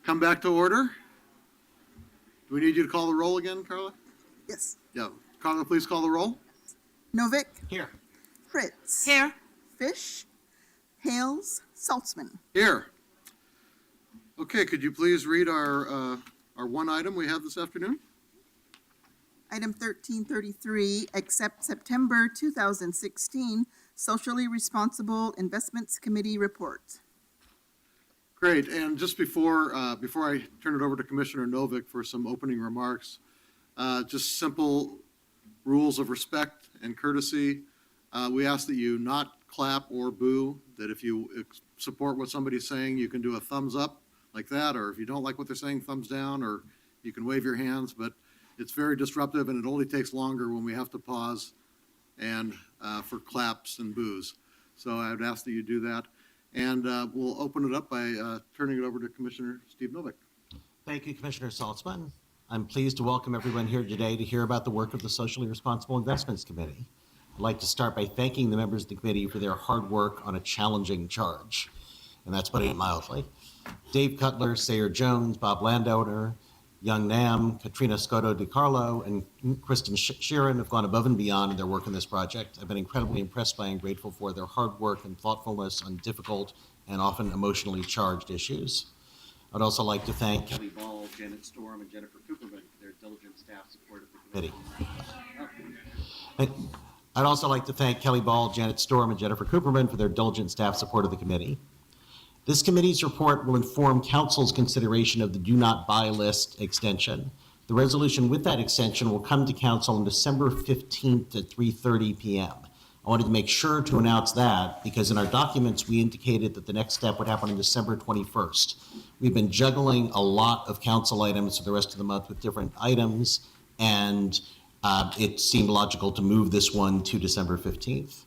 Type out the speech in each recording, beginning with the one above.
Come back to order. Do we need you to call the roll again, Carla? Yes. Yeah. Carla, please call the roll. Novik. Here. Fritz. Here. Fish. Hales. Saltzman. Here. Okay, could you please read our one item we have this afternoon? Item 1333, accept September 2016 Socially Responsible Investments Committee report. Great, and just before I turn it over to Commissioner Novik for some opening remarks, just simple rules of respect and courtesy. We ask that you not clap or boo, that if you support what somebody's saying, you can do a thumbs up like that, or if you don't like what they're saying, thumbs down, or you can wave your hands, but it's very disruptive and it only takes longer when we have to pause and for claps and boos. So I would ask that you do that. And we'll open it up by turning it over to Commissioner Steve Novik. Thank you, Commissioner Saltzman. I'm pleased to welcome everyone here today to hear about the work of the Socially Responsible Investments Committee. I'd like to start by thanking the members of the committee for their hard work on a challenging charge, and that's putting it mildly. Dave Cutler, Sayer Jones, Bob Landowner, Young Nam, Katrina Scotto DiCarlo, and Kristen Sheeran have gone above and beyond in their work on this project. I've been incredibly impressed by and grateful for their hard work and thoughtfulness on difficult and often emotionally charged issues. I'd also like to thank Kelly Ball, Janet Storm, and Jennifer Cooperman for their diligent staff support of the committee. I'd also like to thank Kelly Ball, Janet Storm, and Jennifer Cooperman for their diligent staff support of the committee. This committee's report will inform Council's consideration of the Do Not Buy list extension. The resolution with that extension will come to Council on December 15th at 3:30 p.m. I wanted to make sure to announce that because in our documents we indicated that the next step would happen on December 21st. We've been juggling a lot of Council items for the rest of the month with different items, and it seemed logical to move this one to December 15th.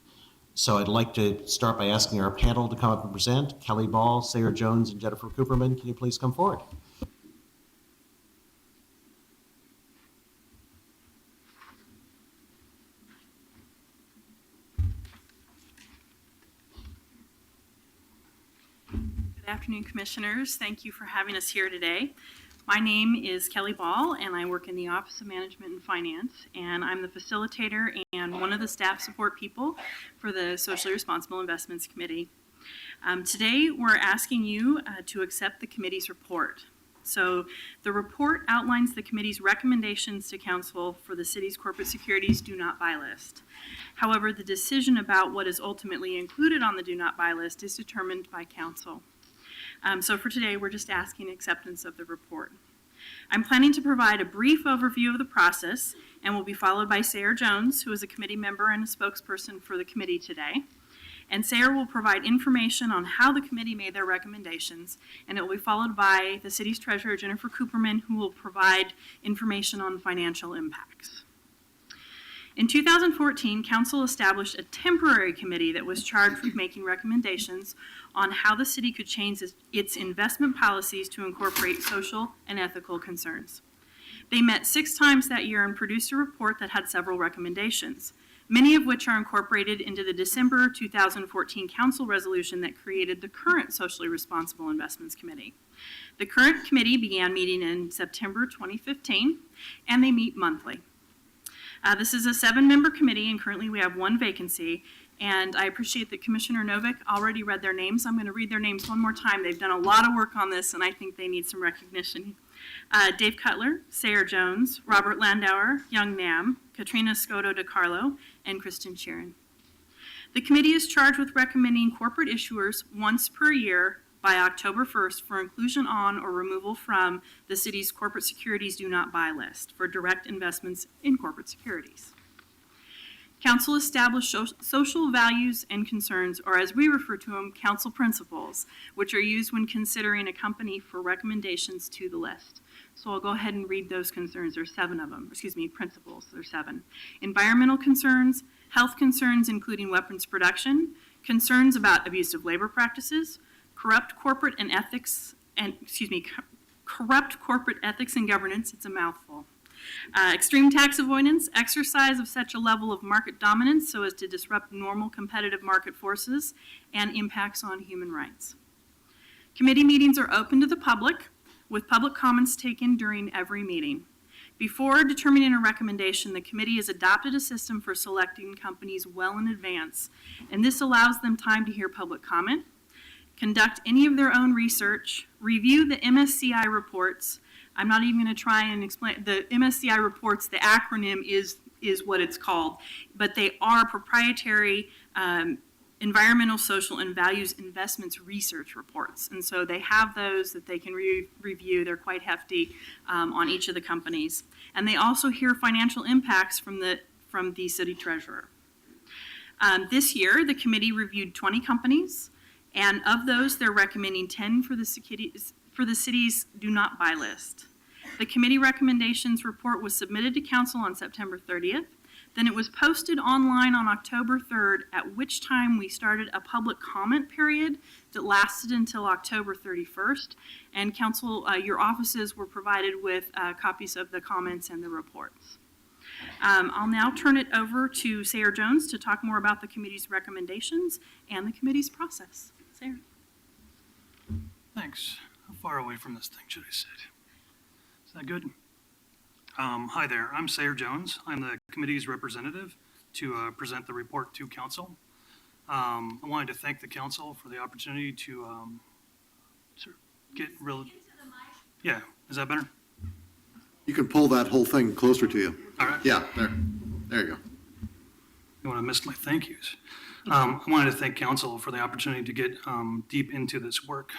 So I'd like to start by asking our panel to come up and present. Kelly Ball, Sayer Jones, and Jennifer Cooperman, can you please come forward? Good afternoon, Commissioners. Thank you for having us here today. My name is Kelly Ball, and I work in the Office of Management and Finance, and I'm the facilitator and one of the staff support people for the Socially Responsible Investments Committee. Today, we're asking you to accept the committee's report. So the report outlines the committee's recommendations to Council for the city's corporate securities do not buy list. However, the decision about what is ultimately included on the do not buy list is determined by Council. So for today, we're just asking acceptance of the report. I'm planning to provide a brief overview of the process and will be followed by Sayer Jones, who is a committee member and a spokesperson for the committee today. And Sayer will provide information on how the committee made their recommendations, and it will be followed by the city's treasurer, Jennifer Cooperman, who will provide information on financial impacts. In 2014, Council established a temporary committee that was charged with making recommendations on how the city could change its investment policies to incorporate social and ethical concerns. They met 6 times that year and produced a report that had several recommendations, many of which are incorporated into the December 2014 Council resolution that created the current Socially Responsible Investments Committee. The current committee began meeting in September 2015, and they meet monthly. This is a 7-member committee, and currently we have 1 vacancy. And I appreciate that Commissioner Novik already read their names. I'm going to read their names one more time. They've done a lot of work on this, and I think they need some recognition. Dave Cutler, Sayer Jones, Robert Landauer, Young Nam, Katrina Scotto DiCarlo, and Kristen Sheeran. The committee is charged with recommending corporate issuers once per year by October 1st for inclusion on or removal from the city's corporate securities do not buy list for direct investments in corporate securities. Council established social values and concerns, or as we refer to them, council principles, which are used when considering a company for recommendations to the list. So I'll go ahead and read those concerns. There's 7 of them, principles, there's 7. Environmental concerns, health concerns including weapons production, concerns about abusive labor practices, corrupt corporate ethics and governance, it's a mouthful. Extreme tax avoidance, exercise of such a level of market dominance so as to disrupt normal competitive market forces, and impacts on human rights. Committee meetings are open to the public. with public comments taken during every meeting. Before determining a recommendation, the committee has adopted a system for selecting companies well in advance, and this allows them time to hear public comment, conduct any of their own research, review the MSCI reports. I'm not even going to try and explain the MSCI reports. The acronym is what it's called, but they are proprietary environmental, social, and values investments research reports. And so they have those that they can review. They're quite hefty on each of the companies. And they also hear financial impacts from the city treasurer. This year, the committee reviewed 20 companies, and of those, they're recommending 10 for the city's do not buy list. The committee recommendations report was submitted to council on September 30th. Then it was posted online on October 3rd, at which time we started a public comment period that lasted until October 31st. And council, your offices were provided with copies of the comments and the reports. I'll now turn it over to Sayre Jones to talk more about the committee's recommendations and the committee's process. Sayre. Thanks. How far away from this thing should I sit? Is that good? Hi there, I'm Sayre Jones. I'm the committee's representative to present the report to council. I wanted to thank the council for the opportunity to get real. Yeah, is that better? You can pull that whole thing closer to you. All right. Yeah, there you go. You want to miss my thank yous. I wanted to thank council for the opportunity to get deep into this work.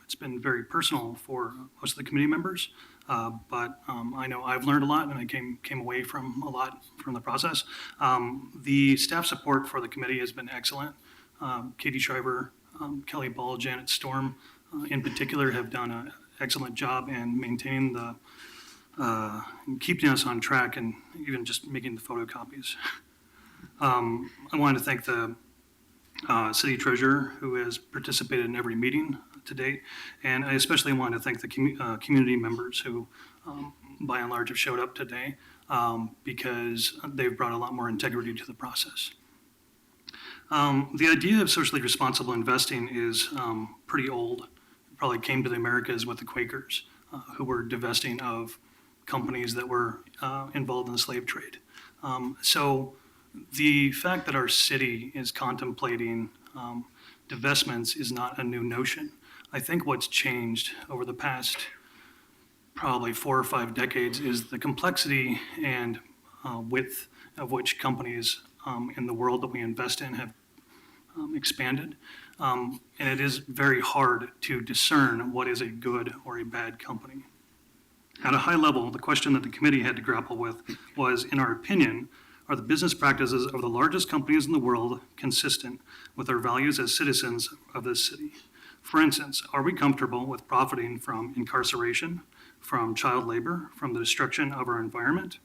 It's been very personal for most of the committee members, but I know I've learned a lot, and I came away from a lot from the process. The staff support for the committee has been excellent. Katie Shriver, Kelly Ball, Janet Storm, in particular, have done an excellent job in maintaining keeping us on track, and even just making the photocopies. I wanted to thank the city treasurer, who has participated in every meeting to date, and I especially wanted to thank the community members who, by and large, have showed up today because they've brought a lot more integrity to the process. The idea of socially responsible investing is pretty old. It probably came to the Americas with the Quakers, who were divesting of companies that were involved in the slave trade. So the fact that our city is contemplating divestments is not a new notion. I think what's changed over the past probably 4 or 5 decades is the complexity and width of which companies in the world that we invest in have expanded. And it is very hard to discern what is a good or a bad company. At a high level, the question that the committee had to grapple with was, in our opinion, are the business practices of the largest companies in the world consistent with our values as citizens of this city? For instance, are we comfortable with profiting from incarceration, from child labor, from the destruction of our environment?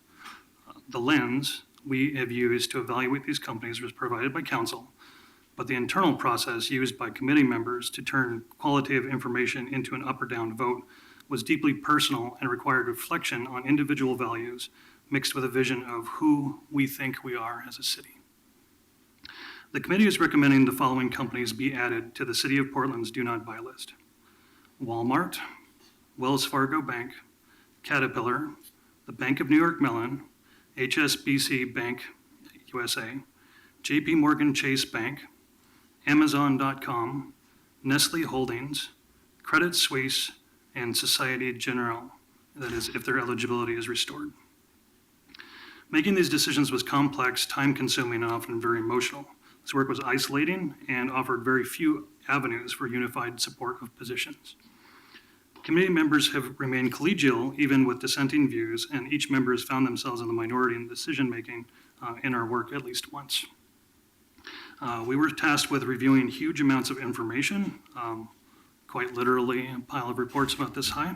The lens we have used to evaluate these companies was provided by council, but the internal process used by committee members to turn qualitative information into an up or down vote was deeply personal and required reflection on individual values mixed with a vision of who we think we are as a city. The committee is recommending the following companies be added to the City of Portland's Do Not Buy list: Walmart, Wells Fargo Bank, Caterpillar, the Bank of New York Mellon, HSBC Bank USA, JP Morgan Chase Bank, Amazon.com, Nestle Holdings, Credit Suisse, and Societe Generale, that is, if their eligibility is restored. Making these decisions was complex, time-consuming, and often very emotional. This work was isolating and offered very few avenues for unified support of positions. Committee members have remained collegial even with dissenting views, and each member has found themselves in the minority in decision-making in our work at least once. We were tasked with reviewing huge amounts of information, quite literally a pile of reports about this high,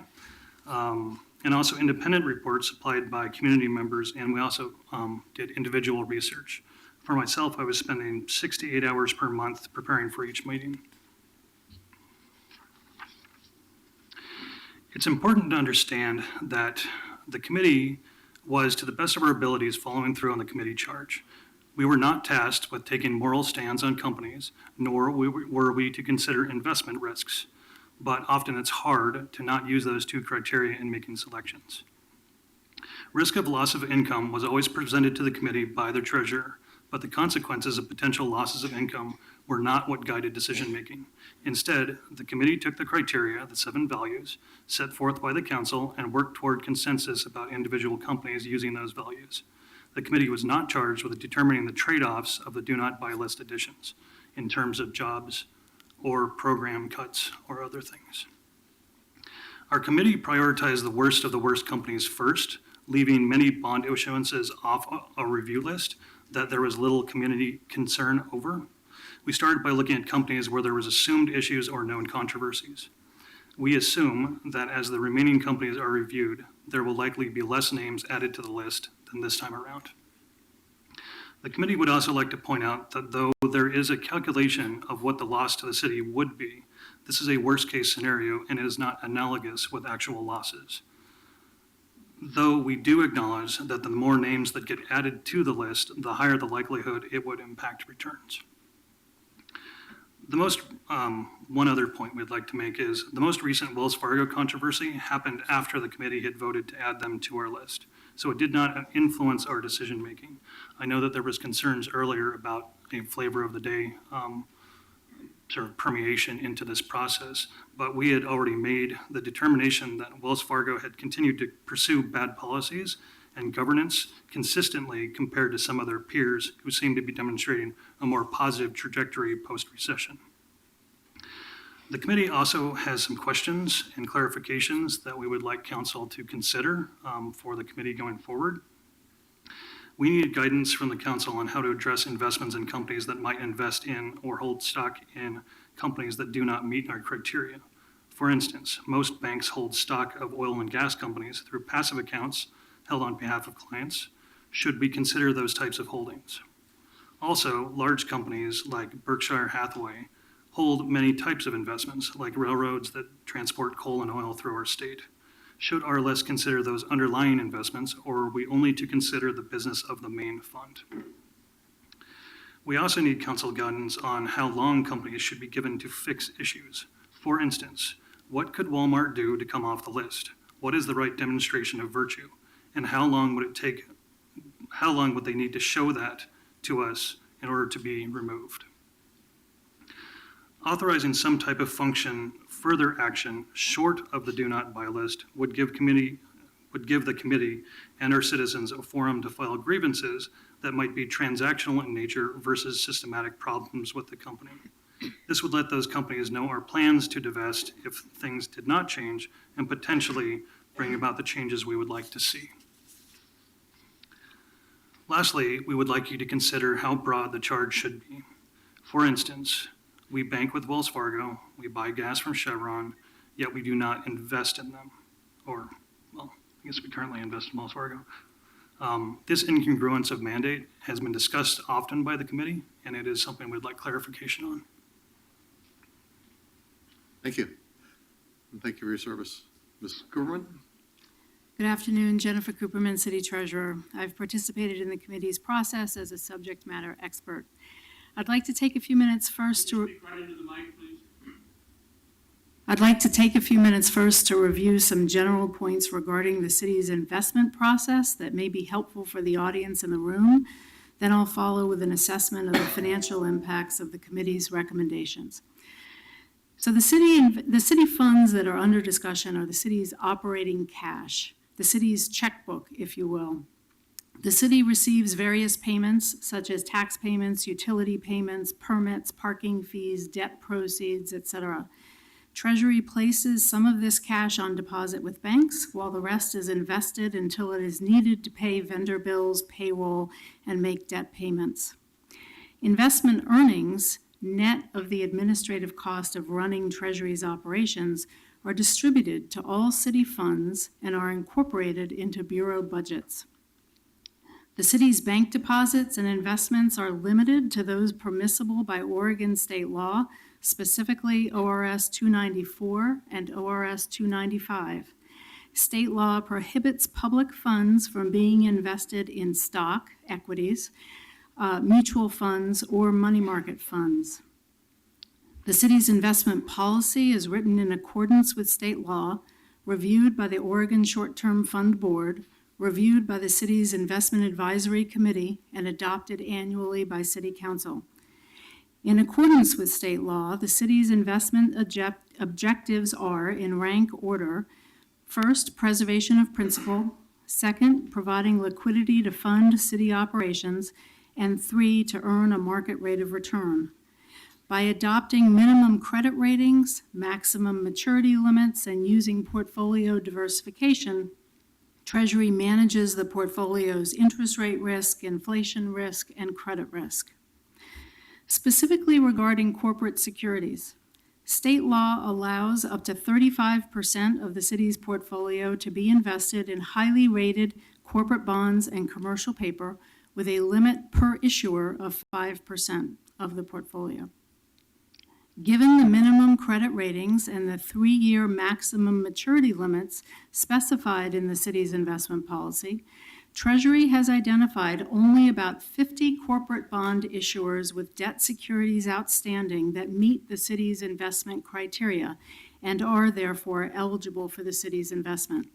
and also independent reports supplied by community members, and we also did individual research. For myself, I was spending 6 to 8 hours per month preparing for each meeting. It's important to understand that the committee was, to the best of our abilities, following through on the committee charge. We were not tasked with taking moral stands on companies, nor were we to consider investment risks. but often it's hard to not use those two criteria in making selections. Risk of loss of income was always presented to the committee by the treasurer, but the consequences of potential losses of income were not what guided decision-making. Instead, the committee took the criteria, the 7 values, set forth by the council, and worked toward consensus about individual companies using those values. The committee was not charged with determining the trade-offs of the do not buy list additions in terms of jobs or program cuts or other things. Our committee prioritized the worst of the worst companies first, leaving many bond issuances off a review list that there was little community concern over. We started by looking at companies where there was assumed issues or known controversies. We assume that as the remaining companies are reviewed, there will likely be less names added to the list than this time around. The committee would also like to point out that though there is a calculation of what the loss to the city would be, this is a worst-case scenario and it is not analogous with actual losses. Though we do acknowledge that the more names that get added to the list, the higher the likelihood it would impact returns. One other point we'd like to make is the most recent Wells Fargo controversy happened after the committee had voted to add them to our list. So it did not influence our decision-making. I know that there was concerns earlier about a flavor of the day sort of permeation into this process, but we had already made the determination that Wells Fargo had continued to pursue bad policies and governance consistently compared to some of their peers who seem to be demonstrating a more positive trajectory post-recession. The committee also has some questions and clarifications that we would like council to consider for the committee going forward. We need guidance from the council on how to address investments in companies that might invest in or hold stock in companies that do not meet our criteria. For instance, most banks hold stock of oil and gas companies through passive accounts held on behalf of clients. Should we consider those types of holdings? Also, large companies like Berkshire Hathaway hold many types of investments, like railroads that transport coal and oil through our state. Should our list consider those underlying investments, or are we only to consider the business of the main fund? We also need council guidance on how long companies should be given to fix issues. For instance, what could Walmart do to come off the list? What is the right demonstration of virtue? And how long would they need to show that to us in order to be removed? Authorizing some type of function, further action short of the do not buy list would give the committee and our citizens a forum to file grievances that might be transactional in nature versus systematic problems with the company. This would let those companies know our plans to divest if things did not change and potentially bring about the changes we would like to see. Lastly, we would like you to consider how broad the charge should be. For instance, we bank with Wells Fargo, we buy gas from Chevron, yet we do not invest in them. Or, well, I guess we currently invest in Wells Fargo. This incongruence of mandate has been discussed often by the committee, and it is something we'd like clarification on. Thank you. And thank you for your service. Ms. Cooperman? Good afternoon, Jennifer Cooperman, City Treasurer. I've participated in the committee's process as a subject matter expert. I'd like to take a few minutes first to review some general points regarding the city's investment process that may be helpful for the audience in the room. Then I'll follow with an assessment of the financial impacts of the committee's recommendations. So the city funds that are under discussion are the city's operating cash, the city's checkbook, if you will. The city receives various payments, such as tax payments, utility payments, permits, parking fees, debt proceeds, etc. Treasury places some of this cash on deposit with banks, while the rest is invested until it is needed to pay vendor bills, payroll, and make debt payments. Investment earnings, net of the administrative cost of running Treasury's operations, are distributed to all city funds and are incorporated into bureau budgets. The city's bank deposits and investments are limited to those permissible by Oregon state law, specifically ORS 294 and ORS 295. State law prohibits public funds from being invested in stock, equities, mutual funds, or money market funds. The city's investment policy is written in accordance with state law, reviewed by the Oregon Short-Term Fund Board, reviewed by the city's Investment Advisory Committee, and adopted annually by City Council. In accordance with state law, the city's investment objectives are, in rank order: first, preservation of principal; second, providing liquidity to fund city operations; and three, to earn a market rate of return. By adopting minimum credit ratings, maximum maturity limits, and using portfolio diversification, Treasury manages the portfolio's interest rate risk, inflation risk, and credit risk. Specifically regarding corporate securities, state law allows up to 35% of the city's portfolio to be invested in highly rated corporate bonds and commercial paper with a limit per issuer of 5% of the portfolio. Given the minimum credit ratings and the 3-year maximum maturity limits specified in the city's investment policy, Treasury has identified only about 50 corporate bond issuers with debt securities outstanding that meet the city's investment criteria and are therefore eligible for the city's investment.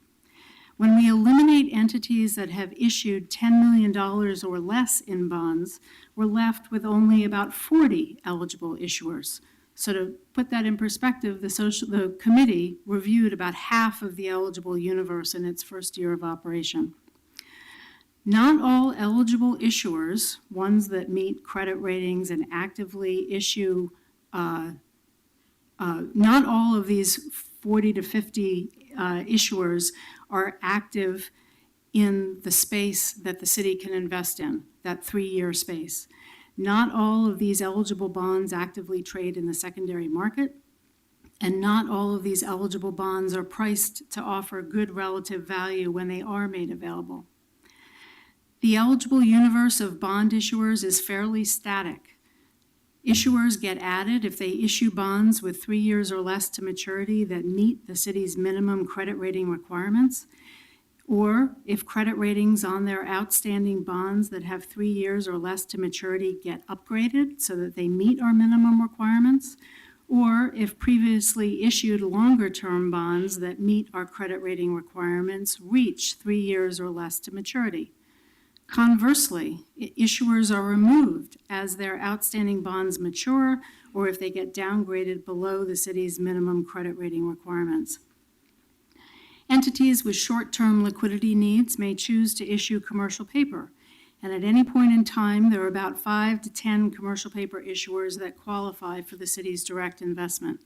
When we eliminate entities that have issued $10 million or less in bonds, we're left with only about 40 eligible issuers. So to put that in perspective, the committee reviewed about half of the eligible universe in its first year of operation. Not all eligible issuers, ones that meet credit ratings and actively issue, not all of these 40 to 50 issuers are active in the space that the city can invest in, that 3-year space. Not all of these eligible bonds actively trade in the secondary market, and not all of these eligible bonds are priced to offer good relative value when they are made available. The eligible universe of bond issuers is fairly static. Issuers get added if they issue bonds with 3 years or less to maturity that meet the city's minimum credit rating requirements, or if credit ratings on their outstanding bonds that have 3 years or less to maturity get upgraded so that they meet our minimum requirements, or if previously issued longer-term bonds that meet our credit rating requirements reach 3 years or less to maturity. Conversely, issuers are removed as their outstanding bonds mature or if they get downgraded below the city's minimum credit rating requirements. Entities with short-term liquidity needs may choose to issue commercial paper, and at any point in time, there are about 5 to 10 commercial paper issuers that qualify for the city's direct investment.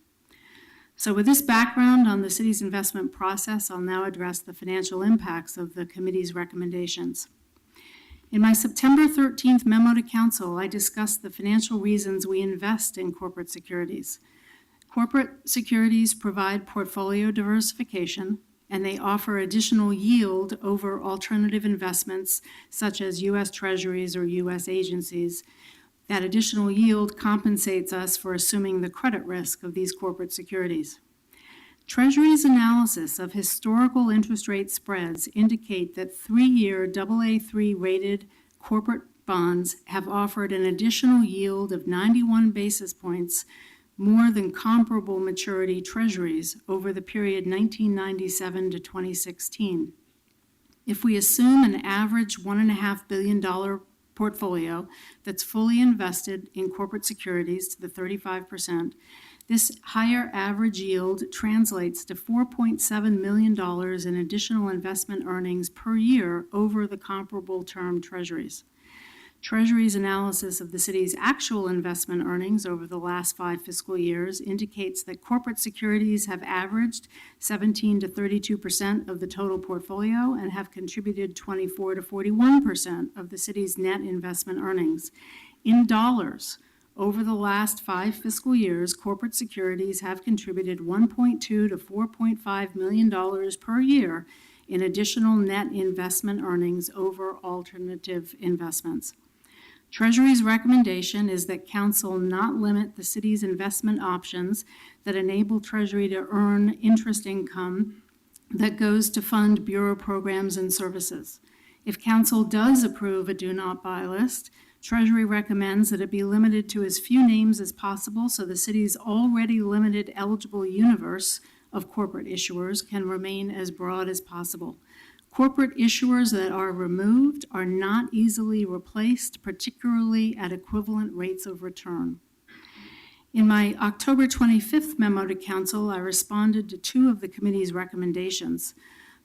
So with this background on the city's investment process, I'll now address the financial impacts of the committee's recommendations. In my September 13th memo to Council, I discussed the financial reasons we invest in corporate securities. Corporate securities provide portfolio diversification, and they offer additional yield over alternative investments such as U.S. Treasuries or U.S. agencies. That additional yield compensates us for assuming the credit risk of these corporate securities. Treasury's analysis of historical interest rate spreads indicate that 3-year AA3 rated corporate bonds have offered an additional yield of 91 basis points more than comparable maturity treasuries over the period 1997 to 2016. If we assume an average $1.5 billion portfolio that's fully invested in corporate securities to the 35%, this higher average yield translates to $4.7 million in additional investment earnings per year over the comparable term treasuries. Treasury's analysis of the city's actual investment earnings over the last 5 fiscal years indicates that corporate securities have averaged 17 to 32% of the total portfolio and have contributed 24 to 41% of the city's net investment earnings. In dollars, over the last 5 fiscal years, corporate securities have contributed $1.2 to $4.5 million per year in additional net investment earnings over alternative investments. Treasury's recommendation is that Council not limit the city's investment options that enable Treasury to earn interest income that goes to fund Bureau programs and services. If Council does approve a do not buy list, Treasury recommends that it be limited to as few names as possible so the city's already limited eligible universe of corporate issuers can remain as broad as possible. Corporate issuers that are removed are not easily replaced, particularly at equivalent rates of return. In my October 25th memo to Council, I responded to two of the committee's recommendations.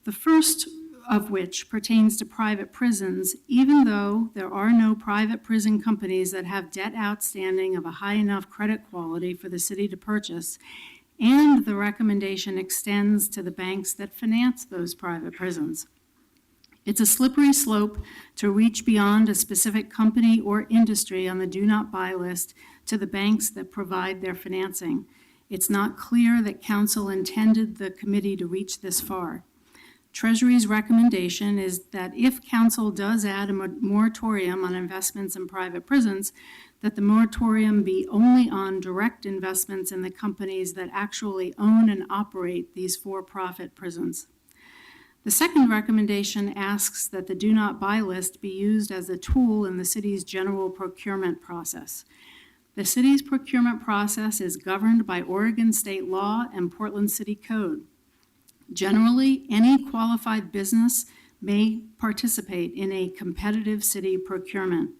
The first of which pertains to private prisons, even though there are no private prison companies that have debt outstanding of a high enough credit quality for the city to purchase, and the recommendation extends to the banks that finance those private prisons. It's a slippery slope to reach beyond a specific company or industry on the do not buy list to the banks that provide their financing. It's not clear that Council intended the committee to reach this far. Treasury's recommendation is that if Council does add a moratorium on investments in private prisons, that the moratorium be only on direct investments in the companies that actually own and operate these for-profit prisons. The second recommendation asks that the do not buy list be used as a tool in the city's general procurement process. The city's procurement process is governed by Oregon state law and Portland City Code. Generally, any qualified business may participate in a competitive city procurement.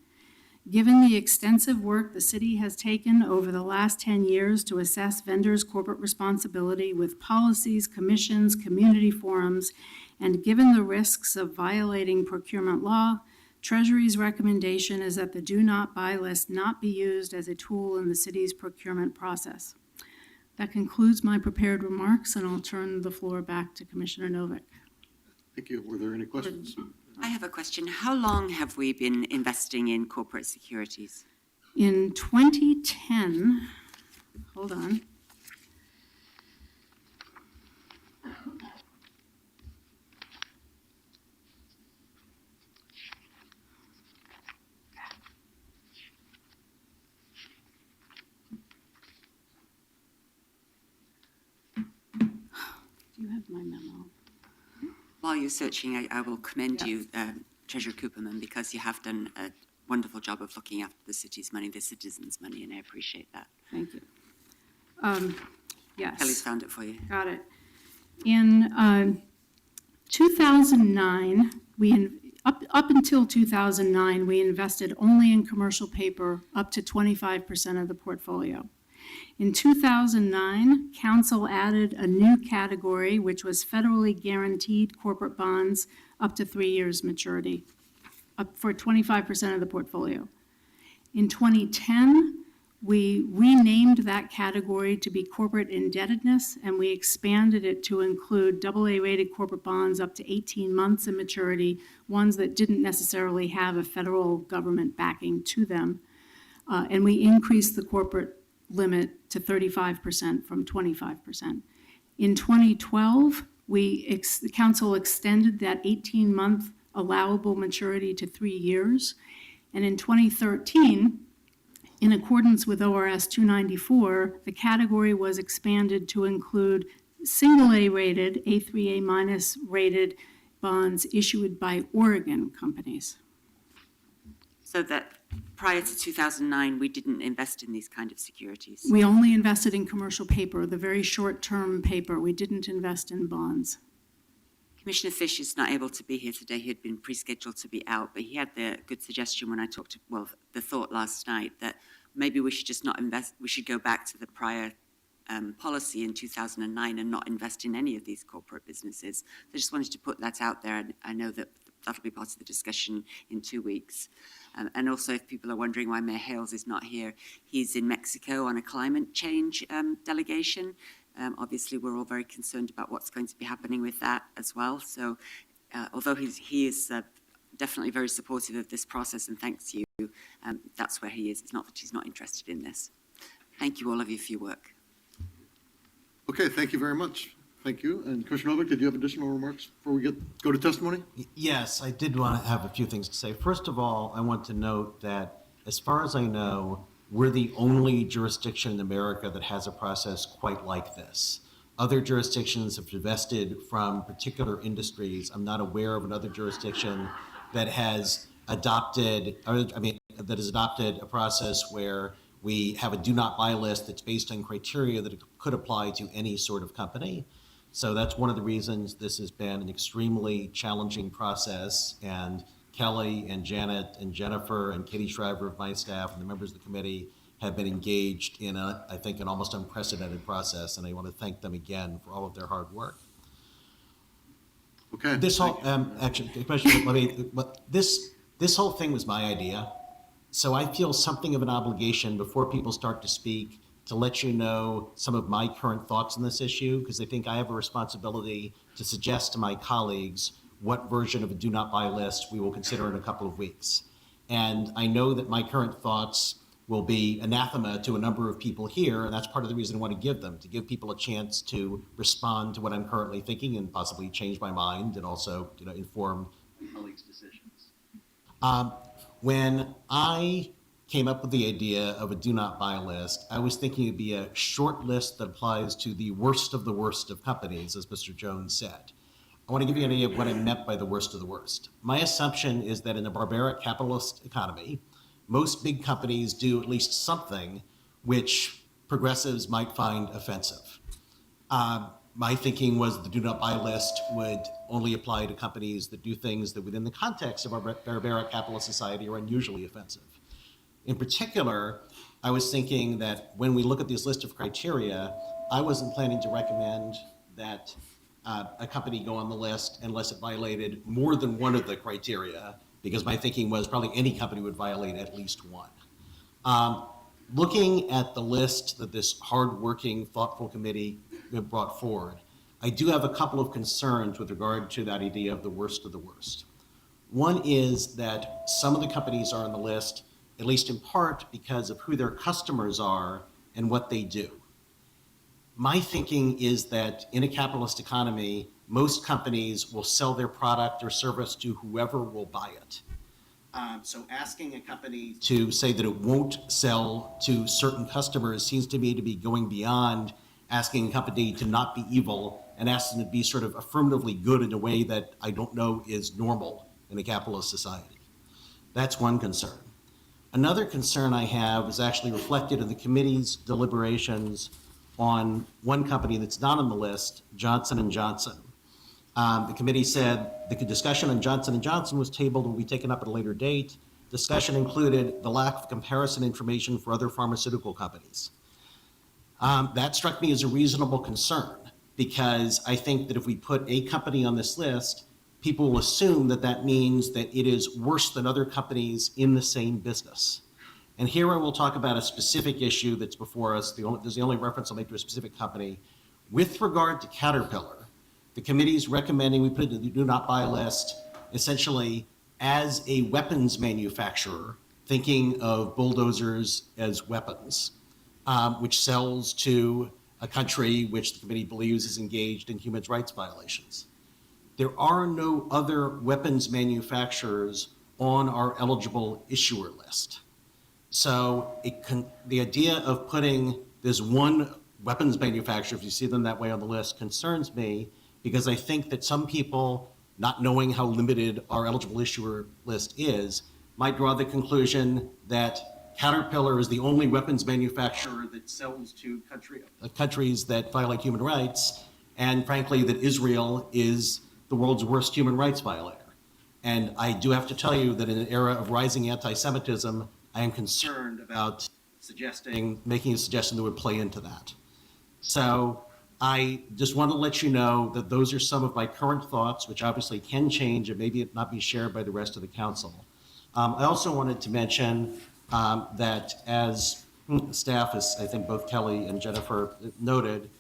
Given the extensive work the city has taken over the last 10 years to assess vendors' corporate responsibility with policies, commissions, community forums, and given the risks of violating procurement law, Treasury's recommendation is that the do not buy list not be used as a tool in the city's procurement process. That concludes my prepared remarks, and I'll turn the floor back to Commissioner Novick. Thank you. Were there any questions? I have a question. How long have we been investing in corporate securities? In 2010, hold on. Do you have my memo? While you're searching, I will commend you, Treasurer Cooperman, because you have done a wonderful job of looking after the city's money, the citizens' money, and I appreciate that. Thank you. Yes. Kelly's found it for you. Got it. In 2009, up until 2009, we invested only in commercial paper up to 25% of the portfolio. In 2009, Council added a new category, which was federally guaranteed corporate bonds up to 3 years maturity, up for 25% of the portfolio. In 2010, we renamed that category to be corporate indebtedness, and we expanded it to include AA-rated corporate bonds up to 18 months in maturity, ones that didn't necessarily have a federal government backing to them. And we increased the corporate limit to 35% from 25%. In 2012, the Council extended that 18-month allowable maturity to 3 years. And in 2013, in accordance with ORS 294, the category was expanded to include single A-rated, A3A- rated bonds issued by Oregon companies. So that prior to 2009, we didn't invest in these kind of securities. We only invested in commercial paper, the very short-term paper. We didn't invest in bonds. Commissioner Fish is not able to be here today. He had been pre-scheduled to be out, but he had the good suggestion when I talked to, the thought last night that maybe we should just not invest, we should go back to the prior policy in 2009 and not invest in any of these corporate businesses. So I just wanted to put that out there, and I know that that'll be part of the discussion in 2 weeks. And also, if people are wondering why Mayor Hales is not here, he's in Mexico on a climate change delegation. Obviously, we're all very concerned about what's going to be happening with that as well. So although he is definitely very supportive of this process and thanks you, that's where he is. It's not that he's not interested in this. Thank you, all of you, for your work. Okay, thank you very much. Thank you. And Commissioner Novick, did you have additional remarks before we go to testimony? Yes, I did want to have a few things to say. First of all, I want to note that as far as I know, we're the only jurisdiction in America that has a process quite like this. Other jurisdictions have divested from particular industries. I'm not aware of another jurisdiction that has adopted, that has adopted a process where we have a do not buy list that's based on criteria that could apply to any sort of company. So that's one of the reasons this has been an extremely challenging process. And Kelly and Janet and Jennifer and Katie Shriver of my staff and the members of the committee have been engaged in I think, an almost unprecedented process. And I want to thank them again for all of their hard work. Okay. This whole, actually, question, this whole thing was my idea. So I feel something of an obligation before people start to speak to let you know some of my current thoughts on this issue, because I think I have a responsibility to suggest to my colleagues what version of a do not buy list we will consider in a couple of weeks. And I know that my current thoughts will be anathema to a number of people here, and that's part of the reason I want to give people a chance to respond to what I'm currently thinking and possibly change my mind and also, inform my colleagues' decisions. When I came up with the idea of a do not buy list, I was thinking it'd be a short list that applies to the worst of companies, as Mr. Jones said. I want to give you an idea of what I meant by the worst of the worst. My assumption is that in a barbaric capitalist economy, most big companies do at least something which progressives might find offensive. My thinking was the do not buy list would only apply to companies that do things that within the context of our barbaric capitalist society are unusually offensive. In particular, I was thinking that when we look at this list of criteria, I wasn't planning to recommend that a company go on the list unless it violated more than one of the criteria, because my thinking was probably any company would violate at least one. Looking at the list that this hardworking, thoughtful committee brought forward, I do have a couple of concerns with regard to that idea of the worst of the worst. One is that some of the companies are on the list, at least in part because of who their customers are and what they do. My thinking is that in a capitalist economy, most companies will sell their product or service to whoever will buy it. So asking a company to say that it won't sell to certain customers seems to me to be going beyond asking a company to not be evil and asking them to be sort of affirmatively good in a way that I don't know is normal in a capitalist society. That's one concern. Another concern I have is actually reflected in the committee's deliberations on one company that's not on the list, Johnson & Johnson. The committee said the discussion on Johnson & Johnson was tabled and will be taken up at a later date. Discussion included the lack of comparison information for other pharmaceutical companies. That struck me as a reasonable concern, because I think that if we put a company on this list, people will assume that that means that it is worse than other companies in the same business. And here I will talk about a specific issue that's before us. There's the only reference I'll make to a specific company. With regard to Caterpillar, the committee's recommending we put it in the do not buy list essentially as a weapons manufacturer, thinking of bulldozers as weapons, which sells to a country which the committee believes is engaged in human rights violations. There are no other weapons manufacturers on our eligible issuer list. So the idea of putting this one weapons manufacturer, if you see them that way on the list, concerns me, because I think that some people, not knowing how limited our eligible issuer list is, might draw the conclusion that Caterpillar is the only weapons manufacturer that sells to countries that violate human rights, and frankly, that Israel is the world's worst human rights violator. And I do have to tell you that in an era of rising anti-Semitism, I am concerned about making a suggestion that would play into that. So I just want to let you know that those are some of my current thoughts, which obviously can change and maybe not be shared by the rest of the council. I also wanted to mention that as staff, as I think both Kelly and Jennifer noted,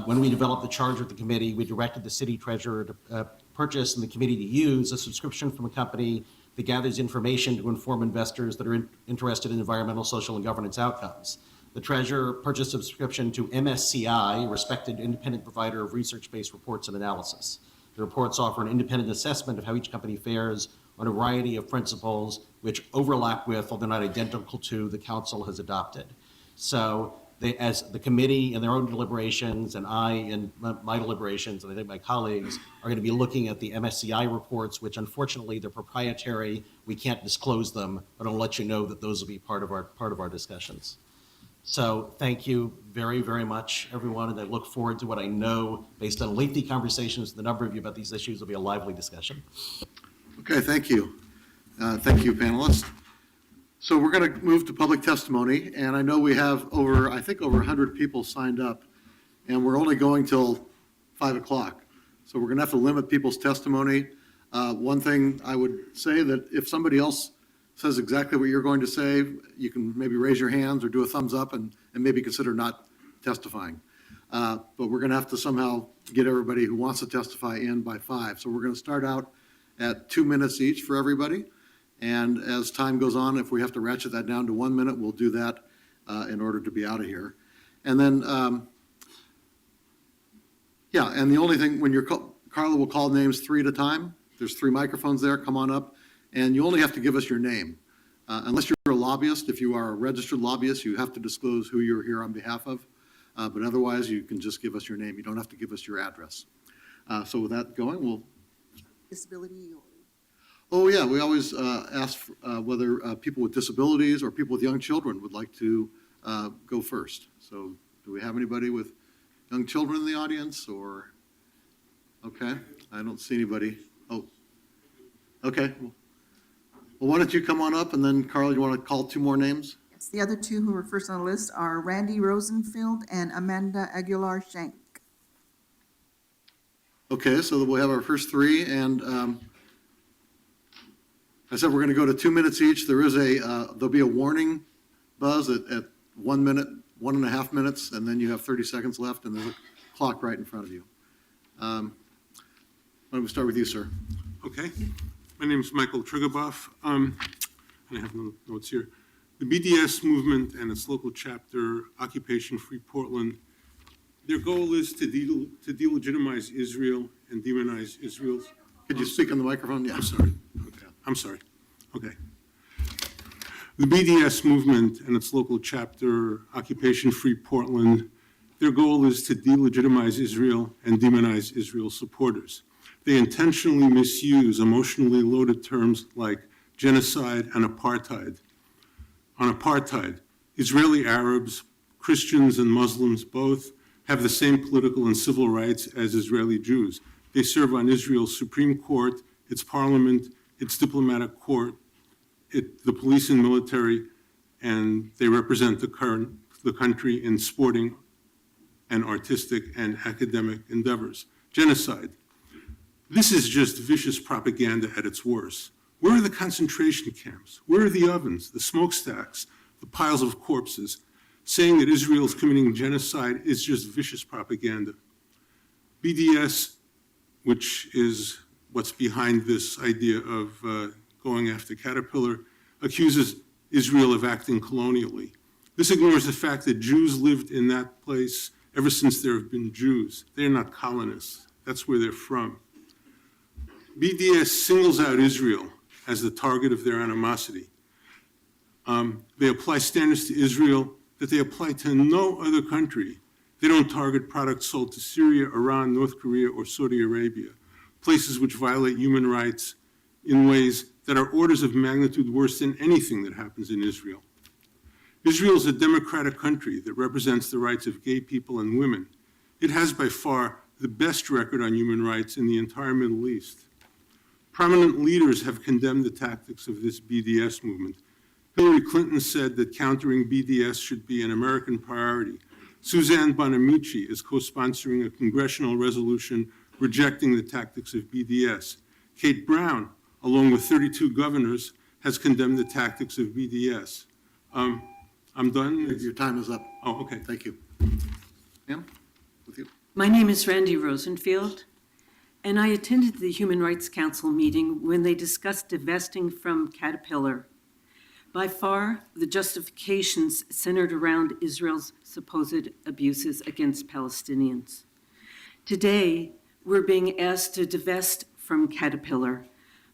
when we developed the charge of the committee, we directed the city treasurer to purchase and the committee to use a subscription from a company that gathers information to inform investors that are interested in environmental, social, and governance outcomes. The treasurer purchased a subscription to MSCI, a respected independent provider of research-based reports and analysis. The reports offer an independent assessment of how each company fares on a variety of principles which overlap with, although not identical to, the council has adopted. So as the committee in their own deliberations, and I in my deliberations, and I think my colleagues are going to be looking at the MSCI reports, which unfortunately they're proprietary. We can't disclose them, but I'll let you know that those will be part of our discussions. So thank you very, very much, everyone, and I look forward to what I know, based on lengthy conversations with a number of you about these issues, will be a lively discussion. Okay, thank you. Thank you, panelists. So we're going to move to public testimony, and I know we have over 100 people signed up, and we're only going till 5 o'clock. So we're going to have to limit people's testimony. One thing I would say, that if somebody else says exactly what you're going to say, you can maybe raise your hands or do a thumbs up and maybe consider not testifying. But we're going to have to somehow get everybody who wants to testify in by 5. So we're going to start out at 2 minutes each for everybody. And as time goes on, if we have to ratchet that down to 1 minute, we'll do that in order to be out of here. And then, and the only thing, when Carla will call names 3 at a time. There's 3 microphones there, come on up. And you only have to give us your name. Unless you're a lobbyist, if you are a registered lobbyist, you have to disclose who you're here on behalf of. But otherwise, you can just give us your name. You don't have to give us your address. So with that going, we'll. Disability or? Oh, yeah, we always ask whether people with disabilities or people with young children would like to go first. So do we have anybody with young children in the audience, or? Okay, I don't see anybody. Oh, okay. Well, why don't you come on up, and then, Carl, you want to call 2 more names? Yes, the other 2 who are first on the list are Randy Rosenfield and Amanda Aguilar-Shank. Okay, so we'll have our first 3, and I said we're going to go to 2 minutes each. There'll be a warning buzz at 1 minute, 1.5 minutes, and then you have 30 seconds left, and there's a clock right in front of you. Why don't we start with you, sir? Okay. My name is Michael Triggerboff, and I have no notes here. The BDS movement and its local chapter, Occupation Free Portland, their goal is to delegitimize Israel and demonize Israel's. Could you speak on the microphone? Yeah. I'm sorry. Okay. I'm sorry. Okay. The BDS movement and its local chapter, Occupation Free Portland, their goal is to delegitimize Israel and demonize Israel's supporters. They intentionally misuse emotionally loaded terms like genocide and apartheid. On apartheid, Israeli Arabs, Christians, and Muslims both have the same political and civil rights as Israeli Jews. They serve on Israel's Supreme Court, its parliament, its diplomatic court, the police and military, and they represent the country in sporting and artistic and academic endeavors. Genocide. This is just vicious propaganda at its worst. Where are the concentration camps? Where are the ovens, the smokestacks, the piles of corpses? Saying that Israel is committing genocide is just vicious propaganda. BDS, which is what's behind this idea of going after Caterpillar, accuses Israel of acting colonially. This ignores the fact that Jews lived in that place ever since there have been Jews. They're not colonists. That's where they're from. BDS singles out Israel as the target of their animosity. They apply standards to Israel that they apply to no other country. They don't target products sold to Syria, Iran, North Korea, or Saudi Arabia, places which violate human rights in ways that are orders of magnitude worse than anything that happens in Israel. Israel is a democratic country that represents the rights of gay people and women. It has by far the best record on human rights in the entire Middle East. Prominent leaders have condemned the tactics of this BDS movement. Hillary Clinton said that countering BDS should be an American priority. Suzanne Bonamici is co-sponsoring a congressional resolution rejecting the tactics of BDS. Kate Brown, along with 32 governors, has condemned the tactics of BDS. I'm done. Your time is up. Oh, okay. Thank you. Ann, with you. My name is Randy Rosenfield, and I attended the Human Rights Council meeting when they discussed divesting from Caterpillar. By far, the justifications centered around Israel's supposed abuses against Palestinians. Today, we're being asked to divest from Caterpillar,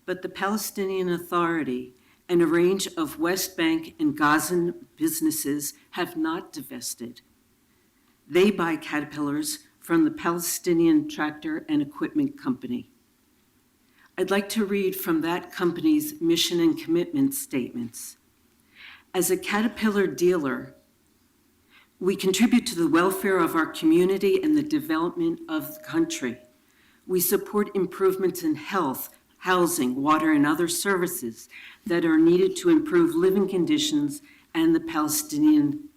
but the Palestinian Authority and a range of West Bank and Gazan businesses have not divested. They buy Caterpillars from the Palestinian Tractor and Equipment Company. I'd like to read from that company's mission and commitment statements. As a Caterpillar dealer, we contribute to the welfare of our community and the development of the country. We support improvements in health, housing, water, and other services that are needed to improve living conditions and the Palestinian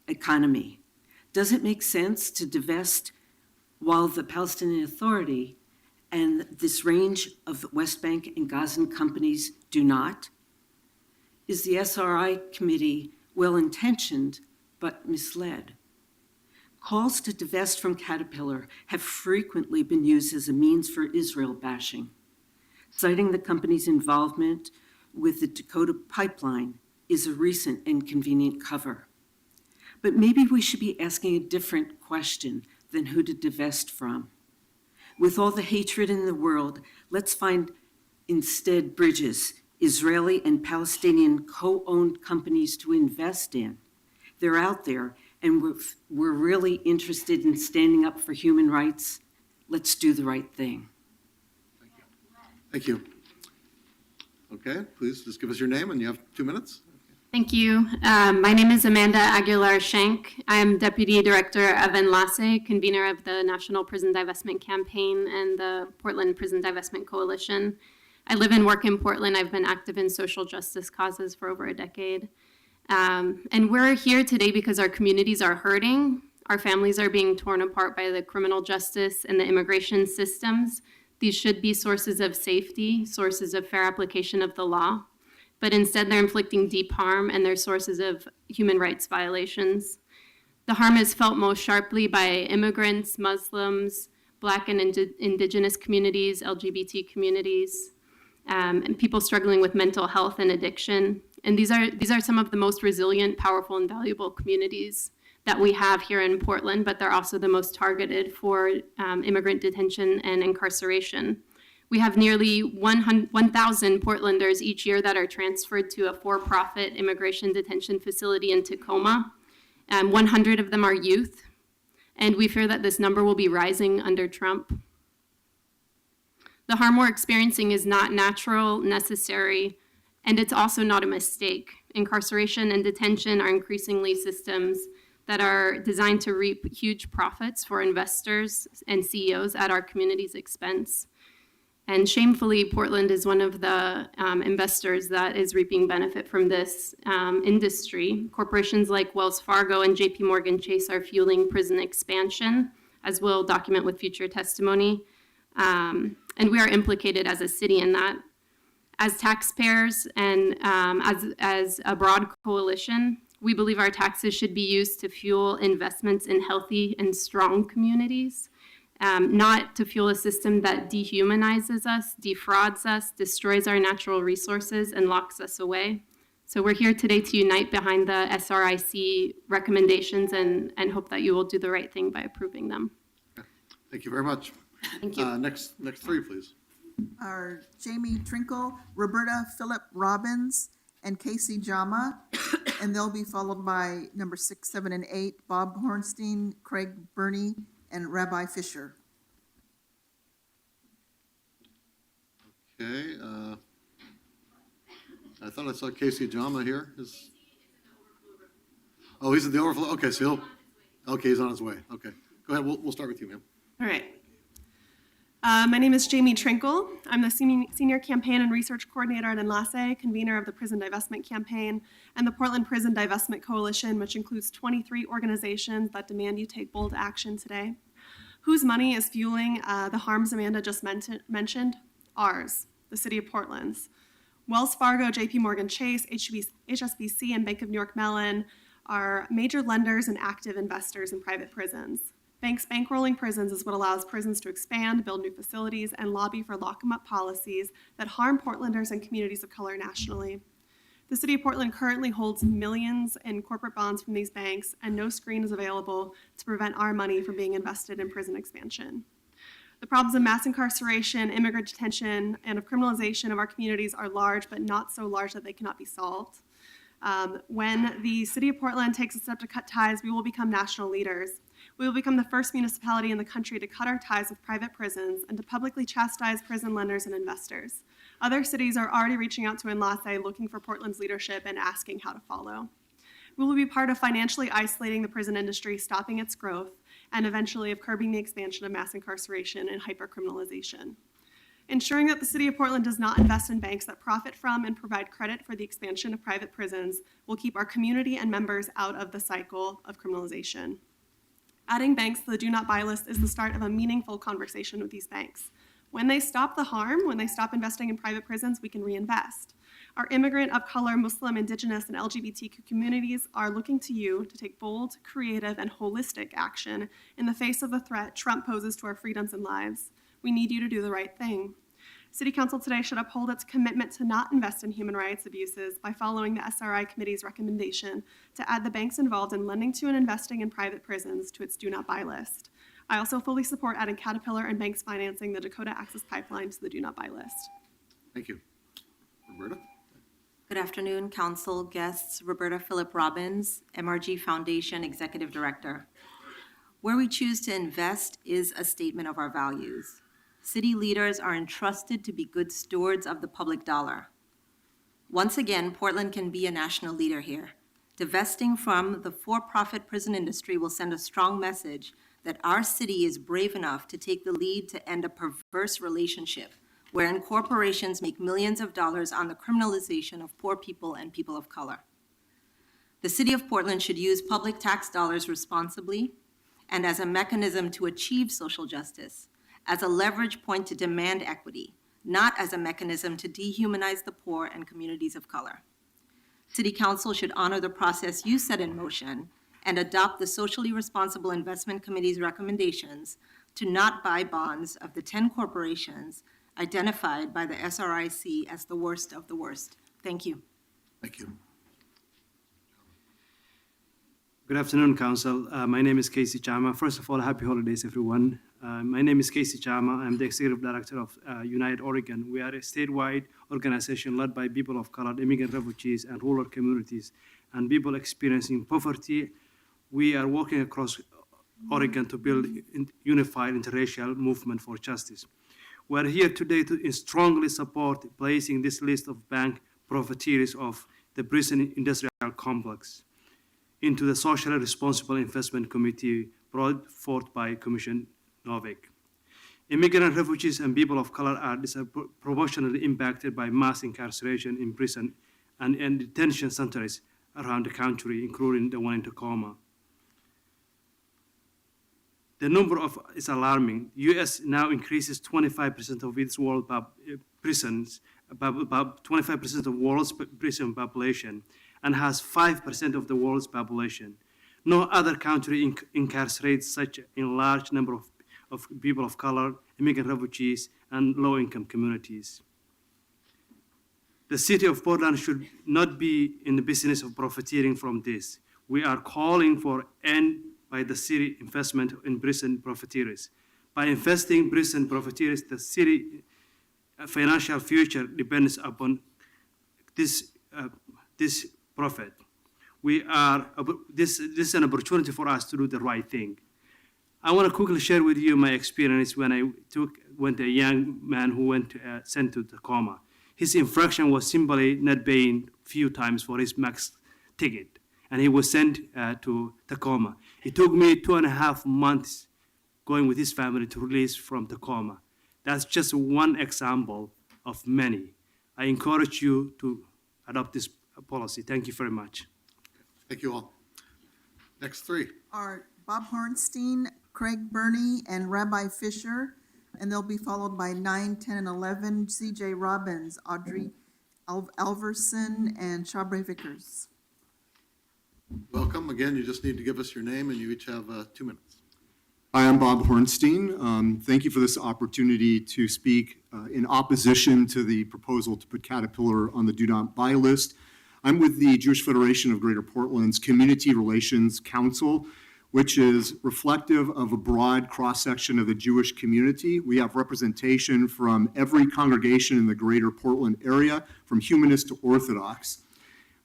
economy. Does it make sense to divest while the Palestinian Authority and this range of West Bank and Gazan companies do not? Is the SRI committee well-intentioned but misled? Calls to divest from Caterpillar have frequently been used as a means for Israel bashing. Citing the company's involvement with the Dakota pipeline is a recent and convenient cover. But maybe we should be asking a different question than who to divest from. With all the hatred in the world, let's find instead bridges, Israeli and Palestinian co-owned companies to invest in. They're out there, and we're really interested in standing up for human rights. Let's do the right thing. Thank you. Okay, please just give us your name, and you have 2 minutes. Thank you. My name is Amanda Aguilar Shank. I am Deputy Director of Enlace, convener of the National Prison Divestment Campaign and the Portland Prison Divestment Coalition. I live and work in Portland. I've been active in social justice causes for over a decade. And we're here today because our communities are hurting. Our families are being torn apart by the criminal justice and the immigration systems. These should be sources of safety, sources of fair application of the law. But instead, they're inflicting deep harm and they're sources of human rights violations. The harm is felt most sharply by immigrants, Muslims, Black and Indigenous communities, LGBT communities, and people struggling with mental health and addiction. And these are some of the most resilient, powerful, and valuable communities that we have here in Portland, but they're also the most targeted for immigrant detention and incarceration. We have nearly 1,000 Portlanders each year that are transferred to a for-profit immigration detention facility in Tacoma. 100 of them are youth, and we fear that this number will be rising under Trump. The harm we're experiencing is not natural, necessary, and it's also not a mistake. Incarceration and detention are increasingly systems that are designed to reap huge profits for investors and CEOs at our community's expense. And shamefully, Portland is one of the investors that is reaping benefit from this industry. Corporations like Wells Fargo and JP Morgan Chase are fueling prison expansion, as we'll document with future testimony. And we are implicated as a city in that. As taxpayers and as a broad coalition, we believe our taxes should be used to fuel investments in healthy and strong communities. Not to fuel a system that dehumanizes us, defrauds us, destroys our natural resources, and locks us away. So we're here today to unite behind the SRIC recommendations and hope that you will do the right thing by approving them. Thank you very much. Thank you. Next three, please. Are Jamie Trinkle, Roberta Phillip Robbins, and Casey Jama. And they'll be followed by number 6, 7, and 8, Bob Hornstein, Craig Burney, and Rabbi Fisher. Okay, I thought I saw Casey Jama here. Oh, he's in the overflow. Okay, so he's on his way. Okay, go ahead. We'll start with you, ma'am. All right. My name is Jamie Trinkle. I'm the Senior Campaign and Research Coordinator at Enlace, convener of the Prison Divestment Campaign and the Portland Prison Divestment Coalition, which includes 23 organizations that demand you take bold action today. Whose money is fueling the harms Amanda just mentioned? Ours, the City of Portland's. Wells Fargo, JP Morgan Chase, HSBC, and Bank of New York Mellon are major lenders and active investors in private prisons. Banks bankrolling prisons is what allows prisons to expand, build new facilities, and lobby for lock-em-up policies that harm Portlanders and communities of color nationally. The City of Portland currently holds millions in corporate bonds from these banks, and no screen is available to prevent our money from being invested in prison expansion. The problems of mass incarceration, immigrant detention, and of criminalization of our communities are large, but not so large that they cannot be solved. When the City of Portland takes a step to cut ties, we will become national leaders. We will become the first municipality in the country to cut our ties with private prisons and to publicly chastise prison lenders and investors. Other cities are already reaching out to Enlace, looking for Portland's leadership and asking how to follow. We will be part of financially isolating the prison industry, stopping its growth, and eventually of curbing the expansion of mass incarceration and hypercriminalization. Ensuring that the City of Portland does not invest in banks that profit from and provide credit for the expansion of private prisons will keep our community and members out of the cycle of criminalization. Adding banks to the do not buy list is the start of a meaningful conversation with these banks. When they stop the harm, when they stop investing in private prisons, we can reinvest. Our immigrant, of color, Muslim, Indigenous, and LGBTQ communities are looking to you to take bold, creative, and holistic action in the face of the threat Trump poses to our freedoms and lives. We need you to do the right thing. City Council today should uphold its commitment to not invest in human rights abuses by following the SRI Committee's recommendation to add the banks involved in lending to and investing in private prisons to its do not buy list. I also fully support adding Caterpillar and banks financing the Dakota Access Pipeline to the do not buy list. Thank you. Roberta? Good afternoon, council, guests. Roberta Phillip Robbins, MRG Foundation Executive Director. Where we choose to invest is a statement of our values. City leaders are entrusted to be good stewards of the public dollar. Once again, Portland can be a national leader here. Divesting from the for-profit prison industry will send a strong message that our city is brave enough to take the lead to end a perverse relationship wherein corporations make millions of dollars on the criminalization of poor people and people of color. The City of Portland should use public tax dollars responsibly and as a mechanism to achieve social justice, as a leverage point to demand equity, not as a mechanism to dehumanize the poor and communities of color. City Council should honor the process you set in motion and adopt the Socially Responsible Investment Committee's recommendations to not buy bonds of the 10 corporations identified by the SRIC as the worst of the worst. Thank you. Thank you. Good afternoon, Council. My name is Casey Chama. First of all, happy holidays, everyone. My name is Casey Chama. I'm the Executive Director of United Oregon. We are a statewide organization led by people of color, immigrant refugees, and rural communities, and people experiencing poverty. We are working across Oregon to build a unified interracial movement for justice. We are here today to strongly support placing this list of bank profiteers of the prison industrial complex into the Socially Responsible Investment Committee brought forth by Commissioner Novick. Immigrant refugees and people of color are disproportionately impacted by mass incarceration in prison and detention centers around the country, including the one in Tacoma. The number is alarming. U.S. now increases 25% of its world prisons, about 25% of world's prison population, and has 5% of the world's population. No other country incarcerates such a large number of people of color, immigrant refugees, and low-income communities. The City of Portland should not be in the business of profiteering from this. We are calling for end by the city investment in prison profiteers. By investing in prison profiteers, the city financial future depends upon this profit. This is an opportunity for us to do the right thing. I want to quickly share with you my experience when I went a young man who went sent to Tacoma. His infraction was simply not paying few times for his max ticket, and he was sent to Tacoma. It took me 2.5 months going with his family to release from Tacoma. That's just one example of many. I encourage you to adopt this policy. Thank you very much. Thank you all. Next three. Are Bob Hornstein, Craig Burney, and Rabbi Fisher, and they'll be followed by 9, 10, and 11, CJ Robbins, Audrey Alverson, and Shabre Vickers. Welcome. Again, you just need to give us your name, and you each have 2 minutes. Hi, I'm Bob Hornstein. Thank you for this opportunity to speak in opposition to the proposal to put Caterpillar on the do not buy list. I'm with the Jewish Federation of Greater Portland's Community Relations Council, which is reflective of a broad cross-section of the Jewish community. We have representation from every congregation in the Greater Portland area, from Humanist to Orthodox.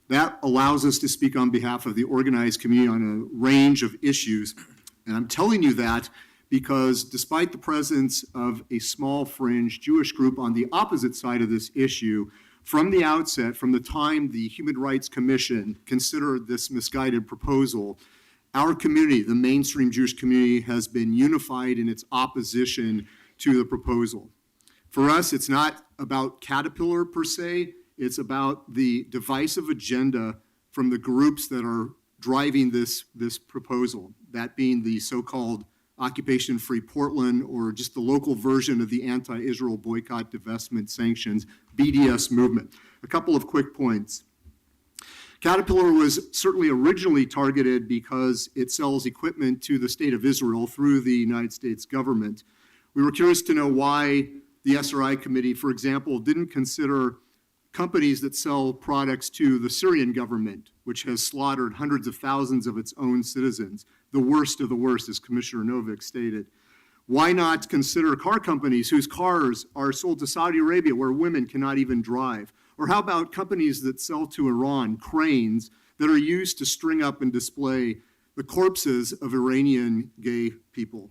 That allows us to speak on behalf of the organized community on a range of issues. And I'm telling you that because despite the presence of a small fringe Jewish group on the opposite side of this issue, from the outset, from the time the Human Rights Commission considered this misguided proposal, our community, the mainstream Jewish community, has been unified in its opposition to the proposal. For us, it's not about Caterpillar per se, it's about the divisive agenda from the groups that are driving this proposal, that being the so-called Occupation Free Portland, or just the local version of the anti-Israel boycott, divestment, sanctions, BDS movement. A couple of quick points. Caterpillar was certainly originally targeted because it sells equipment to the state of Israel through the United States government. We were curious to know why the SRI committee, for example, didn't consider companies that sell products to the Syrian government, which has slaughtered hundreds of thousands of its own citizens, the worst of the worst, as Commissioner Novick stated. Why not consider car companies whose cars are sold to Saudi Arabia, where women cannot even drive? Or how about companies that sell to Iran cranes that are used to string up and display the corpses of Iranian gay people?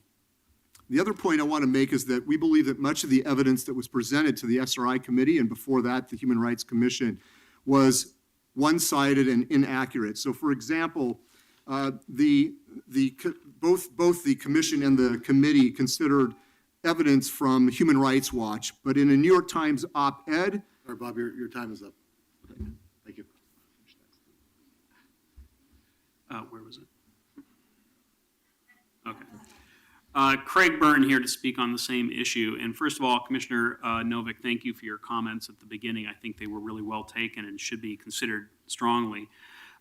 The other point I want to make is that we believe that much of the evidence that was presented to the SRI committee and before that the Human Rights Commission was one-sided and inaccurate. So, for example, both the commission and the committee considered evidence from Human Rights Watch, but in a New York Times op-ed. Sorry, Bob, your time is up. Thank you. Where was it? Okay. Craig Byrne here to speak on the same issue. And first of all, Commissioner Novick, thank you for your comments at the beginning. I think they were really well taken and should be considered strongly.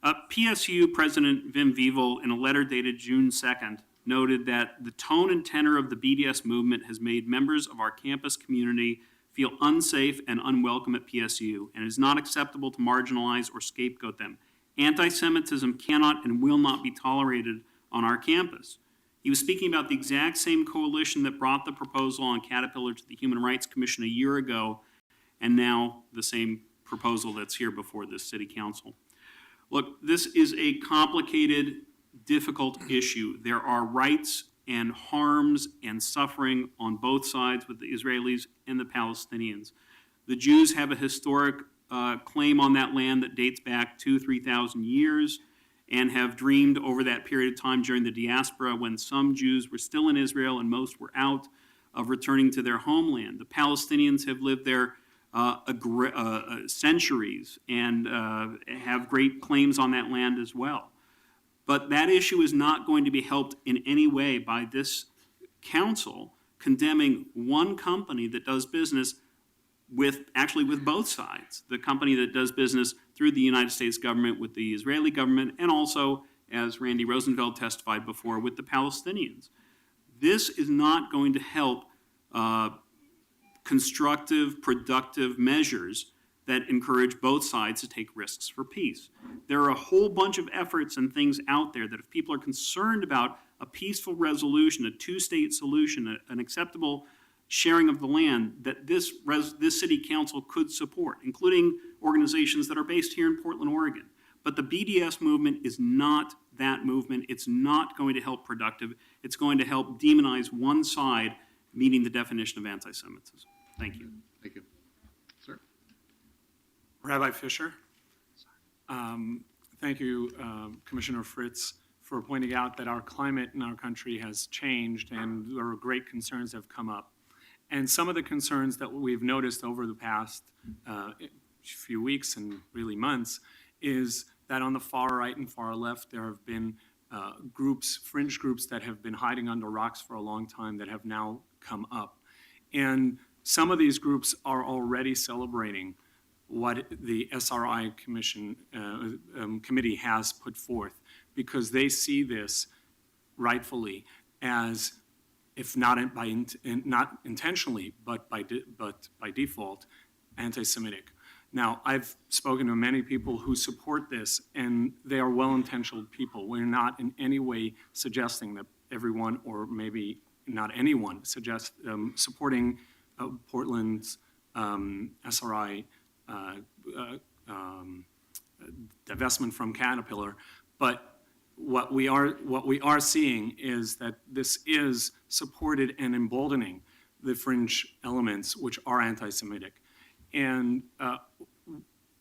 PSU President Vim Vival, in a letter dated June 2nd, noted that the tone and tenor of the BDS movement has made members of our campus community feel unsafe and unwelcome at PSU, and it is not acceptable to marginalize or scapegoat them. Anti-Semitism cannot and will not be tolerated on our campus. He was speaking about the exact same coalition that brought the proposal on Caterpillar to the Human Rights Commission a year ago, and now the same proposal that's here before this city council. Look, this is a complicated, difficult issue. There are rights and harms and suffering on both sides with the Israelis and the Palestinians. The Jews have a historic claim on that land that dates back 2,000-3,000 years, and have dreamed over that period of time during the diaspora, when some Jews were still in Israel and most were out, of returning to their homeland. The Palestinians have lived there centuries and have great claims on that land as well. But that issue is not going to be helped in any way by this council condemning one company that does business with both sides. The company that does business through the United States government with the Israeli government, and also, as Randy Rosenfeld testified before, with the Palestinians. This is not going to help constructive, productive measures that encourage both sides to take risks for peace. There are a whole bunch of efforts and things out there that if people are concerned about a peaceful resolution, a two-state solution, an acceptable sharing of the land, that this city council could support, including organizations that are based here in Portland, Oregon. But the BDS movement is not that movement. It's not going to help productive. It's going to help demonize one side, meeting the definition of anti-Semitism. Thank you. Thank you. Sir? Rabbi Fisher. Thank you, Commissioner Fritz, for pointing out that our climate in our country has changed and there are great concerns that have come up. And some of the concerns that we've noticed over the past few weeks and really months is that on the far right and far left, there have been fringe groups that have been hiding under rocks for a long time that have now come up. And some of these groups are already celebrating what the SRI committee has put forth, because they see this rightfully as, if not intentionally, but by default, anti-Semitic. Now, I've spoken to many people who support this, and they are well-intentioned people. We're not in any way suggesting that everyone, or maybe not anyone, supporting Portland's SRI divestment from Caterpillar, but what we are seeing is that this is supported and emboldening the fringe elements which are anti-Semitic. And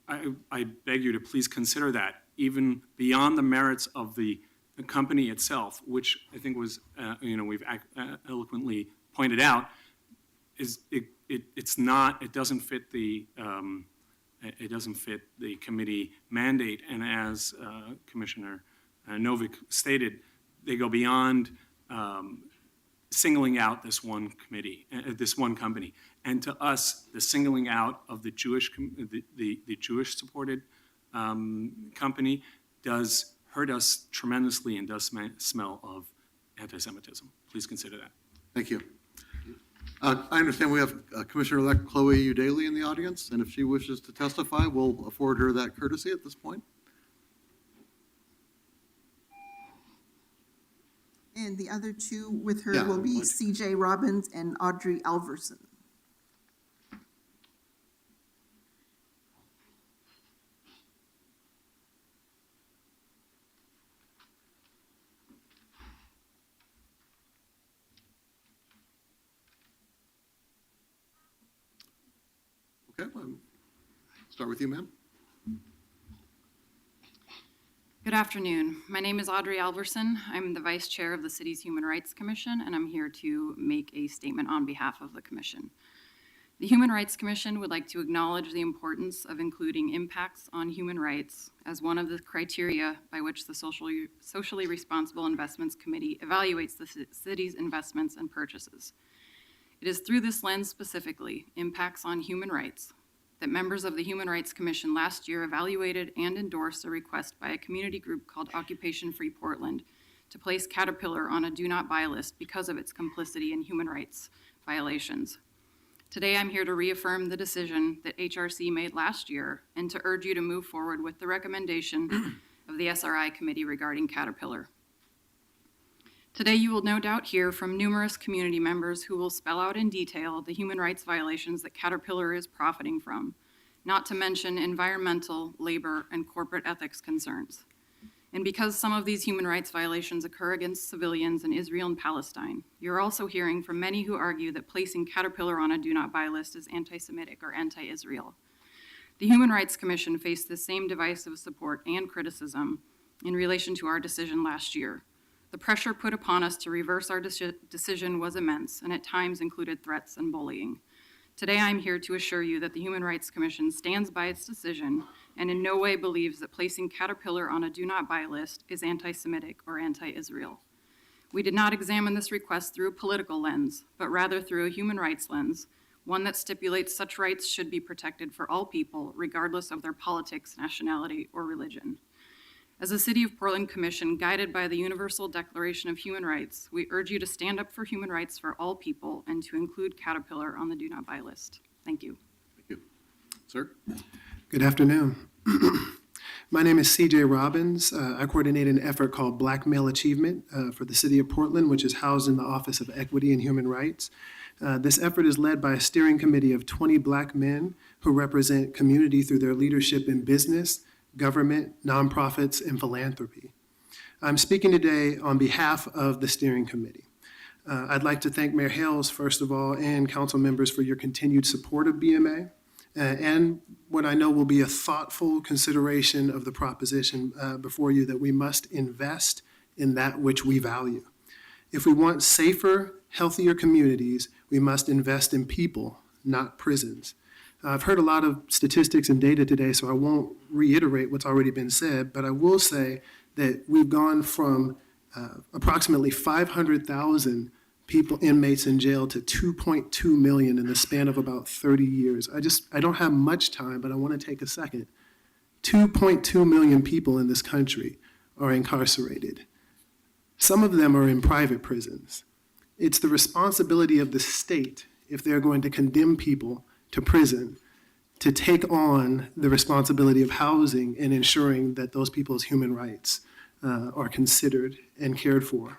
I beg you to please consider that, even beyond the merits of the company itself, which I think was, we've eloquently pointed out, it doesn't fit the committee mandate. And as Commissioner Novick stated, they go beyond singling out this one committee, this one company. And to us, the singling out of the Jewish supported company does hurt us tremendously and does smell of anti-Semitism. Please consider that. Thank you. I understand we have Commissioner-elect Chloe Eudaly in the audience, and if she wishes to testify, we'll afford her that courtesy at this point. And the other two with her Yeah. will be CJ Robbins and Audrey Alverson. Okay, start with you, ma'am. Good afternoon. My name is Audrey Alverson. I'm the Vice Chair of the City's Human Rights Commission, and I'm here to make a statement on behalf of the Commission. The Human Rights Commission would like to acknowledge the importance of including impacts on human rights as one of the criteria by which the Socially Responsible Investments Committee evaluates the city's investments and purchases. It is through this lens specifically, impacts on human rights, that members of the Human Rights Commission last year evaluated and endorsed a request by a community group called Occupation Free Portland to place Caterpillar on a do not buy list because of its complicity in human rights violations. Today, I'm here to reaffirm the decision that HRC made last year and to urge you to move forward with the recommendation of the SRI committee regarding Caterpillar. Today, you will no doubt hear from numerous community members who will spell out in detail the human rights violations that Caterpillar is profiting from, not to mention environmental, labor, and corporate ethics concerns. And because some of these human rights violations occur against civilians in Israel and Palestine, you're also hearing from many who argue that placing Caterpillar on a do not buy list is anti-Semitic or anti-Israel. The Human Rights Commission faced the same divisive support and criticism in relation to our decision last year. The pressure put upon us to reverse our decision was immense and at times included threats and bullying. Today, I'm here to assure you that the Human Rights Commission stands by its decision and in no way believes that placing Caterpillar on a do not buy list is anti-Semitic or anti-Israel. We did not examine this request through a political lens, but rather through a human rights lens, one that stipulates such rights should be protected for all people, regardless of their politics, nationality, or religion. As a City of Portland Commission guided by the Universal Declaration of Human Rights, we urge you to stand up for human rights for all people and to include Caterpillar on the do not buy list. Thank you. Thank you. Sir? Good afternoon. My name is CJ Robbins. I coordinate an effort called Black Male Achievement for the City of Portland, which is housed in the Office of Equity and Human Rights. This effort is led by a steering committee of 20 Black men who represent community through their leadership in business, government, nonprofits, and philanthropy. I'm speaking today on behalf of the steering committee. I'd like to thank Mayor Hales, first of all, and council members for your continued support of BMA, and what I know will be a thoughtful consideration of the proposition before you that we must invest in that which we value. If we want safer, healthier communities, we must invest in people, not prisons. I've heard a lot of statistics and data today, so I won't reiterate what's already been said, but I will say that we've gone from approximately 500,000 people, inmates in jail, to 2.2 million in the span of about 30 years. I don't have much time, but I want to take a second. 2.2 million people in this country are incarcerated. Some of them are in private prisons. It's the responsibility of the state, if they're going to condemn people to prison, to take on the responsibility of housing and ensuring that those people's human rights are considered and cared for.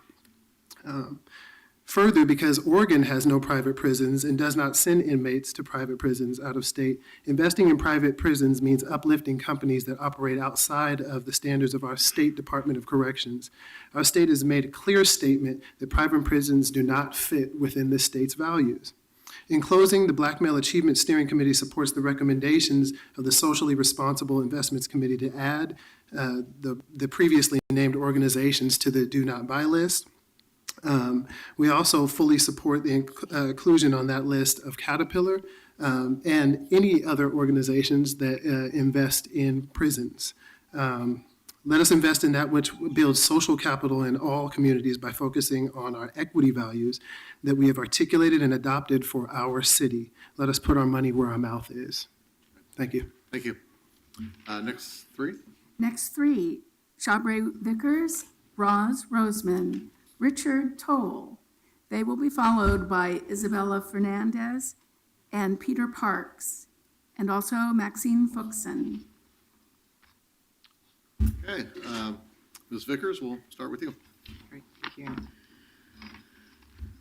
Further, because Oregon has no private prisons and does not send inmates to private prisons out of state, investing in private prisons means uplifting companies that operate outside of the standards of our state Department of Corrections. Our state has made a clear statement that private prisons do not fit within this state's values. In closing, the Black Male Achievement Steering Committee supports the recommendations of the Socially Responsible Investments Committee to add the previously named organizations to the Do Not Buy list. We also fully support the inclusion on that list of Caterpillar and any other organizations that invest in prisons. Let us invest in that which builds social capital in all communities by focusing on our equity values that we have articulated and adopted for our city. Let us put our money where our mouth is. Thank you. Thank you. Next three. Next three, Shabre Vickers, Roz Roseman, Richard Toll. They will be followed by Isabella Fernandez and Peter Parks, and also Maxine Fuchsen. Okay, Ms. Vickers, we'll start with you. Great, thank you.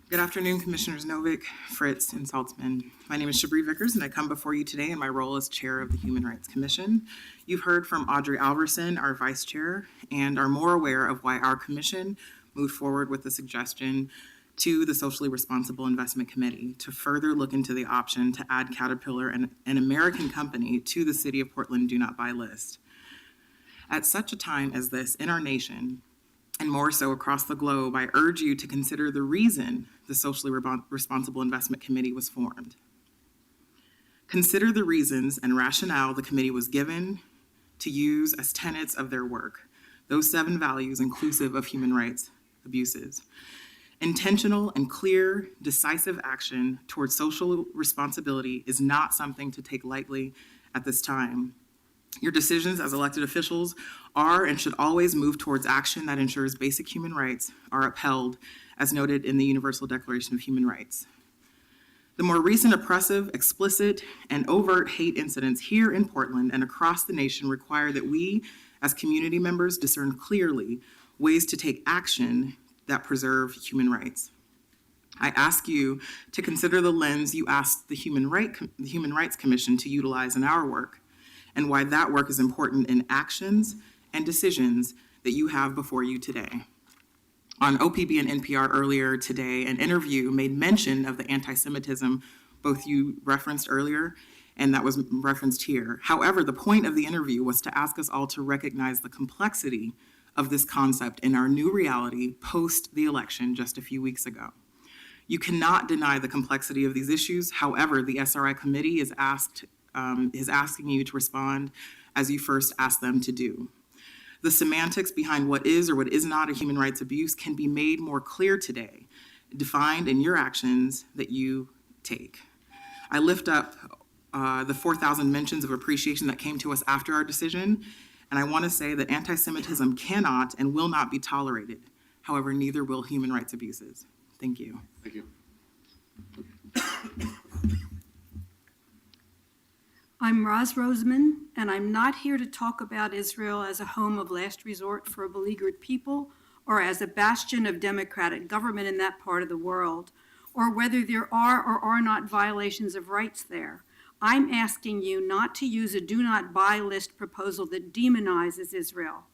Good afternoon, Commissioners Novick, Fritz, and Saltzman. My name is Shabre Vickers, and I come before you today in my role as Chair of the Human Rights Commission. You've heard from Audrey Alverson, our Vice Chair, and are more aware of why our commission moved forward with the suggestion to the Socially Responsible Investment Committee to further look into the option to add Caterpillar, an American company, to the City of Portland Do Not Buy list. At such a time as this in our nation, and more so across the globe, I urge you to consider the reason the Socially Responsible Investment Committee was formed. Consider the reasons and rationale the committee was given to use as tenets of their work, those 7 values inclusive of human rights abuses. Intentional and clear, decisive action towards social responsibility is not something to take lightly at this time. Your decisions as elected officials are and should always move towards action that ensures basic human rights are upheld, as noted in the Universal Declaration of Human Rights. The more recent oppressive, explicit, and overt hate incidents here in Portland and across the nation require that we, as community members, discern clearly ways to take action that preserve human rights. I ask you to consider the lens you asked the Human Rights Commission to utilize in our work, and why that work is important in actions and decisions that you have before you today. On OPB and NPR earlier today, an interview made mention of the anti-Semitism both you referenced earlier and that was referenced here. However, the point of the interview was to ask us all to recognize the complexity of this concept in our new reality post the election just a few weeks ago. You cannot deny the complexity of these issues. However, the SRI committee is asking you to respond as you first asked them to do. The semantics behind what is or what is not a human rights abuse can be made more clear today, defined in your actions that you take. I lift up the 4,000 mentions of appreciation that came to us after our decision, and I want to say that anti-Semitism cannot and will not be tolerated. However, neither will human rights abuses. Thank you. Thank you. I'm Roz Roseman, and I'm not here to talk about Israel as a home of last resort for a beleaguered people or as a bastion of democratic government in that part of the world, or whether there are or are not violations of rights there. I'm asking you not to use a do not buy list proposal that demonizes Israel.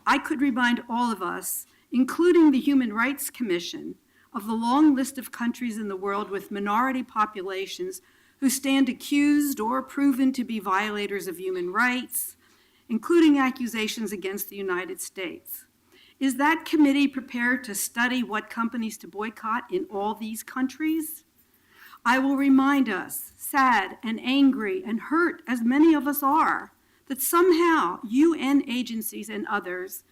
I could remind all of us, including the Human Rights Commission, of the long list of countries in the world with minority populations who stand accused or proven to be violators of human rights, including accusations against the United States. Is that committee prepared to study what companies to boycott in all these countries? I will remind us, sad and angry and hurt as many of us are, that somehow UN agencies and others,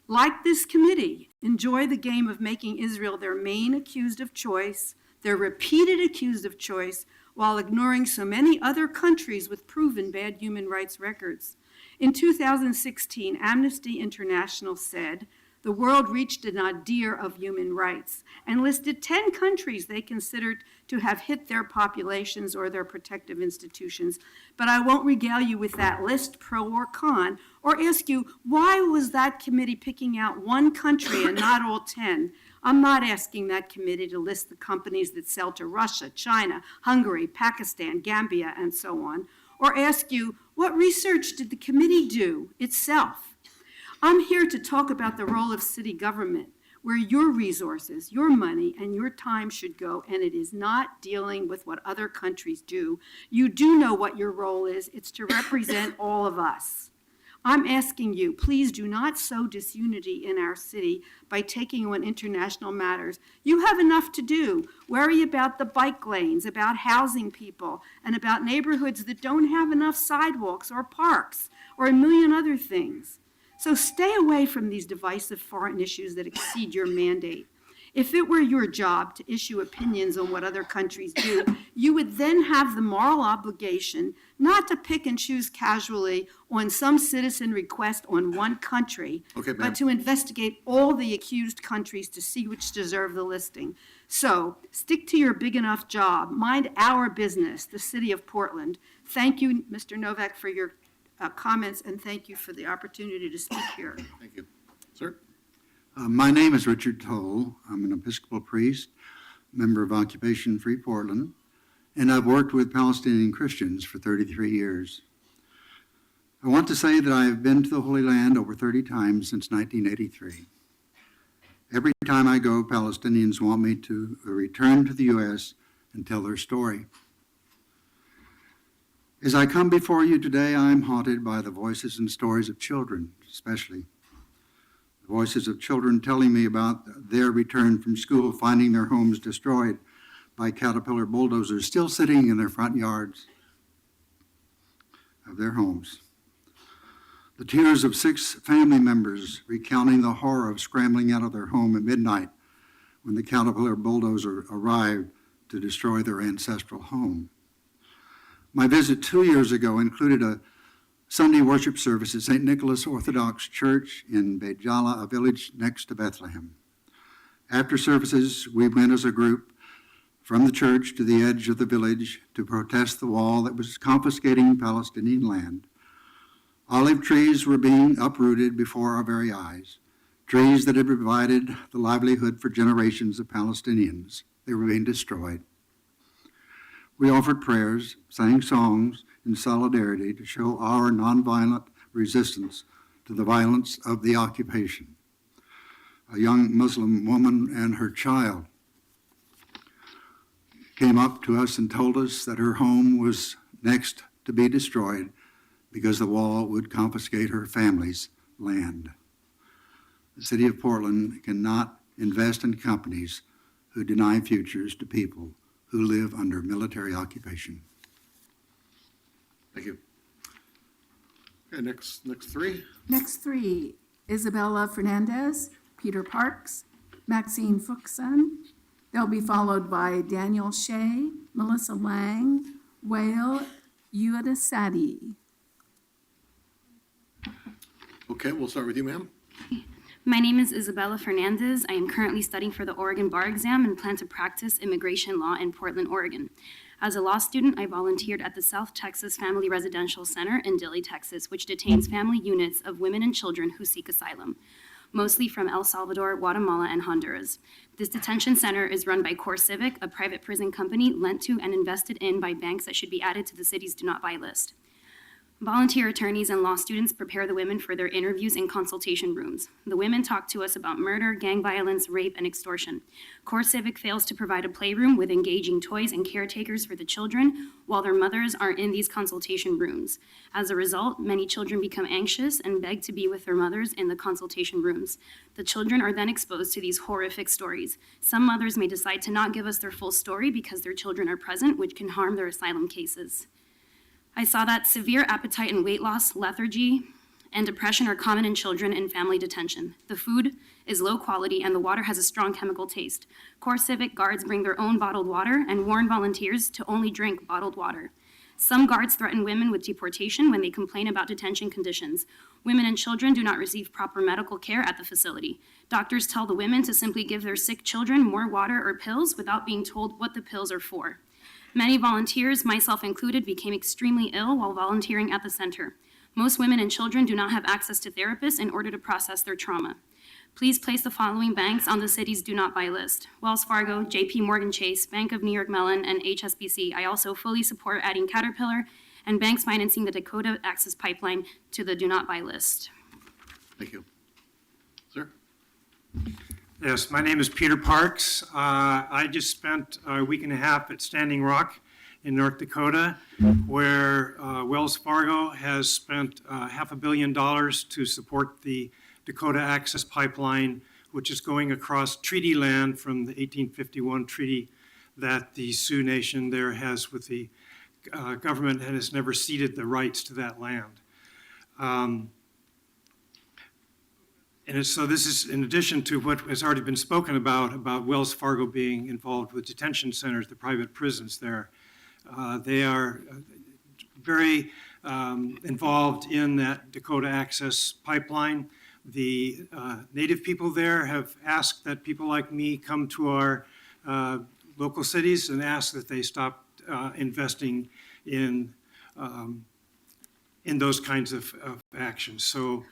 like this committee, enjoy the game of making Israel their main accused of choice, their repeated accused of choice, while ignoring so many other countries with proven bad human rights records. In 2016, Amnesty International said the world reached a nadir of human rights and listed 10 countries they considered to have hit their populations or their protective institutions. But I won't regale you with that list, pro or con, or ask you why was that committee picking out one country and not all 10. I'm not asking that committee to list the companies that sell to Russia, China, Hungary, Pakistan, Gambia, and so on, or ask you, what research did the committee do itself? I'm here to talk about the role of city government, where your resources, your money, and your time should go, and it is not dealing with what other countries do. You do know what your role is. It's to represent all of us. I'm asking you, please do not sow disunity in our city by taking on international matters. You have enough to do. Worry about the bike lanes, about housing people, and about neighborhoods that don't have enough sidewalks or parks or a million other things. So stay away from these divisive foreign issues that exceed your mandate. If it were your job to issue opinions on what other countries do, you would then have the moral obligation not to pick and choose casually on some citizen request on one country, Okay, ma'am. but to investigate all the accused countries to see which deserve the listing. So stick to your big enough job. Mind our business, the city of Portland. Thank you, Mr. Novak, for your comments, and thank you for the opportunity to speak here. Thank you. Sir? My name is Richard Toll. I'm an Episcopal priest, member of Occupation Free Portland, and I've worked with Palestinian Christians for 33 years. I want to say that I have been to the Holy Land over 30 times since 1983. Every time I go, Palestinians want me to return to the U.S. and tell their story. As I come before you today, I am haunted by the voices and stories of children, especially. The voices of children telling me about their return from school, finding their homes destroyed by Caterpillar bulldozers, still sitting in their front yards of their homes. The tears of 6 family members recounting the horror of scrambling out of their home at midnight when the Caterpillar bulldozer arrived to destroy their ancestral home. My visit 2 years ago included a Sunday worship service at St. Nicholas Orthodox Church in Beit Jala, a village next to Bethlehem. After services, we went as a group from the church to the edge of the village to protest the wall that was confiscating Palestinian land. Olive trees were being uprooted before our very eyes, trees that had provided the livelihood for generations of Palestinians. They were being destroyed. We offered prayers, sang songs in solidarity to show our nonviolent resistance to the violence of the occupation. A young Muslim woman and her child came up to us and told us that her home was next to be destroyed because the wall would confiscate her family's land. The city of Portland cannot invest in companies who deny futures to people who live under military occupation. Thank you. Okay, next 3. Next 3, Isabella Fernandez, Peter Parks, Maxine Fuchsen. They'll be followed by Daniel Shea, Melissa Lang, Whale Uedasadi. Okay, we'll start with you, ma'am. My name is Isabella Fernandez. I am currently studying for the Oregon Bar Exam and plan to practice immigration law in Portland, Oregon. As a law student, I volunteered at the South Texas Family Residential Center in Dilley, Texas, which detains family units of women and children who seek asylum, mostly from El Salvador, Guatemala, and Honduras. This detention center is run by CoreCivic, a private prison company lent to and invested in by banks that should be added to the city's Do Not Buy list. Volunteer attorneys and law students prepare the women for their interviews in consultation rooms. The women talk to us about murder, gang violence, rape, and extortion. CoreCivic fails to provide a playroom with engaging toys and caretakers for the children while their mothers are in these consultation rooms. As a result, many children become anxious and beg to be with their mothers in the consultation rooms. The children are then exposed to these horrific stories. Some mothers may decide to not give us their full story because their children are present, which can harm their asylum cases. I saw that severe appetite and weight loss, lethargy, and depression are common in children in family detention. The food is low quality and the water has a strong chemical taste. CoreCivic guards bring their own bottled water and warn volunteers to only drink bottled water. Some guards threaten women with deportation when they complain about detention conditions. Women and children do not receive proper medical care at the facility. Doctors tell the women to simply give their sick children more water or pills without being told what the pills are for. Many volunteers, myself included, became extremely ill while volunteering at the center. Most women and children do not have access to therapists in order to process their trauma. please place the following banks on the city's do not buy list: Wells Fargo, JP Morgan Chase, Bank of New York Mellon, and HSBC. I also fully support adding Caterpillar and banks financing the Dakota Access Pipeline to the do not buy list. Thank you. Sir? Yes, my name is Peter Parks. I just spent a week and a half at Standing Rock in North Dakota, where Wells Fargo has spent $500 million to support the Dakota Access Pipeline, which is going across treaty land from the 1851 treaty that the Sioux Nation there has with the government, and has never ceded the rights to that land. So this is in addition to what has already been spoken about Wells Fargo being involved with detention centers, the private prisons there. They are very involved in that Dakota Access Pipeline. The Native people there have asked that people like me come to our local cities and ask that they stop investing in those kinds of actions. So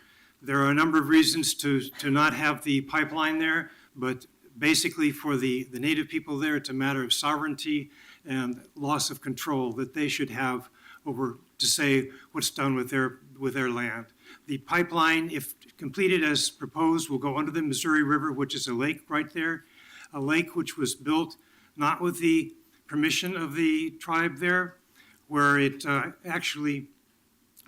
there are a number of reasons to not have the pipeline there, but basically for the Native people there, it's a matter of sovereignty and loss of control that they should have over to say what's done with their land. The pipeline, if completed as proposed, will go under the Missouri River, which is a lake right there, a lake which was built not with the permission of the tribe there, where it actually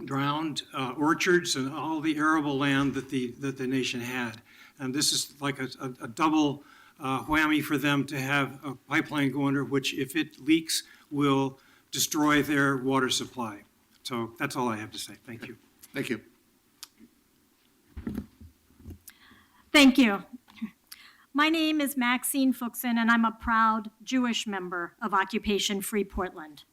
drowned orchards and all the arable land that the nation had. And this is like a double whammy for them to have a pipeline go under, which if it leaks will destroy their water supply. So that's all I have to say. Thank you. Thank you. Thank you. My name is Maxine Fuchsen, and I'm a proud Jewish member of Occupation Free Portland.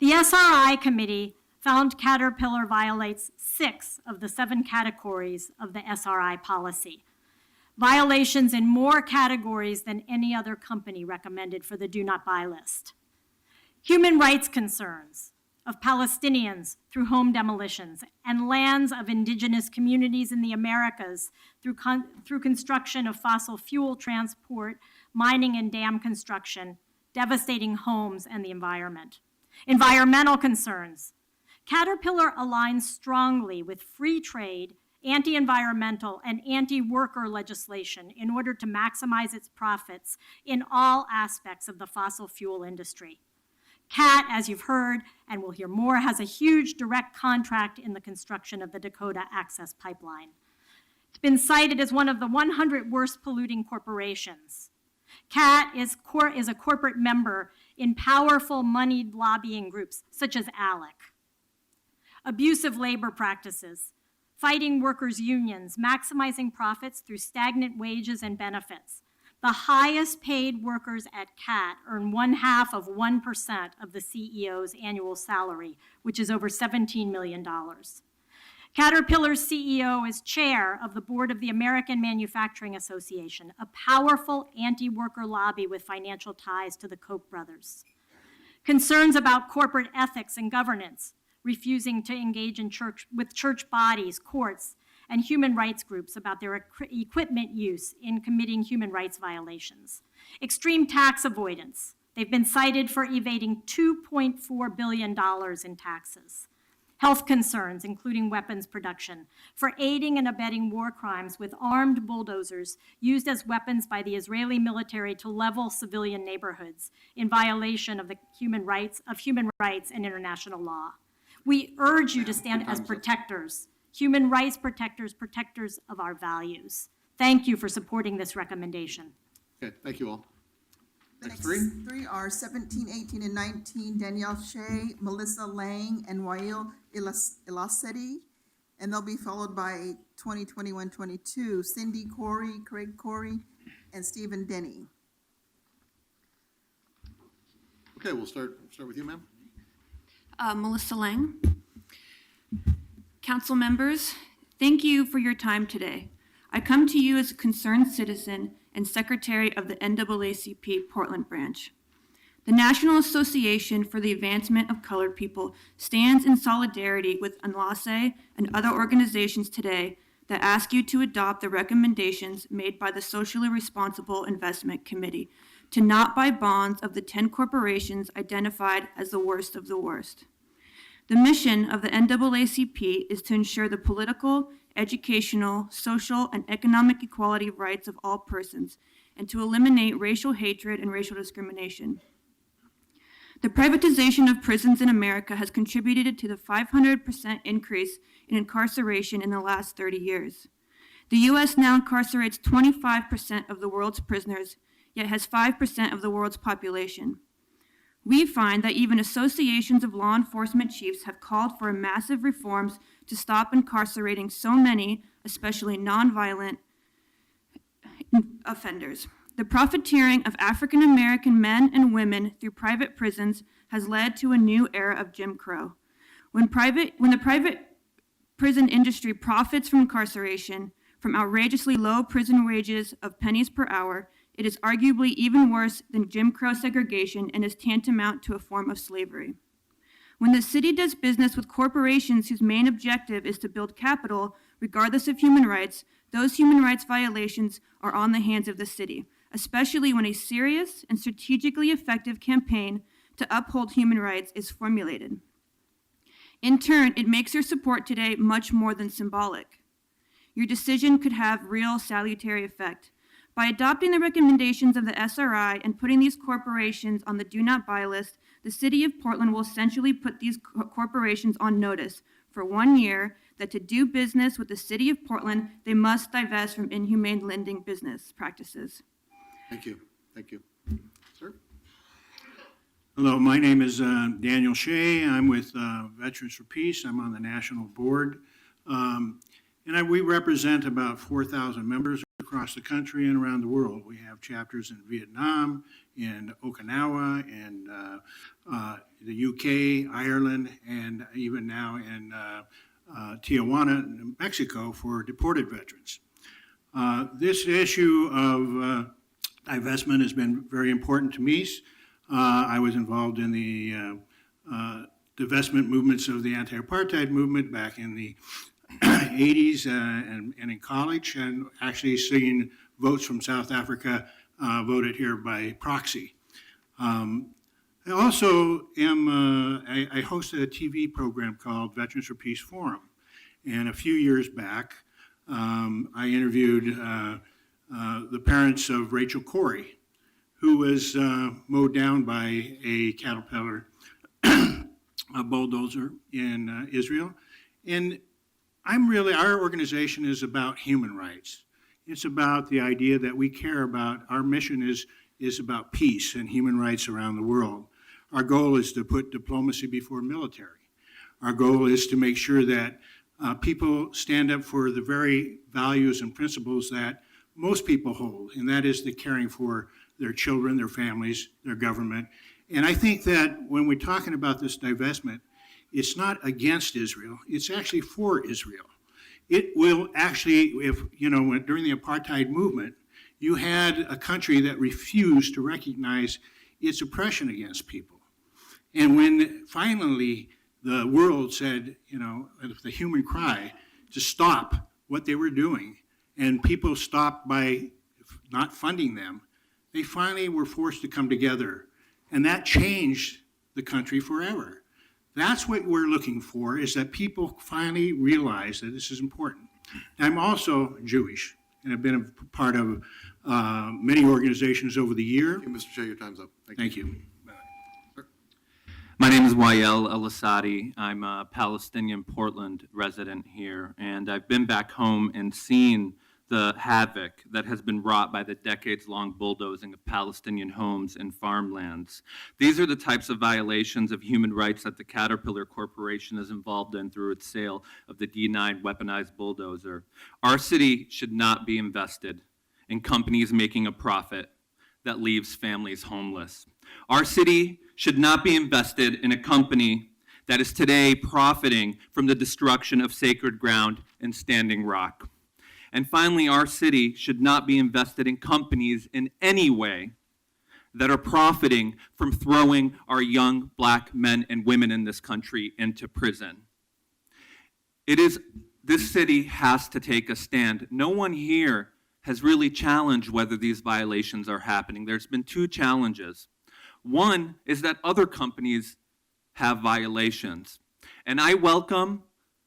The SRI committee found Caterpillar violates 6 of the 7 categories of the SRI policy. Violations in more categories than any other company recommended for the do not buy list. Human rights concerns of Palestinians through home demolitions and lands of indigenous communities in the Americas through construction of fossil fuel transport, mining and dam construction, devastating homes and the environment. Environmental concerns. Caterpillar aligns strongly with free trade, anti-environmental, and anti-worker legislation in order to maximize its profits in all aspects of the fossil fuel industry. CAT, as you've heard, and we'll hear more, has a huge direct contract in the construction of the Dakota Access Pipeline. It's been cited as one of the 100 worst polluting corporations. CAT is a corporate member in powerful moneyed lobbying groups such as ALEC. Abusive labor practices, fighting workers' unions, maximizing profits through stagnant wages and benefits. The highest paid workers at CAT earn 0.5% of the CEO's annual salary, which is over $17 million. Caterpillar's CEO is chair of the board of the American Manufacturing Association, a powerful anti-worker lobby with financial ties to the Koch brothers. Concerns about corporate ethics and governance, refusing to engage with church bodies, courts, and human rights groups about their equipment use in committing human rights violations. Extreme tax avoidance. They've been cited for evading $2.4 billion in taxes. Health concerns, including weapons production, for aiding and abetting war crimes with armed bulldozers used as weapons by the Israeli military to level civilian neighborhoods in violation of human rights and international law. We urge you to stand as protectors, human rights protectors, protectors of our values. Thank you for supporting this recommendation. Okay, thank you all. The Next next three. three are 17, 18, and 19, Danielle Shea, Melissa Lang, and Wael Elaseti. And they'll be followed by 20, 21, 22, Cindy Corey, Craig Corey, and Stephen Denny. Okay, we'll start with you, ma'am. Melissa Lang. Council members, thank you for your time today. I come to you as a concerned citizen and secretary of the NAACP Portland branch. The National Association for the Advancement of Colored People stands in solidarity with Enlace and other organizations today that ask you to adopt the recommendations made by the Socially Responsible Investment Committee to not buy bonds of the 10 corporations identified as the worst of the worst. The mission of the NAACP is to ensure the political, educational, social, and economic equality of rights of all persons, and to eliminate racial hatred and racial discrimination. The privatization of prisons in America has contributed to the 500% increase in incarceration in the last 30 years. The U.S. now incarcerates 25% of the world's prisoners, yet has 5% of the world's population. We find that even associations of law enforcement chiefs have called for massive reforms to stop incarcerating so many, especially nonviolent offenders. The profiteering of African American men and women through private prisons has led to a new era of Jim Crow. When the private prison industry profits from incarceration, from outrageously low prison wages of pennies per hour, it is arguably even worse than Jim Crow segregation and is tantamount to a form of slavery. When the city does business with corporations whose main objective is to build capital, regardless of human rights, those human rights violations are on the hands of the city, especially when a serious and strategically effective campaign to uphold human rights is formulated. In turn, it makes your support today much more than symbolic. Your decision could have real salutary effect. By adopting the recommendations of the SRI and putting these corporations on the do not buy list, the city of Portland will essentially put these corporations on notice for 1 year that to do business with the city of Portland, they must divest from inhumane lending business practices. Thank you. Thank you. Sir? Hello, my name is Daniel Shea. I'm with Veterans for Peace. I'm on the national board. We represent about 4,000 members across the country and around the world. We have chapters in Vietnam, in Okinawa, in the UK, Ireland, and even now in Tijuana, Mexico, for deported veterans. This issue of divestment has been very important to me. I was involved in the divestment movements of the anti-apartheid movement back in the 80s and in college, and actually seeing votes from South Africa voted here by proxy. I also am, I hosted a TV program called Veterans for Peace Forum. And a few years back, I interviewed the parents of Rachel Corrie, who was mowed down by a Caterpillar a bulldozer in Israel. And our organization is about human rights. It's about the idea that we care about, our mission is about peace and human rights around the world. Our goal is to put diplomacy before military. Our goal is to make sure that people stand up for the very values and principles that most people hold, and that is the caring for their children, their families, their government. And I think that when we're talking about this divestment, it's not against Israel, it's actually for Israel. It will actually, during the apartheid movement, you had a country that refused to recognize its oppression against people. And when finally the world said, the human cry, to stop what they were doing, and people stopped by not funding them, they finally were forced to come together. And that changed the country forever. That's what we're looking for, is that people finally realize that this is important. I'm also Jewish, and I've been a part of many organizations over the year. Okay, Mr. Shea, your time's up. Thank you. My name is Wael El-Asadi. I'm a Palestinian Portland resident here, and I've been back home and seen the havoc that has been wrought by the decades-long bulldozing of Palestinian homes and farmlands. These are the types of violations of human rights that the Caterpillar Corporation is involved in through its sale of the D9 weaponized bulldozer. Our city should not be invested in companies making a profit that leaves families homeless. Our city should not be invested in a company that is today profiting from the destruction of sacred ground and Standing Rock. And finally, our city should not be invested in companies in any way that are profiting from throwing our young Black men and women in this country into prison. It is this city has to take a stand. No one here has really challenged whether these violations are happening. There's been two challenges. One is that other companies have violations. And I welcome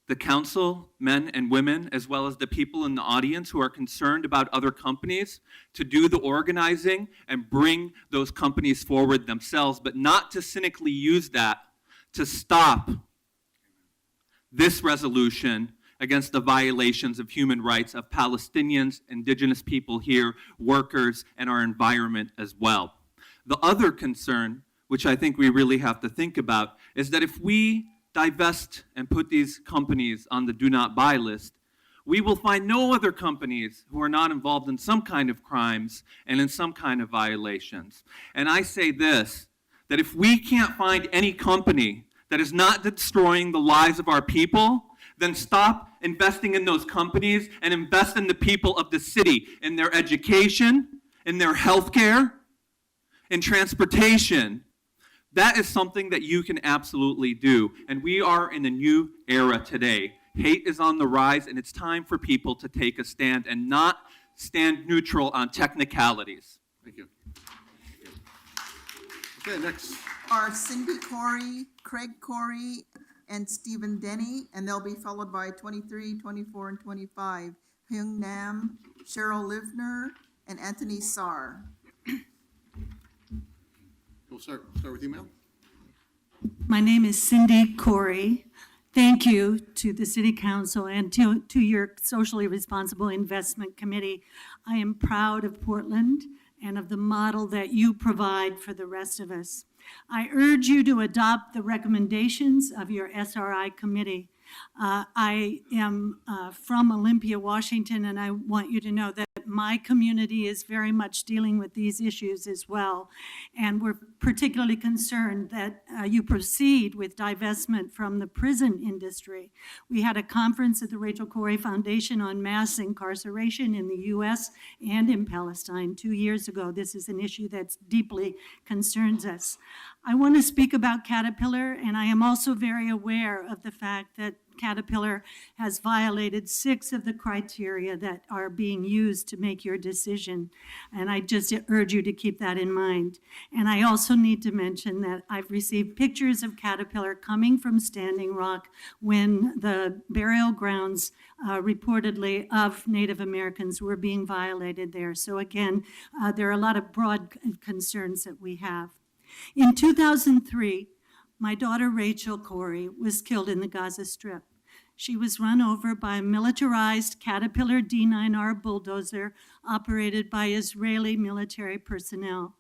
the council, men and women, as well as the people in the audience who are concerned about other companies, to do the organizing and bring those companies forward themselves, but not to cynically use that to stop this resolution against the violations of human rights of Palestinians, indigenous people here, workers, and our environment as well. The other concern, which I think we really have to think about, is that if we divest and put these companies on the do not buy list, we will find no other companies who are not involved in some kind of crimes and in some kind of violations. And I say this, that if we can't find any company that is not destroying the lives of our people, then stop investing in those companies and invest in the people of the city, in their education, in their healthcare, in transportation. That is something that you can absolutely do. And we are in a new era today. Hate is on the rise, and it's time for people to take a stand and not stand neutral on technicalities. Thank you. Okay, next. Are Cindy Corey, Craig Corey, and Stephen Denny, and they'll be followed by 23, 24, and 25. Hyung Nam, Cheryl Livner, and Anthony Sarr. We'll start with you, ma'am. My name is Cindy Corey. Thank you to the City Council and to your Socially Responsible Investment Committee. I am proud of Portland and of the model that you provide for the rest of us. I urge you to adopt the recommendations of your SRI committee. I am from Olympia, Washington, and I want you to know that my community is very much dealing with these issues as well. And we're particularly concerned that you proceed with divestment from the prison industry. We had a conference at the Rachel Corrie Foundation on mass incarceration in the U.S. and in Palestine 2 years ago. This is an issue that deeply concerns us. I want to speak about Caterpillar, and I am also very aware of the fact that Caterpillar has violated 6 of the criteria that are being used to make your decision. And I just urge you to keep that in mind. And I also need to mention that I've received pictures of Caterpillar coming from Standing Rock when the burial grounds reportedly of Native Americans were being violated there. So again, there are a lot of broad concerns that we have. In 2003, my daughter Rachel Corrie was killed in the Gaza Strip. She was run over by a militarized Caterpillar D9R bulldozer operated by Israeli military personnel.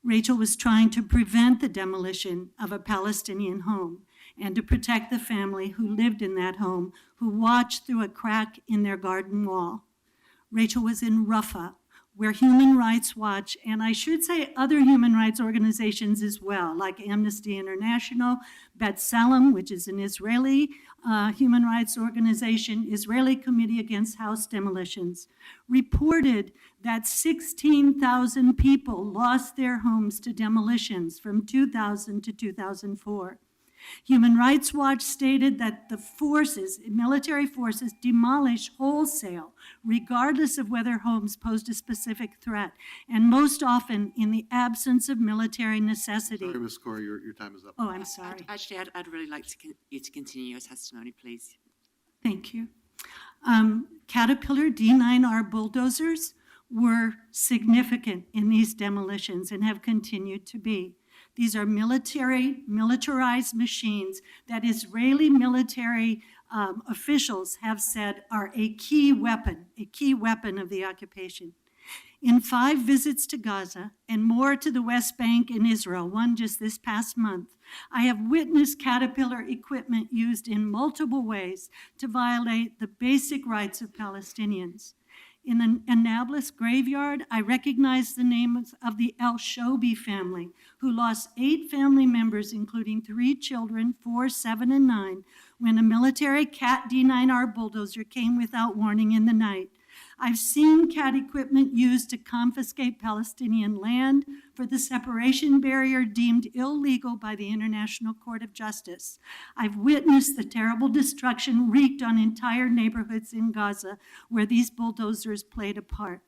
Rachel was trying to prevent the demolition of a Palestinian home and to protect the family who lived in that home, who watched through a crack in their garden wall. Rachel was in Rafah, where Human Rights Watch, and I should say other human rights organizations as well, like Amnesty International, B'Tselem, which is an Israeli human rights organization, Israeli Committee Against House Demolitions, reported that 16,000 people lost their homes to demolitions from 2000 to 2004. Human Rights Watch stated that the forces, military forces, demolish wholesale, regardless of whether homes posed a specific threat, and most often in the absence of military necessity. Sorry, Ms. Corey, your time is up. Oh, I'm sorry. Actually, I'd really like you to continue your testimony, please. Thank you. Caterpillar D9R bulldozers were significant in these demolitions and have continued to be. These are militarized machines that Israeli military officials have said are a key weapon of the occupation. In 5 visits to Gaza and more to the West Bank and Israel, one just this past month, I have witnessed Caterpillar equipment used in multiple ways to violate the basic rights of Palestinians. In the Nablus graveyard, I recognize the names of the El Shobi family, who lost 8 family members, including 3 children, 4, 7, and 9, when a military Cat D9R bulldozer came without warning in the night. I've seen CAT equipment used to confiscate Palestinian land for the separation barrier deemed illegal by the International Court of Justice. I've witnessed the terrible destruction wreaked on entire neighborhoods in Gaza where these bulldozers played a part.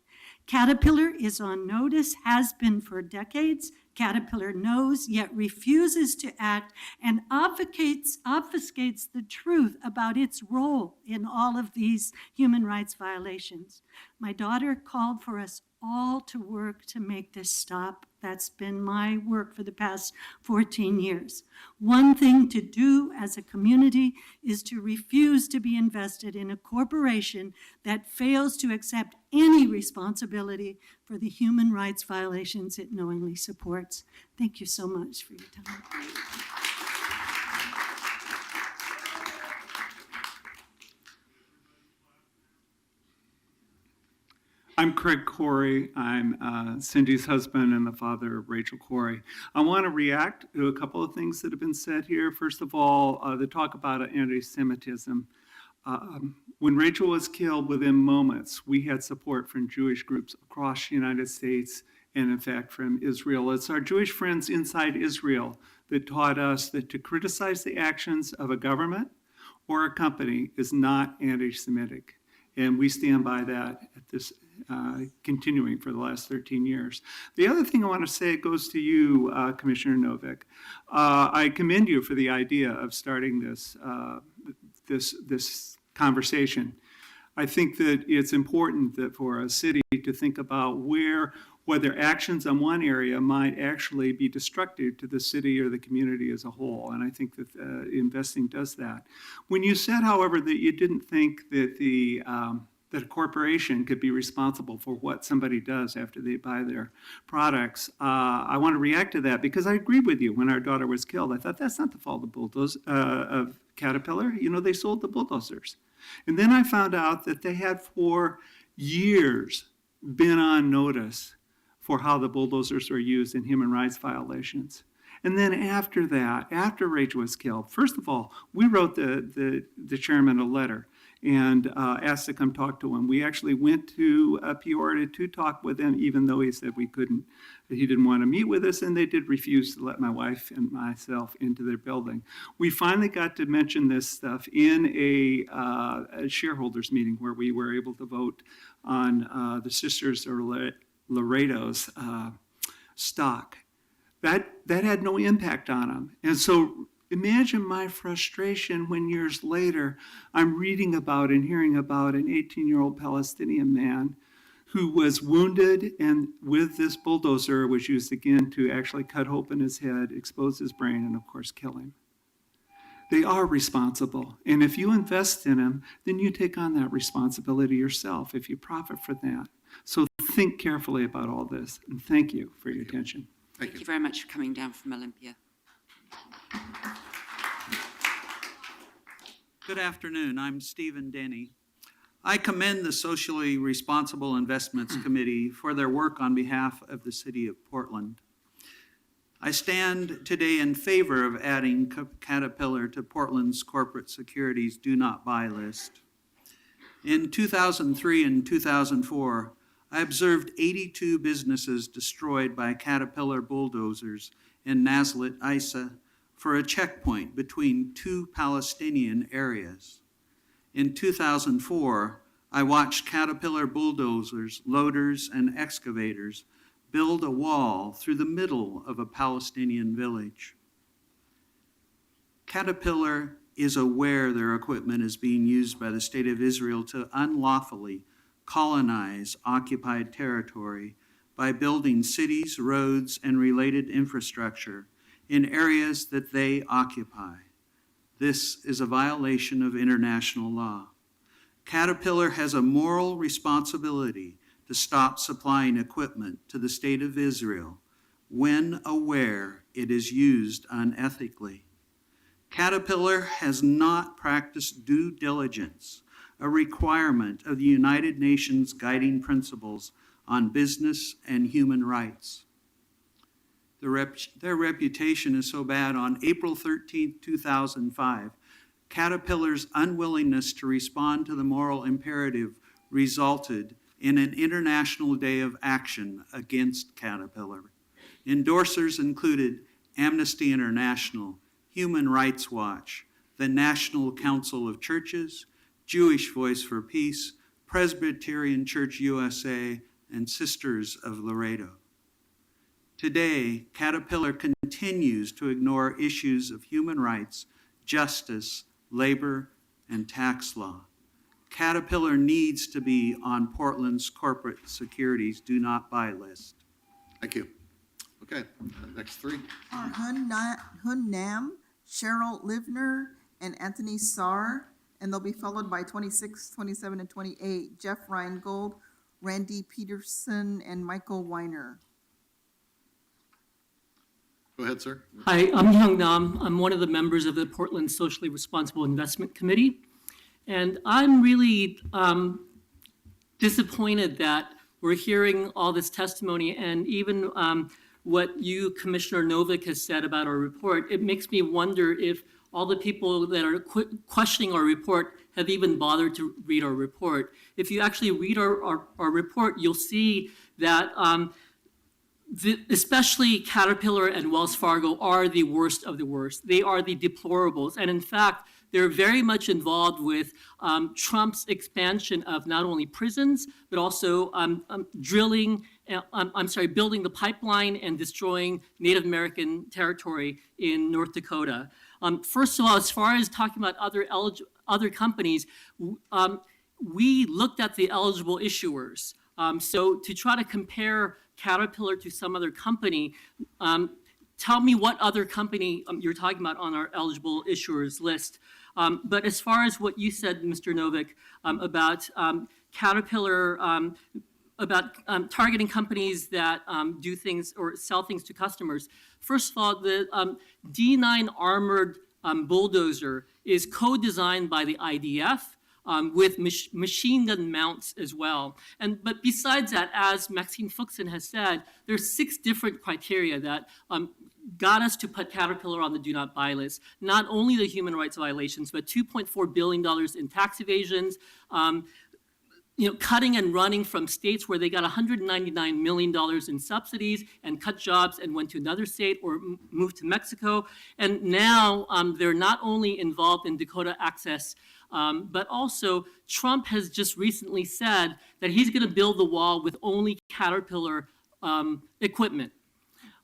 Caterpillar is on notice, has been for decades. Caterpillar knows, yet refuses to act and obfuscates the truth about its role in all of these human rights violations. My daughter called for us all to work to make this stop. That's been my work for the past 14 years. One thing to do as a community is to refuse to be invested in a corporation that fails to accept any responsibility for the human rights violations it knowingly supports. Thank you so much for your time. I'm Craig Corey. I'm Cindy's husband and the father of Rachel Corey. I want to react to a couple of things that have been said here. First of all, the talk about anti-Semitism. When Rachel was killed, within moments, we had support from Jewish groups across the United States and, in fact, from Israel. It's our Jewish friends inside Israel that taught us that to criticize the actions of a government or a company is not anti-Semitic. And we stand by that at this continuing for the last 13 years. The other thing I want to say goes to you, Commissioner Novick. I commend you for the idea of starting this conversation. I think that it's important that for a city to think about whether actions on one area might actually be destructive to the city or the community as a whole. And I think that investing does that. When you said, however, that you didn't think that that a corporation could be responsible for what somebody does after they buy their products, I want to react to that because I agree with you. When our daughter was killed, I thought that's not the fault of Caterpillar. You know, they sold the bulldozers. And then I found out that they had for years been on notice for how the bulldozers were used in human rights violations. And then after that, after Rachel was killed, first of all, we wrote the chairman a letter and asked to come talk to him. We actually went to Peoria to talk with him, even though he said we couldn't, that he didn't want to meet with us, and they did refuse to let my wife and myself into their building. We finally got to mention this stuff in a shareholders meeting where we were able to vote on the Sisters of Laredo's stock. That had no impact on them. And so imagine my frustration when years later I'm reading about and hearing about an 18-year-old Palestinian man who was wounded and with this bulldozer was used again to actually cut open his head, expose his brain, and of course kill him. They are responsible. And if you invest in them, then you take on that responsibility yourself if you profit from that. So think carefully about all this. And thank you for your attention. Thank you very much for coming down from Olympia. Good afternoon. I'm Stephen Denny. I commend the Socially Responsible Investments Committee for their work on behalf of the City of Portland. I stand today in favor of adding Caterpillar to Portland's corporate securities do not buy list. In 2003 and 2004, I observed 82 businesses destroyed by Caterpillar bulldozers in Nazlet, Isa, for a checkpoint between two Palestinian areas. In 2004, I watched Caterpillar bulldozers, loaders, and excavators build a wall through the middle of a Palestinian village. Caterpillar is aware their equipment is being used by the State of Israel to unlawfully colonize occupied territory by building cities, roads, and related infrastructure in areas that they occupy. This is a violation of international law. Caterpillar has a moral responsibility to stop supplying equipment to the State of Israel when aware it is used unethically. Caterpillar has not practiced due diligence, a requirement of the United Nations guiding principles on business and human rights. Their reputation is so bad. On April 13, 2005, Caterpillar's unwillingness to respond to the moral imperative resulted in an International Day of Action against Caterpillar. Endorsers included Amnesty International, Human Rights Watch, the National Council of Churches, Jewish Voice for Peace, Presbyterian Church USA, and Sisters of Laredo. Today, Caterpillar continues to ignore issues of human rights, justice, labor, and tax law. Caterpillar needs to be on Portland's corporate securities do not buy list. Thank you. Okay, next three. are Hun Nam, Cheryl Livner, and Anthony Sarr, and they'll be followed by 26, 27, and 28, Jeff Reingold, Randy Peterson, and Michael Weiner. Go ahead, sir. Hi, I'm Hyung Nam. I'm one of the members of the Portland Socially Responsible Investment Committee. And I'm really disappointed that we're hearing all this testimony and even what you, Commissioner Novick, has said about our report. It makes me wonder if all the people that are questioning our report have even bothered to read our report. If you actually read our report, you'll see that especially Caterpillar and Wells Fargo are the worst of the worst. They are the deplorables. And in fact, they're very much involved with Trump's expansion of not only prisons, but also building the pipeline and destroying Native American territory in North Dakota. First of all, as far as talking about other companies, we looked at the eligible issuers. So to try to compare Caterpillar to some other company, tell me what other company you're talking about on our eligible issuers list. But as far as what you said, Mr. Novick, about Caterpillar, about targeting companies that do things or sell things to customers, first of all, the D9 armored bulldozer is co-designed by the IDF. With machine gun mounts as well. But besides that, as Maxine Fuchsen has said, there's 6 different criteria that got us to put Caterpillar on the do not buy list. Not only the human rights violations, but $2.4 billion in tax evasions, cutting and running from states where they got $199 million in subsidies and cut jobs and went to another state or moved to Mexico. And now they're not only involved in Dakota Access, but also Trump has just recently said that he's going to build the wall with only Caterpillar equipment.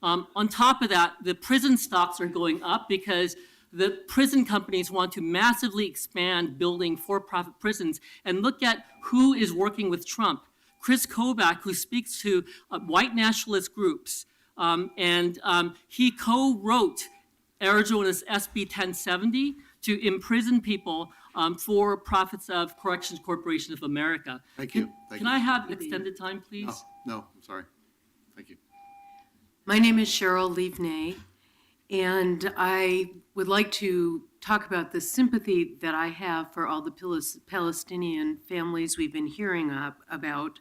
On top of that, the prison stocks are going up because the prison companies want to massively expand building for-profit prisons. And look at who is working with Trump. Chris Kobach, who speaks to white nationalist groups, and he co-wrote Arizona's SB 1070 to imprison people for profits of Corrections Corporation of America. Thank you. Can I have extended time, please? No, I'm sorry. Thank you. My name is Cheryl Livnay, and I would like to talk about the sympathy that I have for all the Palestinian families we've been hearing about.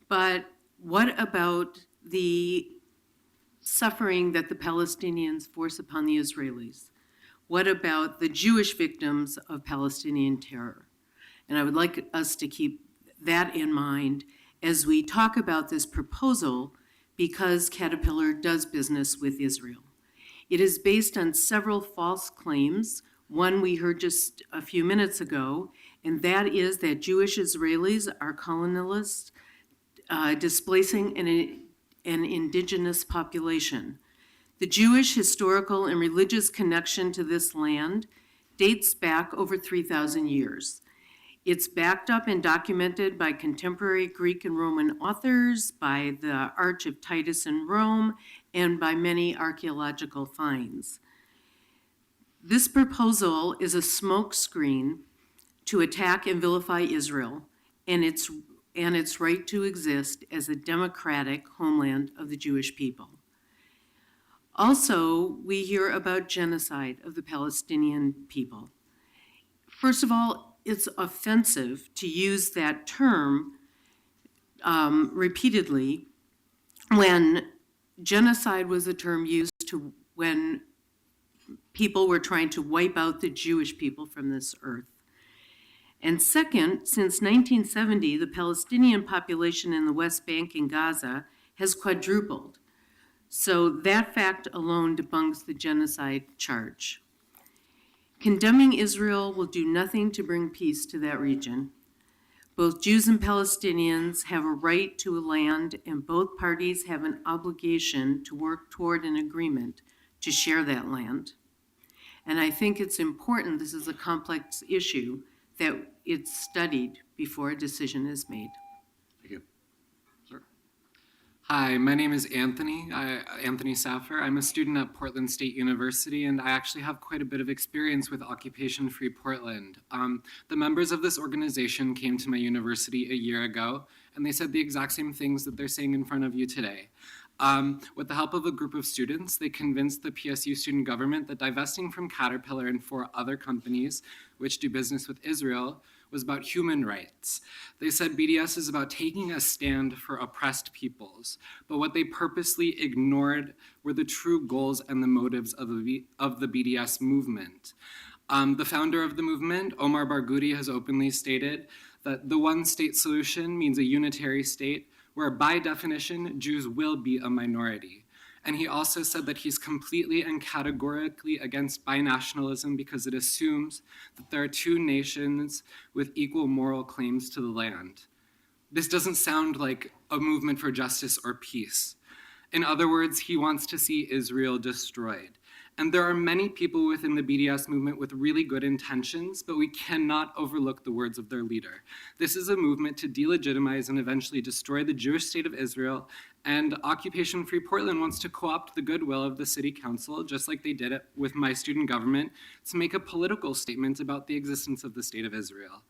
But what about the suffering that the Palestinians force upon the Israelis? What about the Jewish victims of Palestinian terror? And I would like us to keep that in mind as we talk about this proposal, because Caterpillar does business with Israel. It is based on several false claims. One we heard just a few minutes ago, and that is that Jewish Israelis are colonialists displacing an indigenous population. The Jewish historical and religious connection to this land dates back over 3,000 years. It's backed up and documented by contemporary Greek and Roman authors, by the Arch of Titus in Rome, and by many archaeological finds. This proposal is a smokescreen to attack and vilify Israel and its right to exist as a democratic homeland of the Jewish people. Also, we hear about genocide of the Palestinian people. First of all, it's offensive to use that term repeatedly when genocide was a term used when people were trying to wipe out the Jewish people from this earth. And second, since 1970, the Palestinian population in the West Bank and Gaza has quadrupled. So that fact alone debunks the genocide charge. Condemning Israel will do nothing to bring peace to that region. Both Jews and Palestinians have a right to a land, and both parties have an obligation to work toward an agreement to share that land. And I think it's important, this is a complex issue, that it's studied before a decision is made. Thank you. Sir. Hi, my name is Anthony Saffer. I'm a student at Portland State University, and I actually have quite a bit of experience with Occupation Free Portland. The members of this organization came to my university a year ago, and they said the exact same things that they're saying in front of you today. With the help of a group of students, they convinced the PSU student government that divesting from Caterpillar and 4 other companies which do business with Israel was about human rights. They said BDS is about taking a stand for oppressed peoples, but what they purposely ignored were the true goals and the motives of the BDS movement. The founder of the movement, Omar Barghouti, has openly stated that the one-state solution means a unitary state where by definition, Jews will be a minority. And he also said that he's completely and categorically against binationalism because it assumes that there are 2 nations with equal moral claims to the land. This doesn't sound like a movement for justice or peace. In other words, he wants to see Israel destroyed. And there are many people within the BDS movement with really good intentions, but we cannot overlook the words of their leader. This is a movement to delegitimize and eventually destroy the Jewish state of Israel, and Occupation Free Portland wants to co-opt the goodwill of the city council, just like they did it with my student government, to make a political statement about the existence of the state of Israel.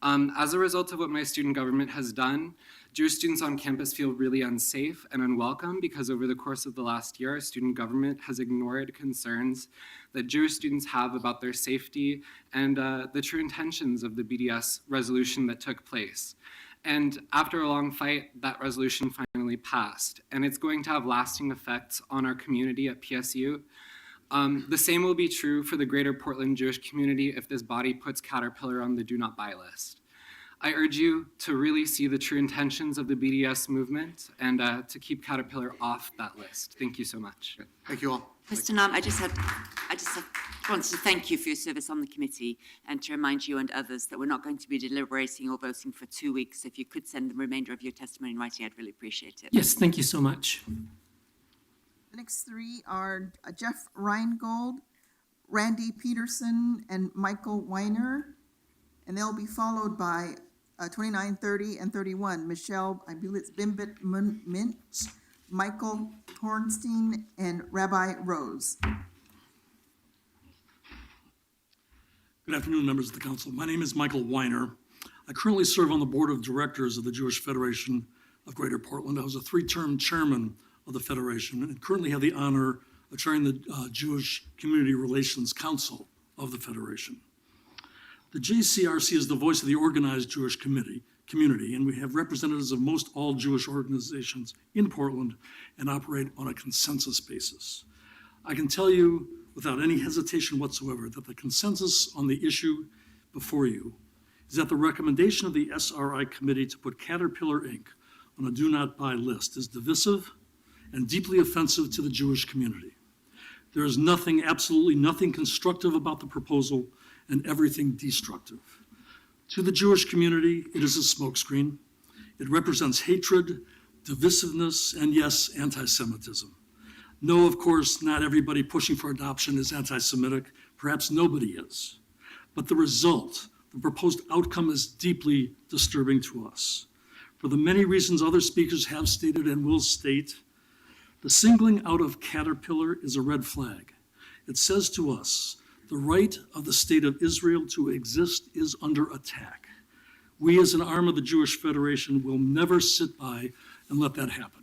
As a result of what my student government has done, Jewish students on campus feel really unsafe and unwelcome because over the course of the last year, our student government has ignored concerns that Jewish students have about their safety and the true intentions of the BDS resolution that took place. And after a long fight, that resolution finally passed, and it's going to have lasting effects on our community at PSU. The same will be true for the greater Portland Jewish community if this body puts Caterpillar on the do not buy list. I urge you to really see the true intentions of the BDS movement and to keep Caterpillar off that list. Thank you so much. Thank you all. Mr. Nunn, I just wanted to thank you for your service on the committee and to remind you and others that we're not going to be deliberating or voting for 2 weeks. If you could send the remainder of your testimony in writing, I'd really appreciate it. Yes, thank you so much. The next 3 are Jeff Reingold, Randy Peterson, and Michael Weiner. And they'll be followed by 29, 30, and 31, Michelle, I believe it's Bimbit Minch, Michael Hornstein, and Rabbi Rose. Good afternoon, members of the council. My name is Michael Weiner. I currently serve on the board of directors of the Jewish Federation of Greater Portland. I was a 3-term chairman of the Federation and currently have the honor of chairing the Jewish Community Relations Council of the Federation. The JCRC is the voice of the organized Jewish community, and we have representatives of most all Jewish organizations in Portland and operate on a consensus basis. I can tell you without any hesitation whatsoever that the consensus on the issue before you is that the recommendation of the SRI committee to put Caterpillar Inc. on a do not buy list is divisive and deeply offensive to the Jewish community. There is nothing, absolutely nothing constructive about the proposal and everything destructive. To the Jewish community, it is a smokescreen. It represents hatred, divisiveness, and yes, anti-Semitism. No, of course, not everybody pushing for adoption is anti-Semitic. Perhaps nobody is. But the result, the proposed outcome, is deeply disturbing to us. For the many reasons other speakers have stated and will state, the singling out of Caterpillar is a red flag. It says to us, the right of the state of Israel to exist is under attack. We as an arm of the Jewish Federation will never sit by and let that happen.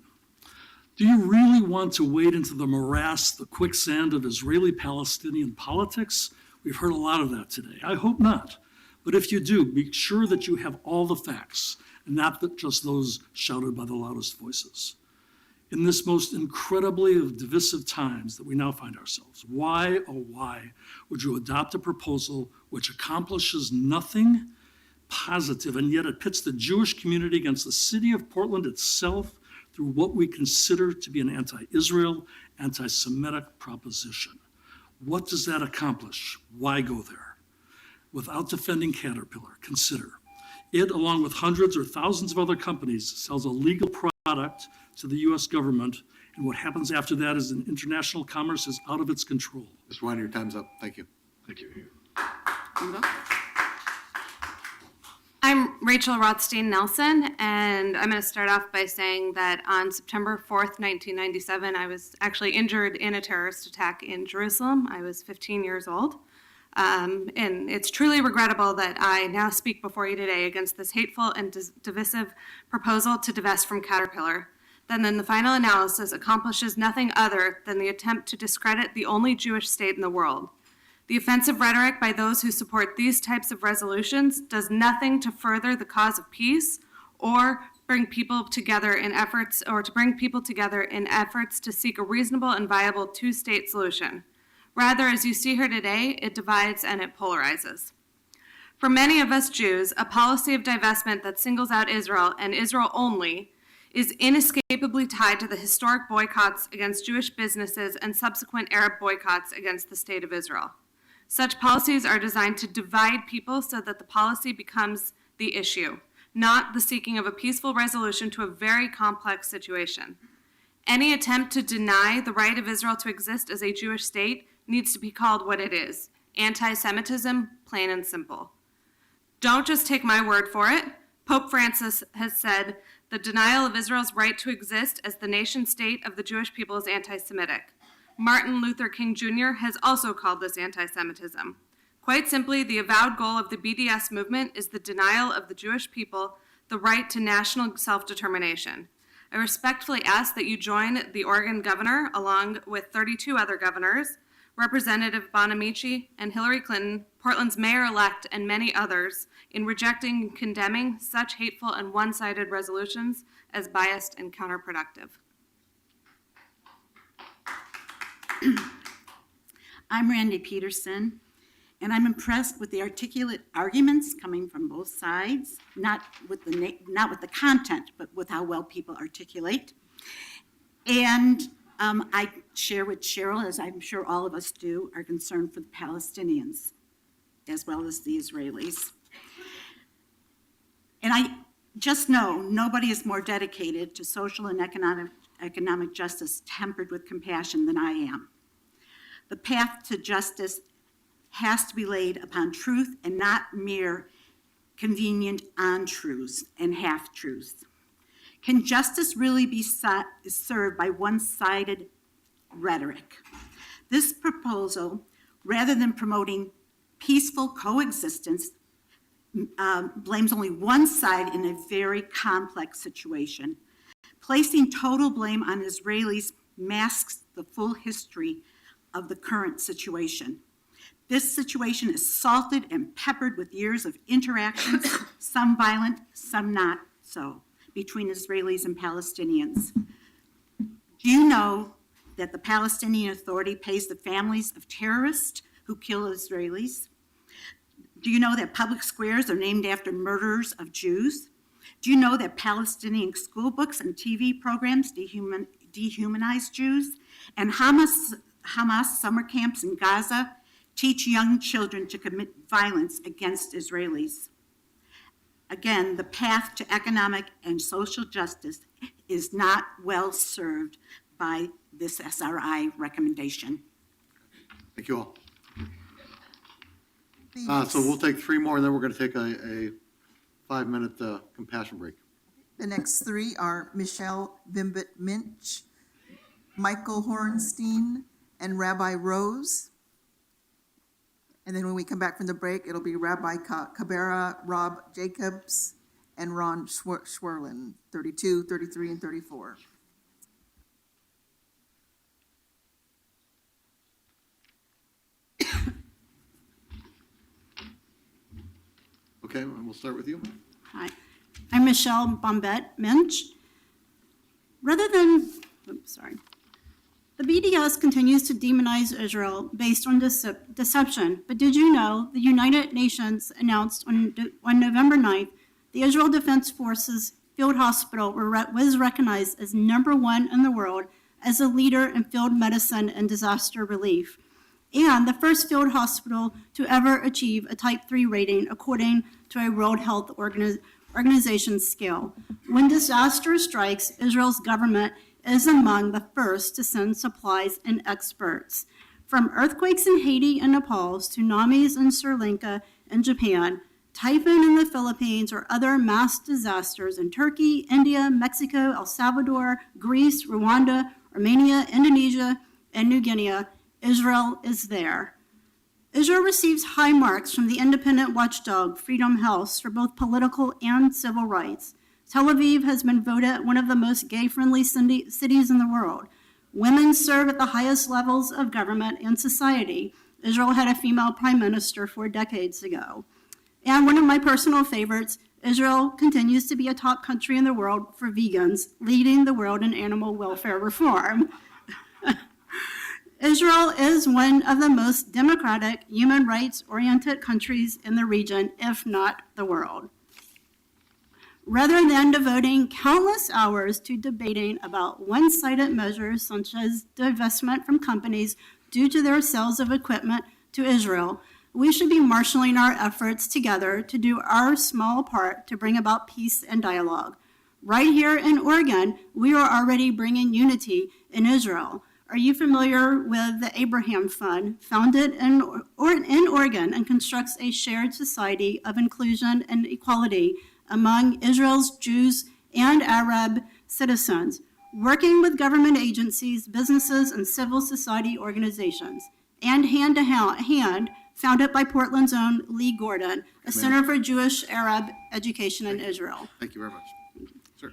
Do you really want to wade into the morass, the quicksand of Israeli-Palestinian politics? We've heard a lot of that today. I hope not. But if you do, be sure that you have all the facts and not just those shouted by the loudest voices. In this most incredibly divisive times that we now find ourselves, why, oh why, would you adopt a proposal which accomplishes nothing positive, and yet it pits the Jewish community against the city of Portland itself through what we consider to be an anti-Israel, anti-Semitic proposition. What does that accomplish? Why go there? Without defending Caterpillar, consider. It, along with hundreds or thousands of other companies, sells a legal product to the U.S. government, and what happens after that is international commerce is out of its control. Mr. Weiner, your time's up. Thank you. Thank you. I'm Rachel Rothstein Nelson, and I'm going to start off by saying that on September 4th, 1997, I was actually injured in a terrorist attack in Jerusalem. I was 15 years old. And it's truly regrettable that I now speak before you today against this hateful and divisive proposal to divest from Caterpillar, that in the final analysis accomplishes nothing other than the attempt to discredit the only Jewish state in the world. The offensive rhetoric by those who support these types of resolutions does nothing to further the cause of peace or bring people together in efforts to seek a reasonable and viable two-state solution. Rather, as you see here today, it divides and it polarizes. For many of us Jews, a policy of divestment that singles out Israel and Israel only is inescapably tied to the historic boycotts against Jewish businesses and subsequent Arab boycotts against the State of Israel. Such policies are designed to divide people so that the policy becomes the issue, not the seeking of a peaceful resolution to a very complex situation. Any attempt to deny the right of Israel to exist as a Jewish state needs to be called what it is: anti-Semitism, plain and simple. Don't just take my word for it. Pope Francis has said the denial of Israel's right to exist as the nation state of the Jewish people is anti-Semitic. Martin Luther King Jr. has also called this anti-Semitism. Quite simply, the avowed goal of the BDS movement is the denial of the Jewish people the right to national self-determination. I respectfully ask that you join the Oregon governor, along with 32 other governors, Representative Bonamici and Hillary Clinton, Portland's mayor-elect, and many others, in rejecting and condemning such hateful and one-sided resolutions as biased and counterproductive. I'm Randy Peterson, and I'm impressed with the articulate arguments coming from both sides, not with the content, but with how well people articulate. And I share with Cheryl, as I'm sure all of us do, our concern for the Palestinians, as well as the Israelis. And I just know nobody is more dedicated to social and economic justice tempered with compassion than I am. The path to justice has to be laid upon truth and not mere convenient untruths and half-truths. Can justice really be served by one-sided rhetoric? This proposal, rather than promoting peaceful coexistence, blames only one side in a very complex situation. Placing total blame on Israelis masks the full history of the current situation. This situation is salted and peppered with years of interactions, some violent, some not so, between Israelis and Palestinians. Do you know that the Palestinian Authority pays the families of terrorists who kill Israelis? Do you know that public squares are named after murderers of Jews? Do you know that Palestinian school books and TV programs dehumanize Jews? And Hamas summer camps in Gaza teach young children to commit violence against Israelis. Again, the path to economic and social justice is not well served by this SRI recommendation. Thank you all. So we'll take three more, and then we're going to take a 5-minute compassion break. The next three are Michelle Vimbit Minch, Michael Hornstein, and Rabbi Rose. And then when we come back from the break, it'll be Rabbi Cabrera, Rob Jacobs, and Ron Schwerlin, 32, 33, and 34. Okay, and we'll start with you. Hi, I'm Michelle. Michelle, 'Michelle Bombette Minch. Rather than, promoting peaceful resolutions to a very complex situation. Rather, as you see here today, and my role as chair of the Human Rights Commission, you've heard from Audrey Alverson, our vice chair, and Paul Stinnion, Portland President Divestment Committee. The BDS continues to demonize Israel based on deception, but did you know the United Nations announced on November 9th the Israel Defense Forces Field Hospital was recognized as #1 in the world as a leader in field medicine and disaster relief, and the first field hospital to ever achieve a Type 3 rating according to a World Health Organization scale. When disaster strikes, Israel's government is among the first to send supplies and experts. From earthquakes in Haiti and Nepal, tsunamis in Sri Lanka and Japan, typhoon in the Philippines, or other mass disasters in Turkey, India, Mexico, El Salvador, Greece, Rwanda, Armenia, Indonesia, and New Guinea, Israel is there. Israel receives high marks from the independent watchdog Freedom House for both political and civil rights. Tel Aviv has been voted one of the most gay-friendly cities in the world. Women serve at the highest levels of government and society. Israel had a female prime minister 4 decades ago. And one of my personal favorites, Israel continues to be a top country in the world for vegans, leading the world in animal welfare reform. Israel is one of the most democratic, human rights-oriented countries in the region, if not the world. Rather than devoting countless hours to debating about one-sided measures such as divestment from companies due to their sales of equipment to Israel, we should be marshaling our efforts together to do our small part to bring about peace and dialogue. Right here in Oregon, we are already bringing unity in Israel. Are you familiar with the Abraham Fund, founded in Oregon and constructs a shared society of inclusion and equality among Israel's Jews and Arab citizens, working with government agencies, businesses, and civil society organizations, and hand-to-hand, founded by Portland's own Lee Gordon, a Center for Jewish Arab Education in Israel. Thank you very much. Sir.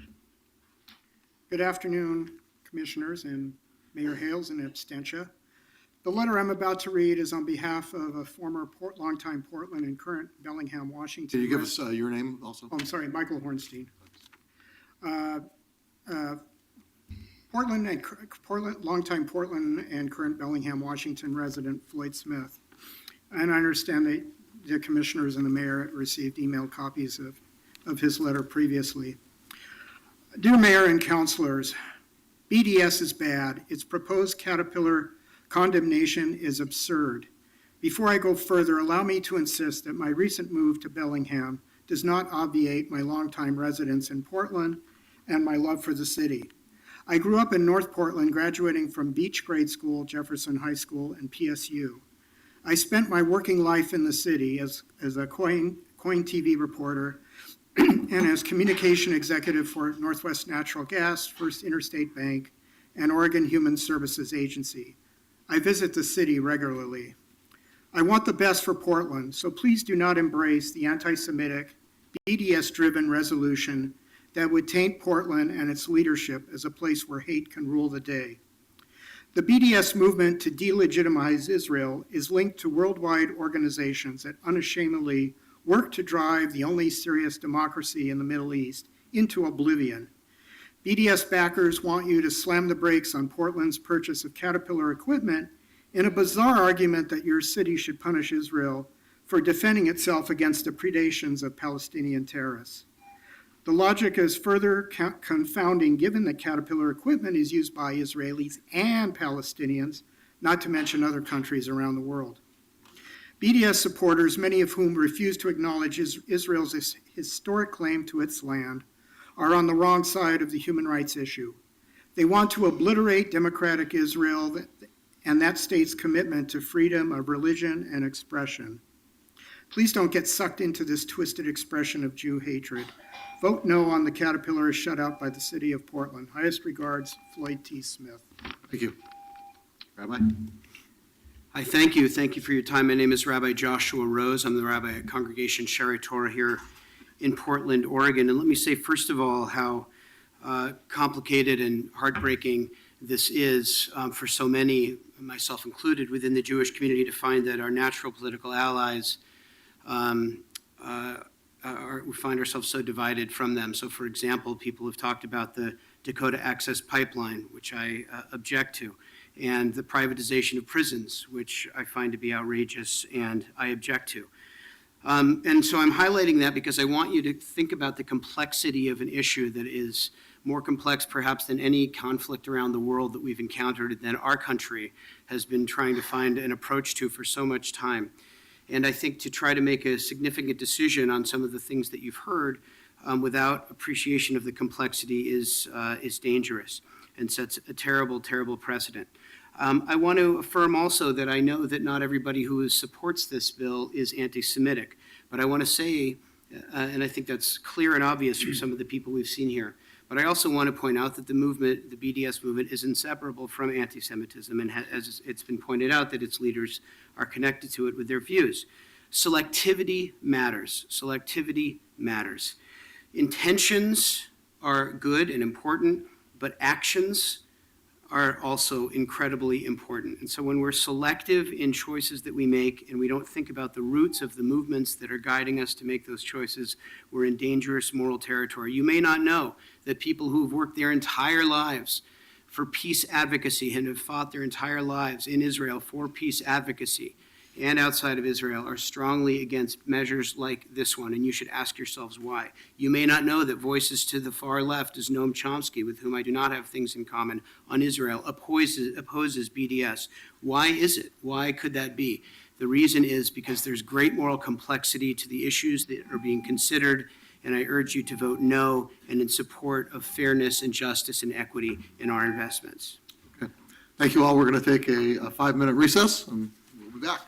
Good afternoon, Commissioners and Mayor Hales and abstentia. The letter I'm about to read is on behalf of a former longtime Portland and current Bellingham, Washington. Can you give us your name also? Oh, I'm sorry, Michael Hornstein. Longtime Portland and current Bellingham, Washington resident Floyd Smith. And I understand that the commissioners and the mayor received email copies of his letter previously. Dear Mayor and councilors, BDS is bad. Its proposed Caterpillar condemnation is absurd. Before I go further, allow me to insist that my recent move to Bellingham does not obviate my longtime residence in Portland and my love for the city. I grew up in North Portland, graduating from Beach Grade School, Jefferson High School, and PSU. I spent my working life in the city as a Coin TV reporter and as communication executive for Northwest Natural Gas, First Interstate Bank, and Oregon Human Services Agency. I visit the city regularly. I want the best for Portland, so please do not embrace the anti-Semitic, BDS-driven resolution that would taint Portland and its leadership as a place where hate can rule the day. The BDS movement to delegitimize Israel is linked to worldwide organizations that unashamedly work to drive the only serious democracy in the Middle East into oblivion. BDS backers want you to slam the brakes on Portland's purchase of Caterpillar equipment in a bizarre argument that your city should punish Israel for defending itself against the predations of Palestinian terrorists. The logic is further confounding given that Caterpillar equipment is used by Israelis and Palestinians, not to mention other countries around the world. BDS supporters, many of whom refuse to acknowledge Israel's historic claim to its land, are on the wrong side of the human rights issue. They want to obliterate democratic Israel and that state's commitment to freedom of religion and expression. Please don't get sucked into this twisted expression of Jew hatred. Vote no on the Caterpillar is shut out by the city of Portland. Highest regards, Floyd T. Smith. Thank you. Rabbi? Hi, thank you. Thank you for your time. My name is Rabbi Joshua Rose. I'm the rabbi at Congregation Shaarei Torah here in Portland, Oregon. And let me say, first of all, how complicated and heartbreaking this is for so many, myself included, within the Jewish community to find that our natural political allies, we find ourselves so divided from them. So, for example, people have talked about the Dakota Access Pipeline, which I object to. and the privatization of prisons, which I find to be outrageous and I object to. And so I'm highlighting that because I want you to think about the complexity of an issue that is more complex perhaps than any conflict around the world that we've encountered, that our country has been trying to find an approach to for so much time. And I think to try to make a significant decision on some of the things that you've heard without appreciation of the complexity is dangerous and sets a terrible, terrible precedent. I want to affirm also that I know that not everybody who supports this bill is anti-Semitic, but I want to say, and I think that's clear and obvious from some of the people we've seen here, but I also want to point out that the movement, the BDS movement, is inseparable from anti-Semitism, and as it's been pointed out, that its leaders are connected to it with their views. Selectivity matters. Selectivity matters. Intentions are good and important, but actions are also incredibly important. And so when we're selective in choices that we make and we don't think about the roots of the movements that are guiding us to make those choices, we're in dangerous moral territory. You may not know that people who've worked their entire lives for peace advocacy and have fought their entire lives in Israel for peace advocacy and outside of Israel are strongly against measures like this one, and you should ask yourselves why. You may not know that voices to the far left, as Noam Chomsky, with whom I do not have things in common on Israel, opposes BDS. Why is it? Why could that be? The reason is because there's great moral complexity to the issues that are being considered, and I urge you to vote no and in support of fairness and justice and equity in our investments. Okay. Thank you all. We're going to take a 5-minute recess, and we'll be back.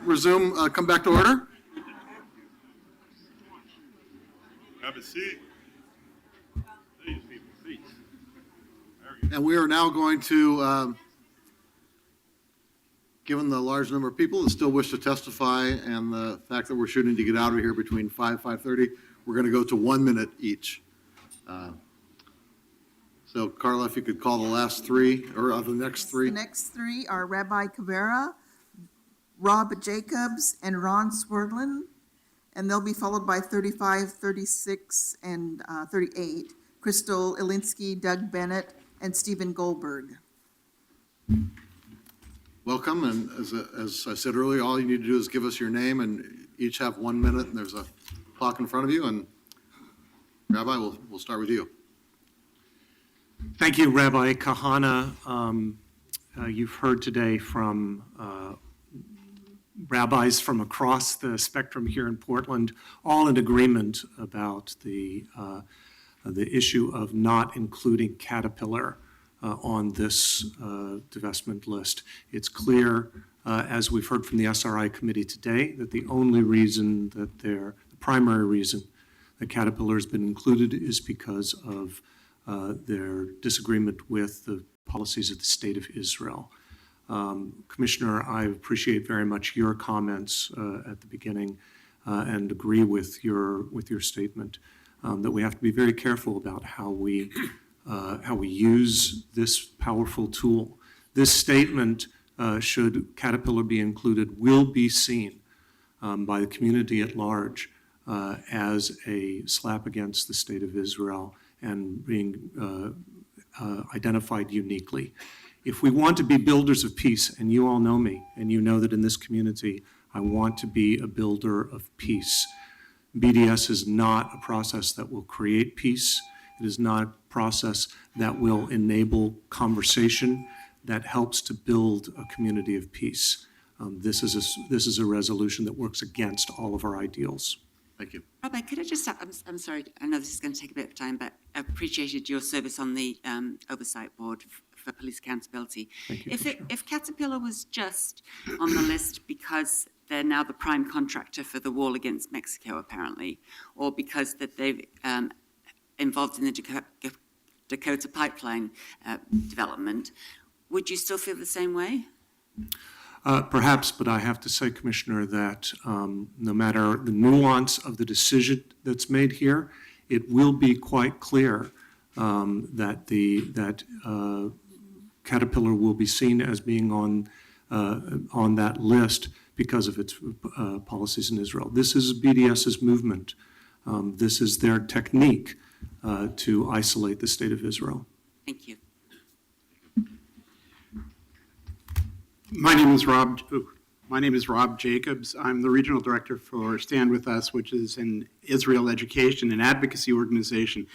resume, come back to order. Have a seat. These people, please. And we are now going to, given the large number of people that still wish to testify and the fact that we're shooting to get out of here between 5:30, we're going to go to 1 minute each. So Carla, if you could call the last three, or the next three. The next three are Rabbi Kavera, Rob Jacobs, and Ron Swerdlin, and they'll be followed by 35, 36, and 38, Crystal Ilinsky, Doug Bennett, and Stephen Goldberg. Welcome, and as I said earlier, all you need to do is give us your name, and each have 1 minute, and there's a clock in front of you, and Rabbi, we'll start with you. Thank you, Rabbi Kahana. You've heard today from rabbis from across the spectrum here in Portland, all in agreement about the issue of not including Caterpillar on this divestment list. It's clear, as we've heard from the SRI committee today, that the only reason that the primary reason that Caterpillar has been included is because of their disagreement with the policies of the State of Israel. Commissioner, I appreciate very much your comments at the beginning and agree with your statement that we have to be very careful about how we use this powerful tool. This statement, should Caterpillar be included, will be seen by the community at large as a slap against the State of Israel and being identified uniquely. If we want to be builders of peace, and you all know me, and you know that in this community, I want to be a builder of peace. BDS is not a process that will create peace. It is not a process that will enable conversation that helps to build a community of peace. This is a resolution that works against all of our ideals. Thank you. Rabbi, could I just, I'm sorry, I know this is going to take a bit of time, but I appreciated your service on the Oversight Board for Police Accountability. Thank you, If Caterpillar was just on the list because they're now the prime contractor for the wall against Mexico, apparently, or because that they've involved in the Dakota pipeline development, would you still feel the same way? Perhaps, but I have to say, Commissioner, that no matter the nuance of the decision that's made here, it will be quite clear that Caterpillar will be seen as being on that list because of its policies in Israel. This is BDS's movement. This is their technique to isolate the State of Israel. Thank you. My name is Rob Jacobs. I'm the regional director for Stand With Us, which is an Israel education and advocacy organization.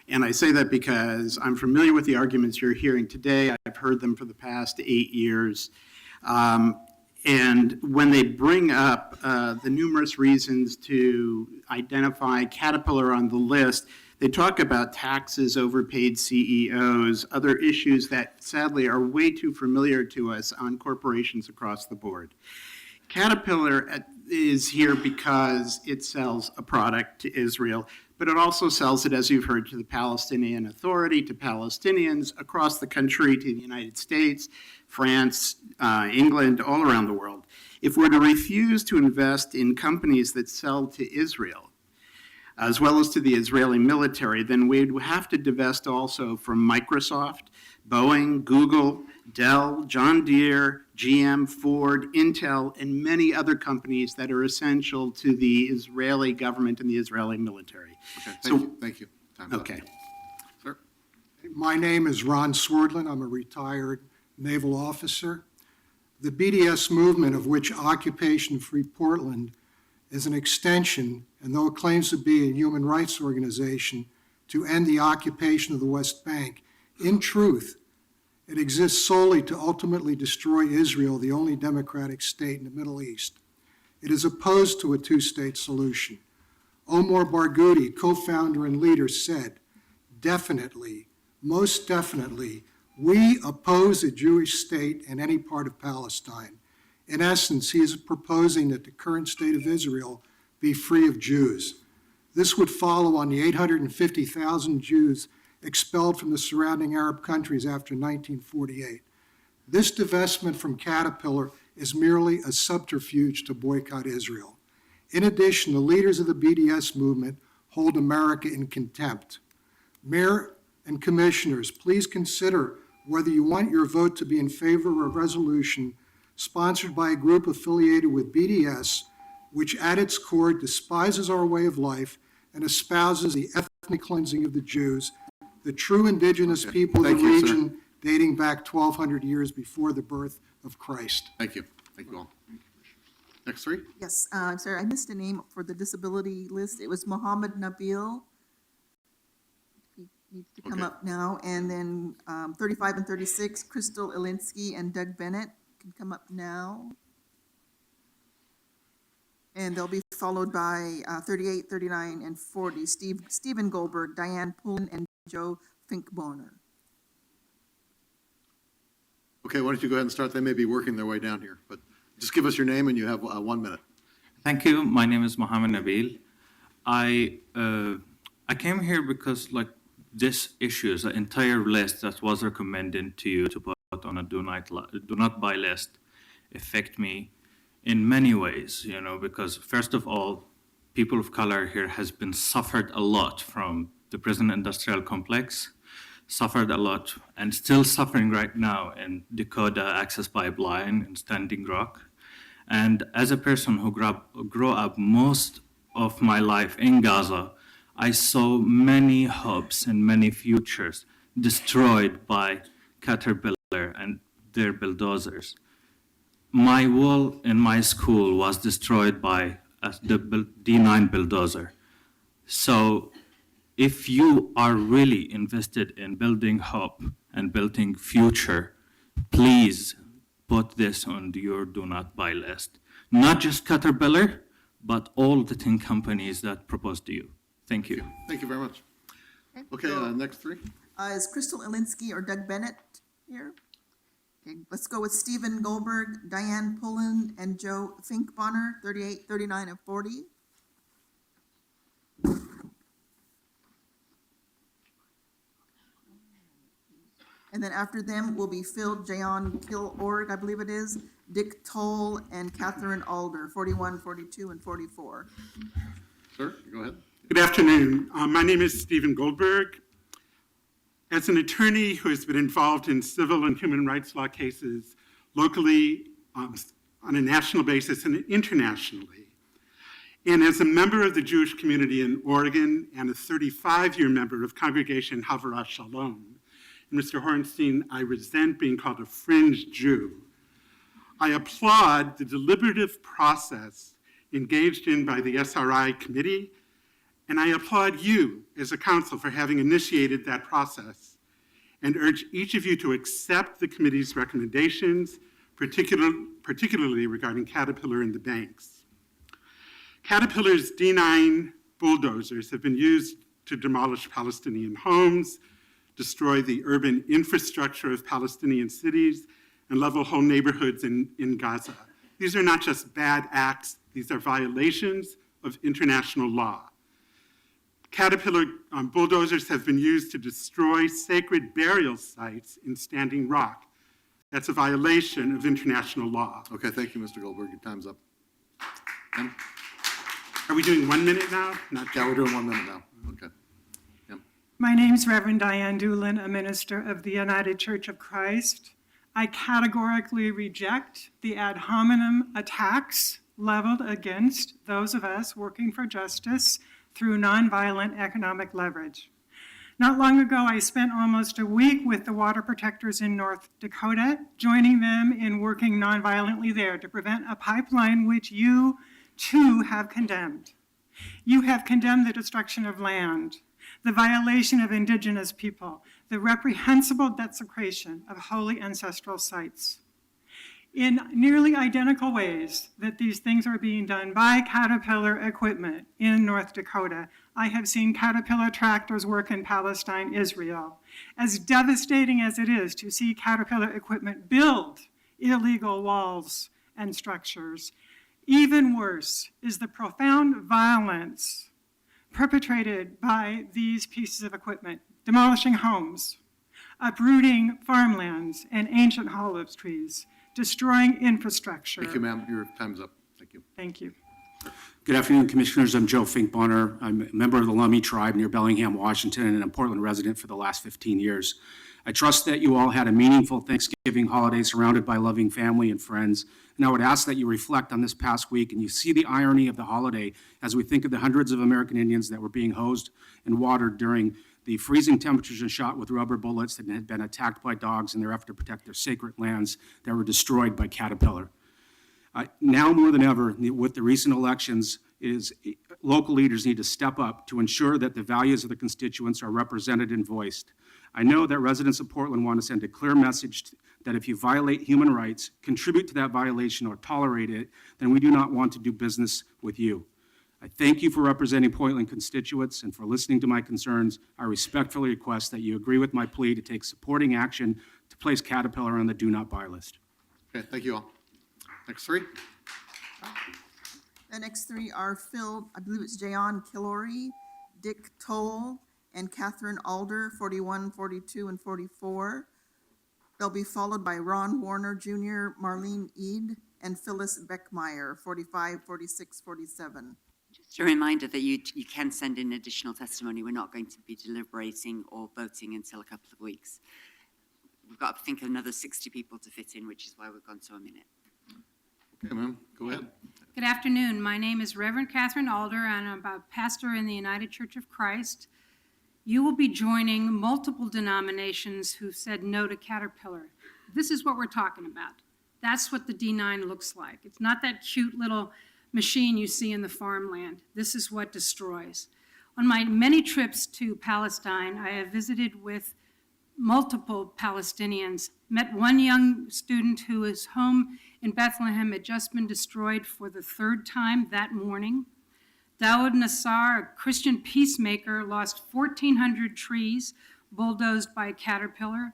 And I say that because I'm familiar with the arguments you're hearing today. I've heard them for the past 8 years. And when they bring up the numerous reasons to identify Caterpillar on the list, they talk about taxes, overpaid CEOs, other issues that sadly are way too familiar to us on corporations across the board. Caterpillar is here because it sells a product to Israel, but it also sells it, as you've heard, to the Palestinian Authority, to Palestinians across the country, to the United States, France, England, all around the world. If we're to refuse to invest in companies that sell to Israel, as well as to the Israeli military, then we'd have to divest also from Microsoft, Boeing, Google, Dell, John Deere, GM, Ford, Intel, and many other companies that are essential to the Israeli government and the Israeli military. Okay, thank you. Time up. Okay. Sir? My name is Ron Swerdlin. I'm a retired naval officer. The BDS movement, of which Occupation Free Portland is an extension, and though it claims to be a human rights organization to end the occupation of the West Bank, in truth, it exists solely to ultimately destroy Israel, the only democratic state in the Middle East. It is opposed to a two-state solution. Omar Barghouti, co-founder and leader, said, definitely, most definitely, we oppose a Jewish state in any part of Palestine. In essence, he is proposing that the current state of Israel be free of Jews. This would follow on the 850,000 Jews expelled from the surrounding Arab countries after 1948. This divestment from Caterpillar is merely a subterfuge to boycott Israel. In addition, the leaders of the BDS movement hold America in contempt. Mayor and commissioners, please consider whether you want your vote to be in favor of a resolution sponsored by a group affiliated with BDS, which at its core despises our way of life and espouses the ethnic cleansing of the Jews, the true indigenous people of the Thank you, sir. region dating back 1,200 years before the birth of Christ. Thank you. Thank you all. Next three? Yes, I'm sorry, I missed a name for the disability list. It was Mohammed Nabil. He needs to come Okay. up now. And then 35 and 36, Crystal Ilinsky and Doug Bennett can come up now. And they'll be followed by 38, 39, and 40, Stephen Goldberg, Diane Pullen, and Joe Finkboner. Okay, why don't you go ahead and start? They may be working their way down here, but just give us your name and you have 1 minute. Thank you. My name is Mohammed Nabil. I came here because this issue is an entire list that was recommended to you to put on a do not buy list affect me in many ways, because first of all, people of color here has been suffered a lot from the prison industrial complex, suffered a lot and still suffering right now in Dakota Access Pipeline and Standing Rock. And as a person who grew up most of my life in Gaza, I saw many hopes and many futures destroyed by Caterpillar and their bulldozers. My wall in my school was destroyed by the D9 bulldozer. So if you are really invested in building hope and building future, please put this on your do not buy list. Not just Caterpillar, but all the 10 companies that propose to you. Thank you. Thank you very much. Okay, next three. Is Crystal Ilinsky or Doug Bennett here? Okay, let's go with Stephen Goldberg, Diane Pullen, and Joe Finkboner, 38, 39, and 40. And then after them will be Phil Jayon Kilorg, I believe it is, Dick Toll, and Catherine Alder, 41, 42, and 44. Sir, go ahead. Good afternoon. My name is Stephen Goldberg. As an attorney who has been involved in civil and human rights law cases locally, on a national basis, and internationally, and as a member of the Jewish community in Oregon and a 35-year member of Congregation Havurah Shalom, Mr. Hornstein, I resent being called a fringe Jew. I applaud the deliberative process engaged in by the SRI committee, and I applaud you as a council for having initiated that process, and urge each of you to accept the committee's recommendations, particularly regarding Caterpillar and the banks. Caterpillar's D9 bulldozers have been used to demolish Palestinian homes, destroy the urban infrastructure of Palestinian cities, and level whole neighborhoods in Gaza. These are not just bad acts, these are violations of international law. Caterpillar bulldozers have been used to destroy sacred burial sites in Standing Rock. That's a violation of international law. Okay, thank you, Mr. Goldberg. Your time's up. Em? Are we doing 1 minute now? Yeah, we're doing 1 minute now. Okay. My name's Reverend Diane Doolin, a minister of the United Church of Christ. I categorically reject the ad hominem attacks leveled against those of us working for justice through nonviolent economic leverage. Not long ago, I spent almost a week with the water protectors in North Dakota, joining them in working nonviolently there to prevent a pipeline which you, too, have condemned. You have condemned the destruction of land, the violation of indigenous people, the reprehensible desecration of holy ancestral sites. In nearly identical ways that these things are being done by Caterpillar equipment in North Dakota, I have seen Caterpillar tractors work in Palestine, Israel. As devastating as it is to see Caterpillar equipment build illegal walls and structures. Even worse is the profound violence perpetrated by these pieces of equipment, demolishing homes, uprooting farmlands and ancient olive trees, destroying infrastructure. Thank you, ma'am. Your time's up. Thank you. Thank you. Good afternoon, Commissioners. I'm Joe Finkbonner. I'm a member of the Lummi tribe near Bellingham, Washington, and a Portland resident for the last 15 years. I trust that you all had a meaningful Thanksgiving holiday surrounded by loving family and friends, and I would ask that you reflect on this past week and you see the irony of the holiday as we think of the hundreds of American Indians that were being hosed and watered during the freezing temperatures and shot with rubber bullets that had been attacked by dogs in their effort to protect their sacred lands that were destroyed by Caterpillar. Now more than ever, with the recent elections, local leaders need to step up to ensure that the values of the constituents are represented and voiced. I know that residents of Portland want to send a clear message that if you violate human rights, contribute to that violation, or tolerate it, then we do not want to do business with you. I thank you for representing Portland constituents and for listening to my concerns. I respectfully request that you agree with my plea to take supporting action to place Caterpillar on the do not buy list. Okay, thank you all. Next three. The next three are Phil, I believe it's Jayon Killory, Dick Toll, and Catherine Alder, 41, 42, and 44. They'll be followed by Ron Warner Jr., Marlene Eid, and Phyllis Beckmeyer, 45, 46, 47. Just a reminder that you can send in additional testimony. We're not going to be deliberating or voting until a couple of weeks. We've got to think of another 60 people to fit in, which is why we've gone to a minute. Okay, ma'am, go ahead. Good afternoon. My name is Reverend Catherine Alder, and I'm a pastor in the United Church of Christ. You will be joining multiple denominations who said no to Caterpillar. This is what we're talking about. That's what the D9 looks like. It's not that cute little machine you see in the farmland. This is what destroys. On my many trips to Palestine, I have visited with multiple Palestinians, met one young student whose home in Bethlehem had just been destroyed for the third time that morning. Dawood Nassar, a Christian peacemaker, lost 1,400 trees bulldozed by Caterpillar.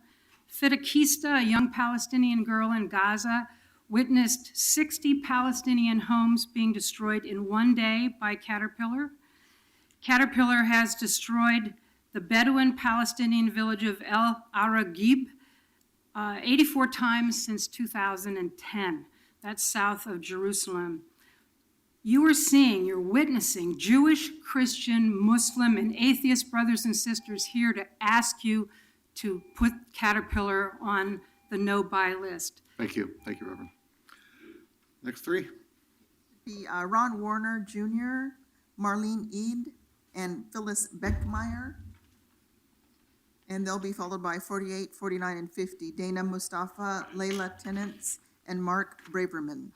Fitakista, a young Palestinian girl in Gaza, witnessed 60 Palestinian homes being destroyed in one day by Caterpillar. Caterpillar has destroyed the Bedouin Palestinian village of El Aragib 84 times since 2010. That's south of Jerusalem. You're witnessing Jewish, Christian, Muslim, and atheist brothers and sisters here to ask you to put Caterpillar on the no-buy list. Thank you, Reverend. Next three. Ron Warner Jr., Marlene Eid, and Phyllis Beckmeyer. And they'll be followed by 48, 49, and 50, Dana Mustafa, Layla Tennants, and Mark Braverman.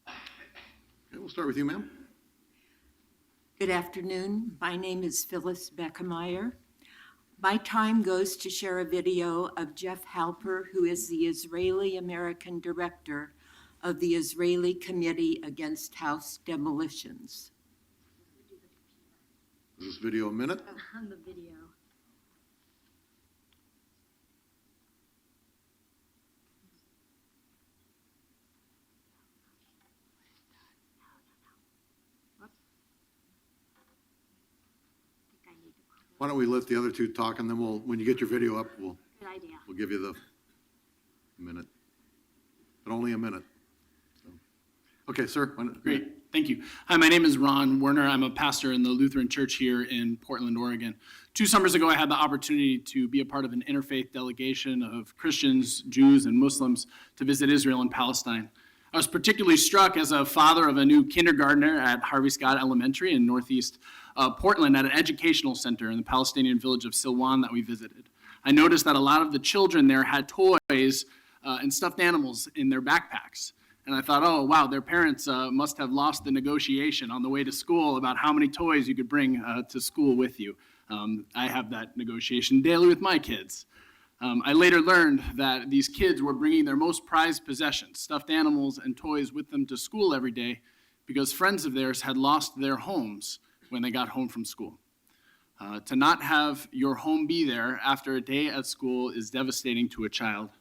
Okay, we'll start with you, ma'am. Good afternoon. My name is Phyllis Beckmeyer. My time goes to share a video of Jeff Halper, who is the Israeli-American director of the Israeli Committee Against House Demolitions. Is this video a minute? On the video. Why don't we let the other two talk, and then when you get your video up, we'll give you the minute, but only a minute. So. Okay, sir. Great, thank you. Hi, my name is Ron Werner. I'm a pastor in the Lutheran Church here in Portland, Oregon. 2 summers ago, I had the opportunity to be a part of an interfaith delegation of Christians, Jews, and Muslims to visit Israel and Palestine. I was particularly struck as a father of a new kindergartner at Harvey Scott Elementary in Northeast Portland at an educational center in the Palestinian village of Silwan that we visited. I noticed that a lot of the children there had toys and stuffed animals in their backpacks. And I thought, oh, wow, their parents must have lost the negotiation on the way to school about how many toys you could bring to school with you. I have that negotiation daily with my kids. I later learned that these kids were bringing their most prized possessions, stuffed animals and toys, with them to school every day because friends of theirs had lost their homes when they got home from school. To not have your home be there after a day at school is devastating to a child.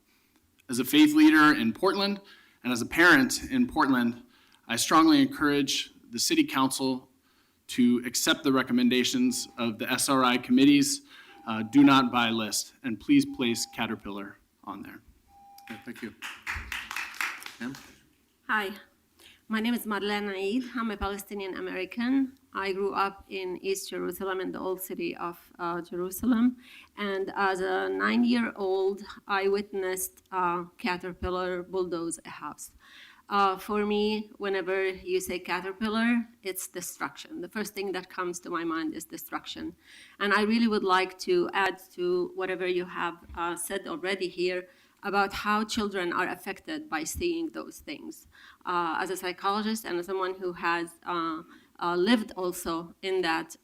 As a faith leader in Portland And as a parent in Portland, I strongly encourage the City Council to accept the recommendations of the SRI committee's do not buy list, and please place Caterpillar on there. Okay, thank you. Ma'am? Hi, my name is Marlene Aid. I'm a Palestinian American. I grew up in East Jerusalem, in the old city of Jerusalem. And as a 9-year-old, I witnessed a caterpillar bulldoze a house. For me, whenever you say caterpillar, it's destruction. The first thing that comes to my mind is destruction. And I really would like to add to whatever you have said already here about how children are affected by seeing those things. As a psychologist and as someone who has lived also in that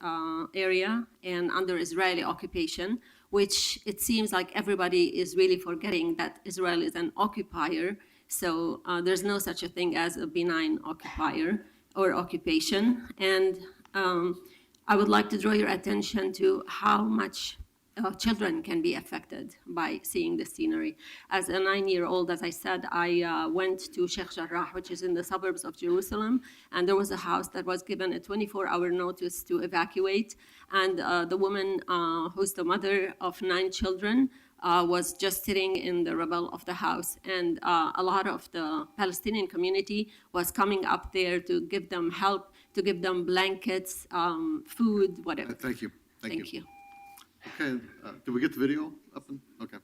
area and under Israeli occupation, which it seems like everybody is really forgetting that Israel is an occupier. So there's no such a thing as a benign occupier or occupation. And I would like to draw your attention to how much children can be affected by seeing the scenery. As a 9-year-old, as I said, I went to Sheikh Jarrah, which is in the suburbs of Jerusalem, and there was a house that was given a 24-hour notice to evacuate. And the woman, who's the mother of 9 children, was just sitting in the rubble of the house. And a lot of the Palestinian community was coming up there to give them help, to give them blankets, food, whatever. Thank you. Thank you. Okay, did we get the video up? Okay.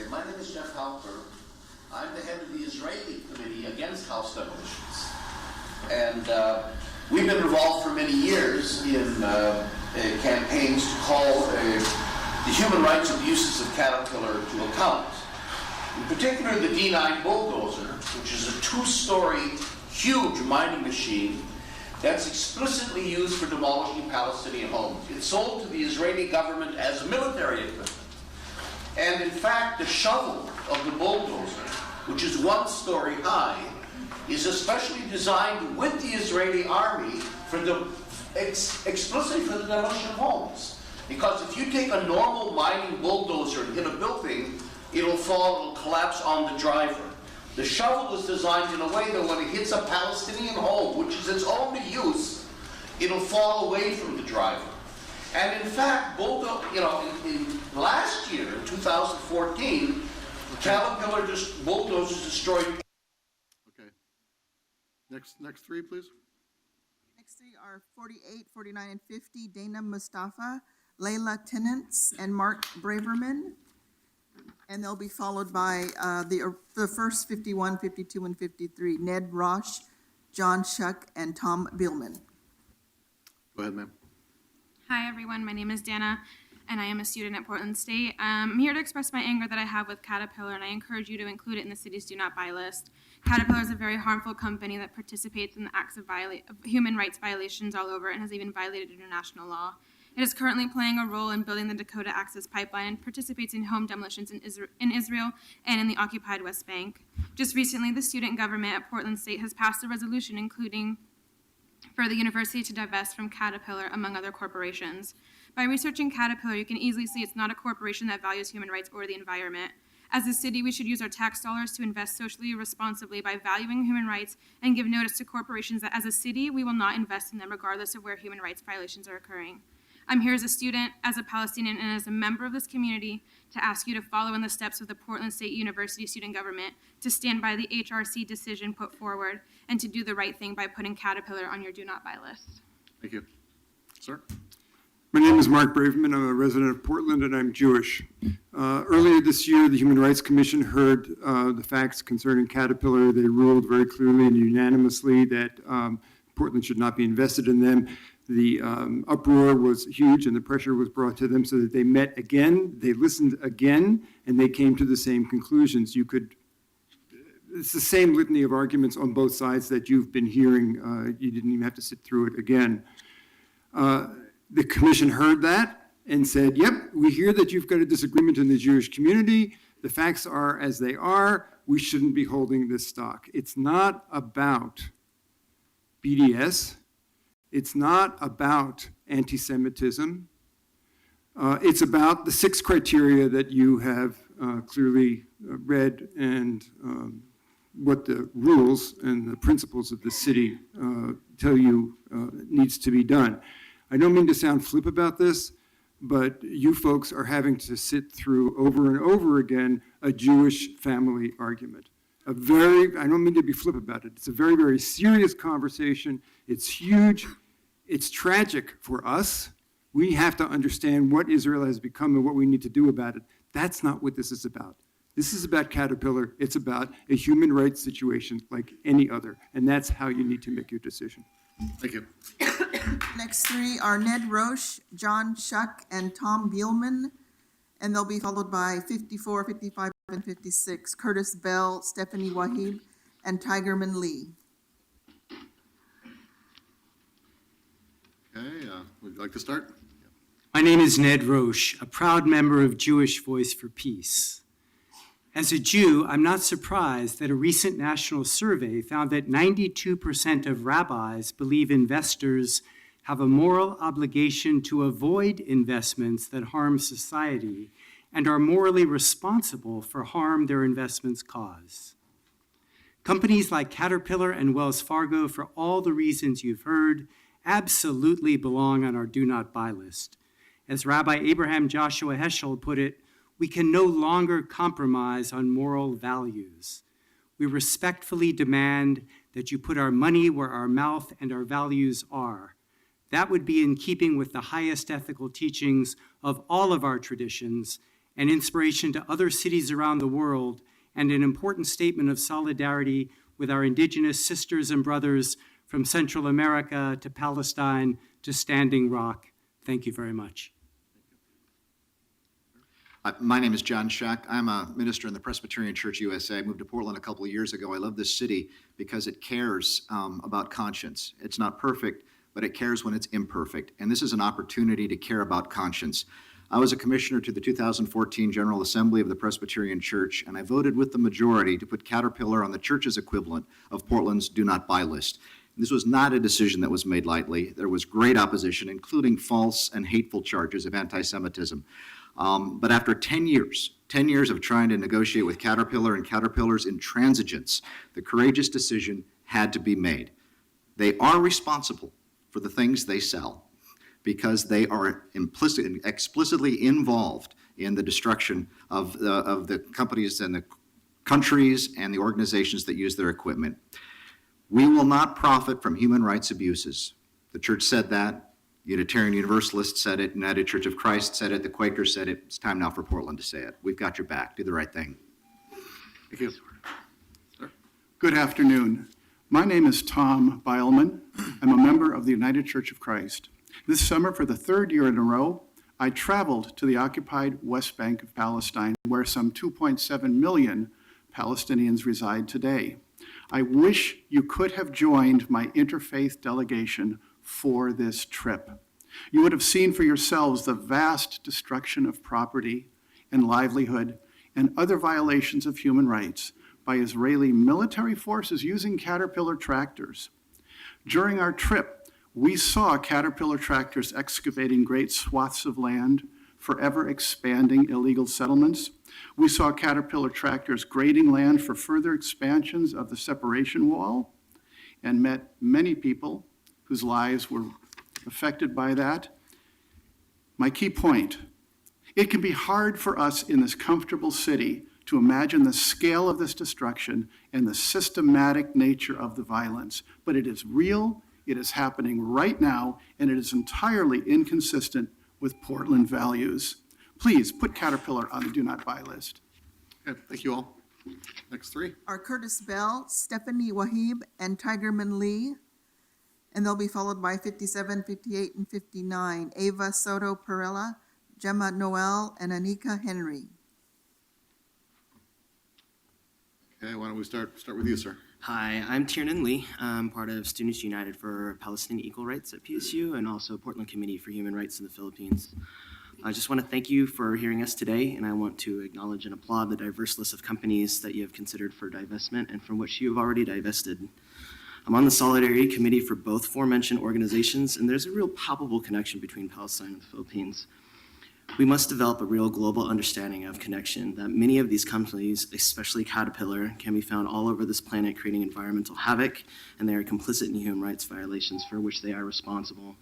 My name is Jeff Halper. I'm the head of the Israeli Committee Against House Demolitions. And we've been involved for many years in campaigns to call the human rights abuses of Caterpillar to account. In particular, the D9 bulldozer, which is a 2-story, huge mining machine that's explicitly used for demolishing Palestinian homes. It's sold to the Israeli government as military equipment. And in fact, the shovel of the bulldozer, which is 1 story high, is especially designed with the Israeli army for explicitly for the demolition of homes. Because if you take a normal mining bulldozer and hit a building, it'll fall, it'll collapse on the driver. The shovel is designed in a way that when it hits a Palestinian home, which is its only use, it'll fall away from the driver. And in fact, in last year, in 2014, Caterpillar bulldozers destroyed. Okay. Next 3, please. Next 3 are 48, 49, and 50, Dana Mustafa, Layla Tennants, and Mark Braverman. And they'll be followed by the first 51, 52, and 53, Ned Rosh, John Shuck, and Tom Bielman. Go ahead, ma'am. Hi, everyone. My name is Dana, and I am a student at Portland State. I'm here to express my anger that I have with Caterpillar, and I encourage you to include it in the city's do not buy list. Caterpillar is a very harmful company that participates in the acts of human rights violations all over and has even violated international law. It is currently playing a role in building the Dakota Access Pipeline and participates in home demolitions in Israel and in the occupied West Bank. Just recently, the student government at Portland State has passed a resolution including for the university to divest from Caterpillar, among other corporations. By researching Caterpillar, you can easily see it's not a corporation that values human rights or the environment. As a city, we should use our tax dollars to invest socially responsibly by valuing human rights and give notice to corporations that as a city, we will not invest in them regardless of where human rights violations are occurring. I'm here as a student, as a Palestinian, and as a member of this community to ask you to follow in the steps of the Portland State University student government, to stand by the HRC decision put forward, and to do the right thing by putting Caterpillar on your do not buy list. Thank you. Sir? My name is Mark Braverman. I'm a resident of Portland, and I'm Jewish. Earlier this year, the Human Rights Commission heard the facts concerning Caterpillar. They ruled very clearly and unanimously that Portland should not be invested in them. The uproar was huge, and the pressure was brought to them so that they met again, they listened again, and they came to the same conclusions. It's the same litany of arguments on both sides that you've been hearing. You didn't even have to sit through it again. The commission heard that and said, yep, we hear that you've got a disagreement in the Jewish community. The facts are as they are. We shouldn't be holding this stock. It's not about BDS. It's not about anti-Semitism. It's about the 6 criteria that you have clearly read and what the rules and the principles of the city tell you needs to be done. I don't mean to sound flip about this, but you folks are having to sit through over and over again a Jewish family argument. I don't mean to be flip about it. It's a very, very serious conversation. It's huge. It's tragic for us. We have to understand what Israel has become and what we need to do about it. That's not what this is about. This is about Caterpillar. It's about a human rights situation like any other, and that's how you need to make your decision. Thank you. Next 3 are Ned Roche, John Shuck, and Tom Bielman, and they'll be followed by 54, 55, and 56, Curtis Bell, Stephanie Wahib, and Tigerman Lee. Okay, would you like to start? My name is Ned Roche, a proud member of Jewish Voice for Peace. As a Jew, I'm not surprised that a recent national survey found that 92% of rabbis believe investors have a moral obligation to avoid investments that harm society and are morally responsible for harm their investments cause. Companies like Caterpillar and Wells Fargo, for all the reasons you've heard, absolutely belong on our do not buy list. As Rabbi Abraham Joshua Heschel put it, we can no longer compromise on moral values. We respectfully demand that you put our money where our mouth and our values are. That would be in keeping with the highest ethical teachings of all of our traditions, an inspiration to other cities around the world, and an important statement of solidarity with our indigenous sisters and brothers from Central America to Palestine to Standing Rock. Thank you very much. My name is John Schack. I'm a minister in the Presbyterian Church USA. I moved to Portland a couple of years ago. I love this city because it cares about conscience. It's not perfect, but it cares when it's imperfect. And this is an opportunity to care about conscience. I was a commissioner to the 2014 General Assembly of the Presbyterian Church, and I voted with the majority to put Caterpillar on the church's equivalent of Portland's do not buy list. This was not a decision that was made lightly. There was great opposition, including false and hateful charges of anti-Semitism. But after 10 years of trying to negotiate with Caterpillar and Caterpillar's intransigence, the courageous decision had to be made. They are responsible for the things they sell because they are explicitly involved in the destruction of the companies and the countries and the organizations that use their equipment. We will not profit from human rights abuses. The church said that. Unitarian Universalists said it, United Church of Christ said it, the Quakers said it. It's time now for Portland to say it. We've got your back. Do the right thing. Thank you. Good afternoon. My name is Tom Beilman. I'm a member of the United Church of Christ. This summer, for the 3rd year in a row, I traveled to the occupied West Bank of Palestine, where some 2.7 million Palestinians reside today. I wish you could have joined my interfaith delegation for this trip. You would have seen for yourselves the vast destruction of property and livelihood and other violations of human rights by Israeli military forces using Caterpillar tractors. During our trip, we saw Caterpillar tractors excavating great swaths of land, forever expanding illegal settlements. We saw Caterpillar tractors grading land for further expansions of the separation wall, and met many people whose lives were affected by that. My key point, it can be hard for us in this comfortable city to imagine the scale of this destruction and the systematic nature of the violence, but it is real, it is happening right now, and it is entirely inconsistent with Portland values. Please put Caterpillar on the do not buy list. Okay, thank you all. Next 3 are Curtis Bell, Stephanie Wahib, and Tigerman Lee. And they'll be followed by 57, 58, and 59, Ava Soto Perella, Gemma Noel, and Anika Henry. Okay, why don't we start with you, sir? Hi, I'm Tiernan Lee. I'm part of Students United for Palestinian Equal Rights at PSU and also Portland Committee for Human Rights in the Philippines. I just want to thank you for hearing us today, and I want to acknowledge and applaud the diverse list of companies that you have considered for divestment and from which you have already divested. I'm on the Solidarity Committee for both aforementioned organizations, and there's a real palpable connection between Palestine and the Philippines. We must develop a real global understanding of connection that many of these companies, especially Caterpillar, can be found all over this planet creating environmental havoc, and they are complicit in human rights violations for which they are responsible.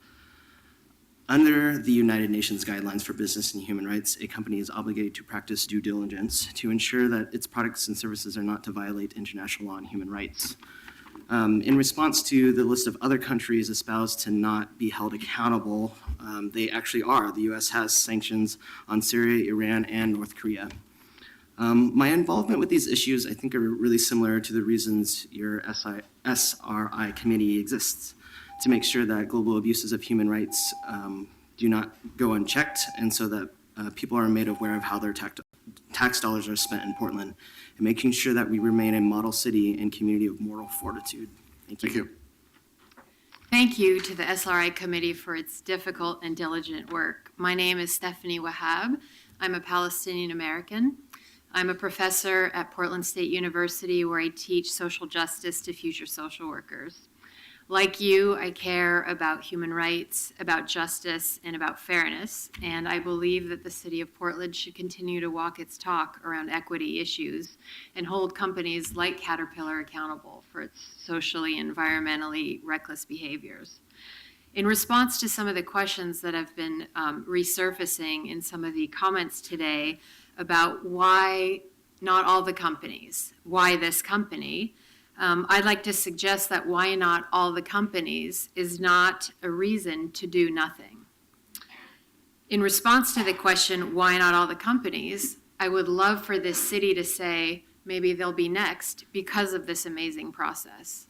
Under the United Nations Guidelines for Business and Human Rights, a company is obligated to practice due diligence to ensure that its products and services are not to violate international law and human rights. In response to the list of other countries espoused to not be held accountable, they actually are. The U.S. has sanctions on Syria, Iran, and North Korea. My involvement with these issues, I think, are really similar to the reasons your SRI committee exists, to make sure that global abuses of human rights do not go unchecked, and so that people are made aware of how their tax dollars are spent in Portland, and making sure that we remain a model city and community of moral fortitude. Thank you. Thank you. Thank you to the SRI committee for its difficult and diligent work. My name is Stephanie Wahab. I'm a Palestinian American. I'm a professor at Portland State University, where I teach social justice to future social workers. Like you, I care about human rights, about justice, and about fairness, and I believe that the city of Portland should continue to walk its talk around equity issues and hold companies like Caterpillar accountable for its socially and environmentally reckless behaviors. In response to some of the questions that have been resurfacing in some of the comments today about why not all the companies, why this company, I'd like to suggest that why not all the companies is not a reason to do nothing. In response to the question, why not all the companies, I would love for this city to say, maybe they'll be next because of this amazing process.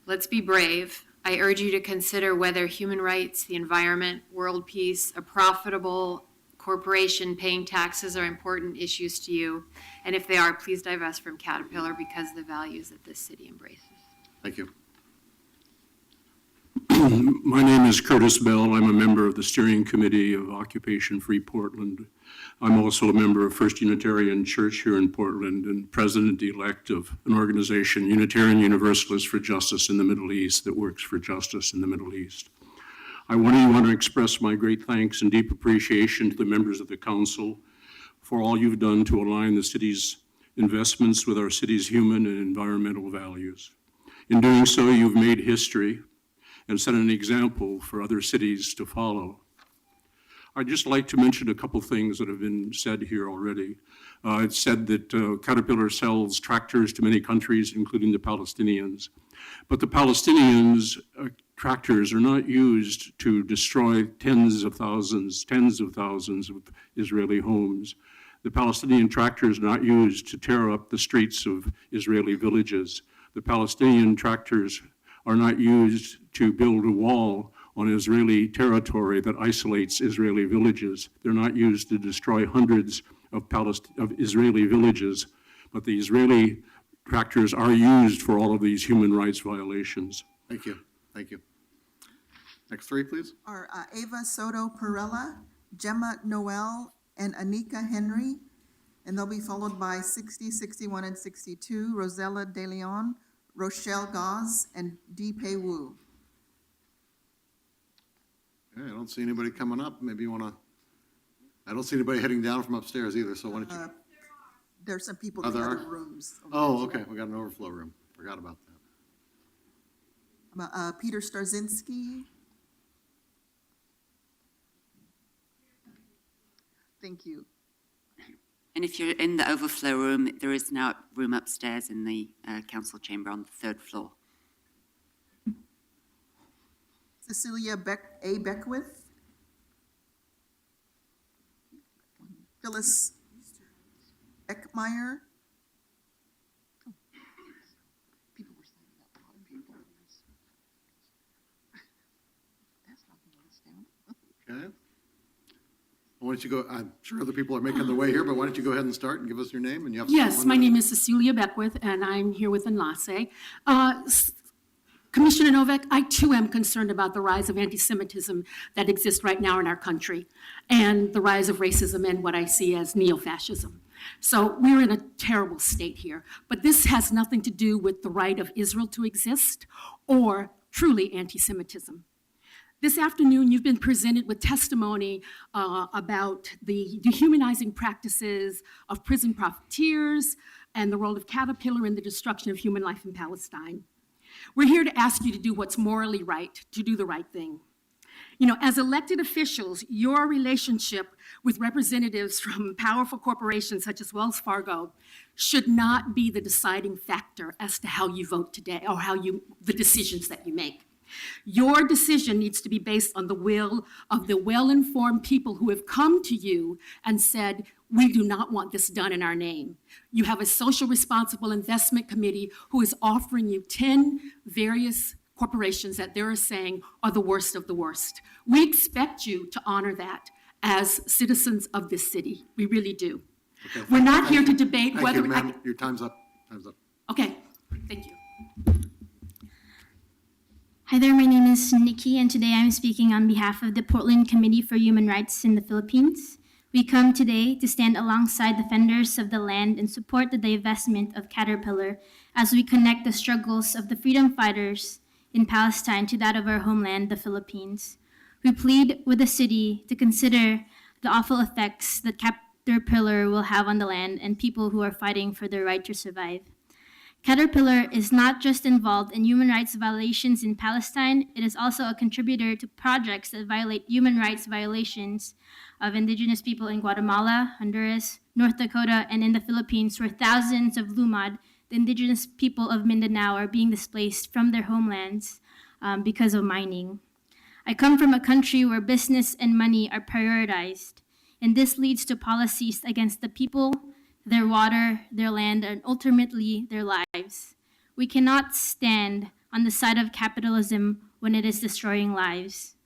Let's be brave. I urge you to consider whether human rights, the environment, world peace, a profitable corporation paying taxes are important issues to you. And if they are, please divest from Caterpillar because of the values that this city embraces. Thank you. My name is Curtis Bell. I'm a member of the Steering Committee of Occupation Free Portland. I'm also a member of First Unitarian Church here in Portland and president-elect of an organization, Unitarian Universalists for Justice in the Middle East, that works for justice in the Middle East. I want to express my great thanks and deep appreciation to the members of the council for all you've done to align the city's investments with our city's human and environmental values. In doing so, you've made history and set an example for other cities to follow. I'd just like to mention a couple things that have been said here already. It's said that Caterpillar sells tractors to many countries, including the Palestinians. But the Palestinians' tractors are not used to destroy tens of thousands of Israeli homes. The Palestinian tractors are not used to tear up the streets of Israeli villages. The Palestinian tractors are not used to build a wall on Israeli territory that isolates Israeli villages. They're not used to destroy hundreds of Israeli villages, but the Israeli tractors are used for all of these human rights violations. Thank you. Thank you. Next three, please. Are Ava Soto Perella, Gemma Noel, and Anika Henry. And they'll be followed by 60, 61, and 62, Rosella De Leon, Rochelle Gauze, and Dee-Pei Wu. Okay, I don't see anybody coming up. Maybe you want to, I don't see anybody heading down from upstairs either, so why don't you? There's some people Oh, in the there other are? rooms. Oh, okay, we got an overflow room. Forgot about that. Peter Starzinski. Thank you. And if you're in the overflow room, there is now a room upstairs in the council chamber on the third floor. Cecilia Beckwith. Phyllis Eckmeyer. People were saying that, a lot of people. That's not the list down. Okay. Why don't you go, I'm sure other people are making their way here, but why don't you go ahead and start and give us your name and you have. Yes, my name is Cecilia Beckwith, and I'm here with Enlace. Commissioner Novak, I too am concerned about the rise of anti-Semitism that exists right now in our country and the rise of racism and what I see as neo-fascism. So we're in a terrible state here, but this has nothing to do with the right of Israel to exist or truly anti-Semitism. This afternoon, you've been presented with testimony about the dehumanizing practices of prison profiteers and the role of Caterpillar in the destruction of human life in Palestine. We're here to ask you to do what's morally right, to do the right thing. You know, as elected officials, your relationship with representatives from powerful corporations such as Wells Fargo should not be the deciding factor as to how you vote today or the decisions that you make. Your decision needs to be based on the will of the well-informed people who have come to you and said, we do not want this done in our name. You have a social responsible investment committee who is offering you 10 various corporations that they're saying are the worst of the worst. We expect you to honor that as citizens of this city. We really do. Okay, We're not here to debate Thank whether... you, ma'am. Your time's up. Time's up. Okay, thank you. Hi there, my name is Nikki, and today I'm speaking on behalf of the Portland Committee for Human Rights in the Philippines. We come today to stand alongside defenders of the land and support the divestment of Caterpillar as we connect the struggles of the freedom fighters in Palestine to that of our homeland, the Philippines. We plead with the city to consider the awful effects that Caterpillar will have on the land and people who are fighting for their right to survive. Caterpillar is not just involved in human rights violations in Palestine, it is also a contributor to projects that violate human rights violations of indigenous people in Guatemala, Honduras, North Dakota, and in the Philippines, where thousands of Lumad, the indigenous people of Mindanao, are being displaced from their homelands because of mining. I come from a country where business and money are prioritized, and this leads to policies against the people, their water, their land, and ultimately their lives. We cannot stand on the side of capitalism when it is destroying lives.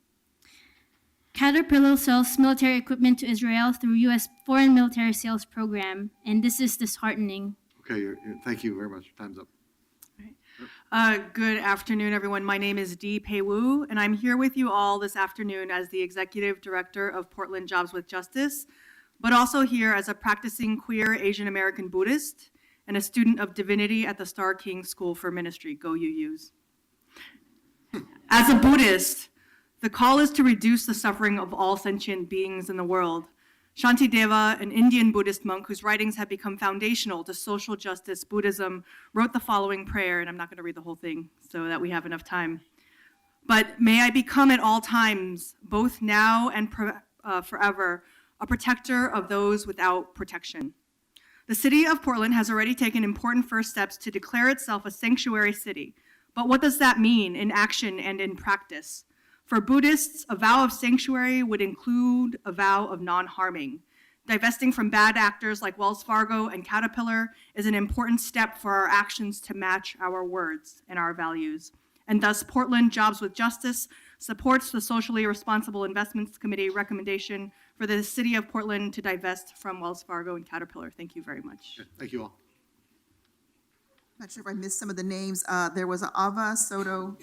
Caterpillar sells military equipment to Israel through U.S. Foreign Military Sales Program, and this is disheartening. Okay, thank you very much. Time's up. Good afternoon, everyone. My name is Dee Pei Wu, and I'm here with you all this afternoon as the Executive Director of Portland Jobs with Justice, but also here as a practicing queer Asian American Buddhist and a student of divinity at the Star King School for Ministry, Go UUs. As a Buddhist, the call is to reduce the suffering of all sentient beings in the world. Shantideva, an Indian Buddhist monk whose writings have become foundational to social justice Buddhism, wrote the following prayer, and I'm not going to read the whole thing so that we have enough time. But may I become at all times, both now and forever, a protector of those without protection. The city of Portland has already taken important first steps to declare itself a sanctuary city. But what does that mean in action and in practice? For Buddhists, a vow of sanctuary would include a vow of non-harming. Divesting from bad actors like Wells Fargo and Caterpillar is an important step for our actions to match our words and our values. And thus, Portland Jobs with Justice supports the Socially Responsible Investments Committee recommendation for the City of Portland to divest from Wells Fargo and Caterpillar. Thank you very much. Okay, thank you all. Not sure if I missed some of the names. There was Ava Soto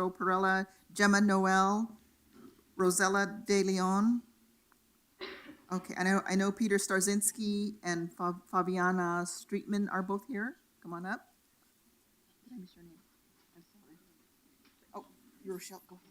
Perella, Gemma Noel, Rosella De Leon. Okay, I know Peter Starzinski and Fabiana Streetman are both here. Come on up. Did I miss your name? I'm sorry. Oh, you're Rochelle. Go ahead.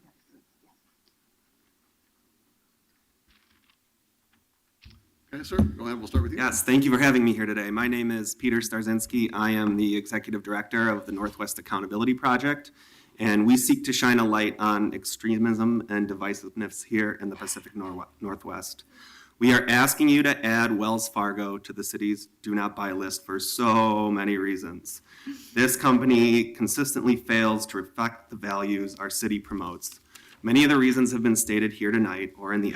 Okay, sir, go ahead. We'll start with you. Yes, thank you for having me here today. My name is Peter Starzinski. I am the Executive Director of the Northwest Accountability Project, and we seek to shine a light on extremism and divisiveness here in the Pacific Northwest. We are asking you to add Wells Fargo to the city's do not buy list for so many reasons. This company consistently fails to reflect the values our city promotes. Many of the reasons have been stated here tonight or in the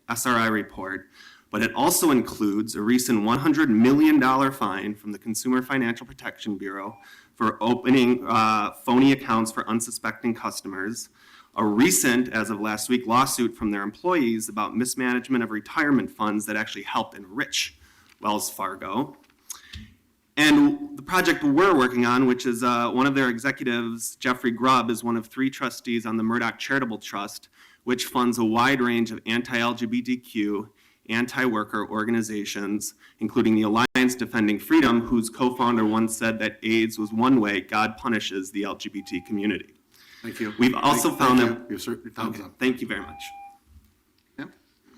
SRI report, but it also includes a recent $100 million fine from the Consumer Financial Protection Bureau for opening phony accounts for unsuspecting customers, a recent, as of last week, lawsuit from their employees about mismanagement of retirement funds that actually helped enrich Wells Fargo, And the project we're working on, which is one of their executives, Jeffrey Grubb, is one of 3 trustees on the Murdoch Charitable Trust, which funds a wide range of anti-LGBTQ, anti-worker organizations, including the Alliance Defending Freedom, whose co-founder once said that AIDS was one way God punishes the LGBT community. Thank you. We've also found that. You've certainly thumbs Okay, up. thank you very much.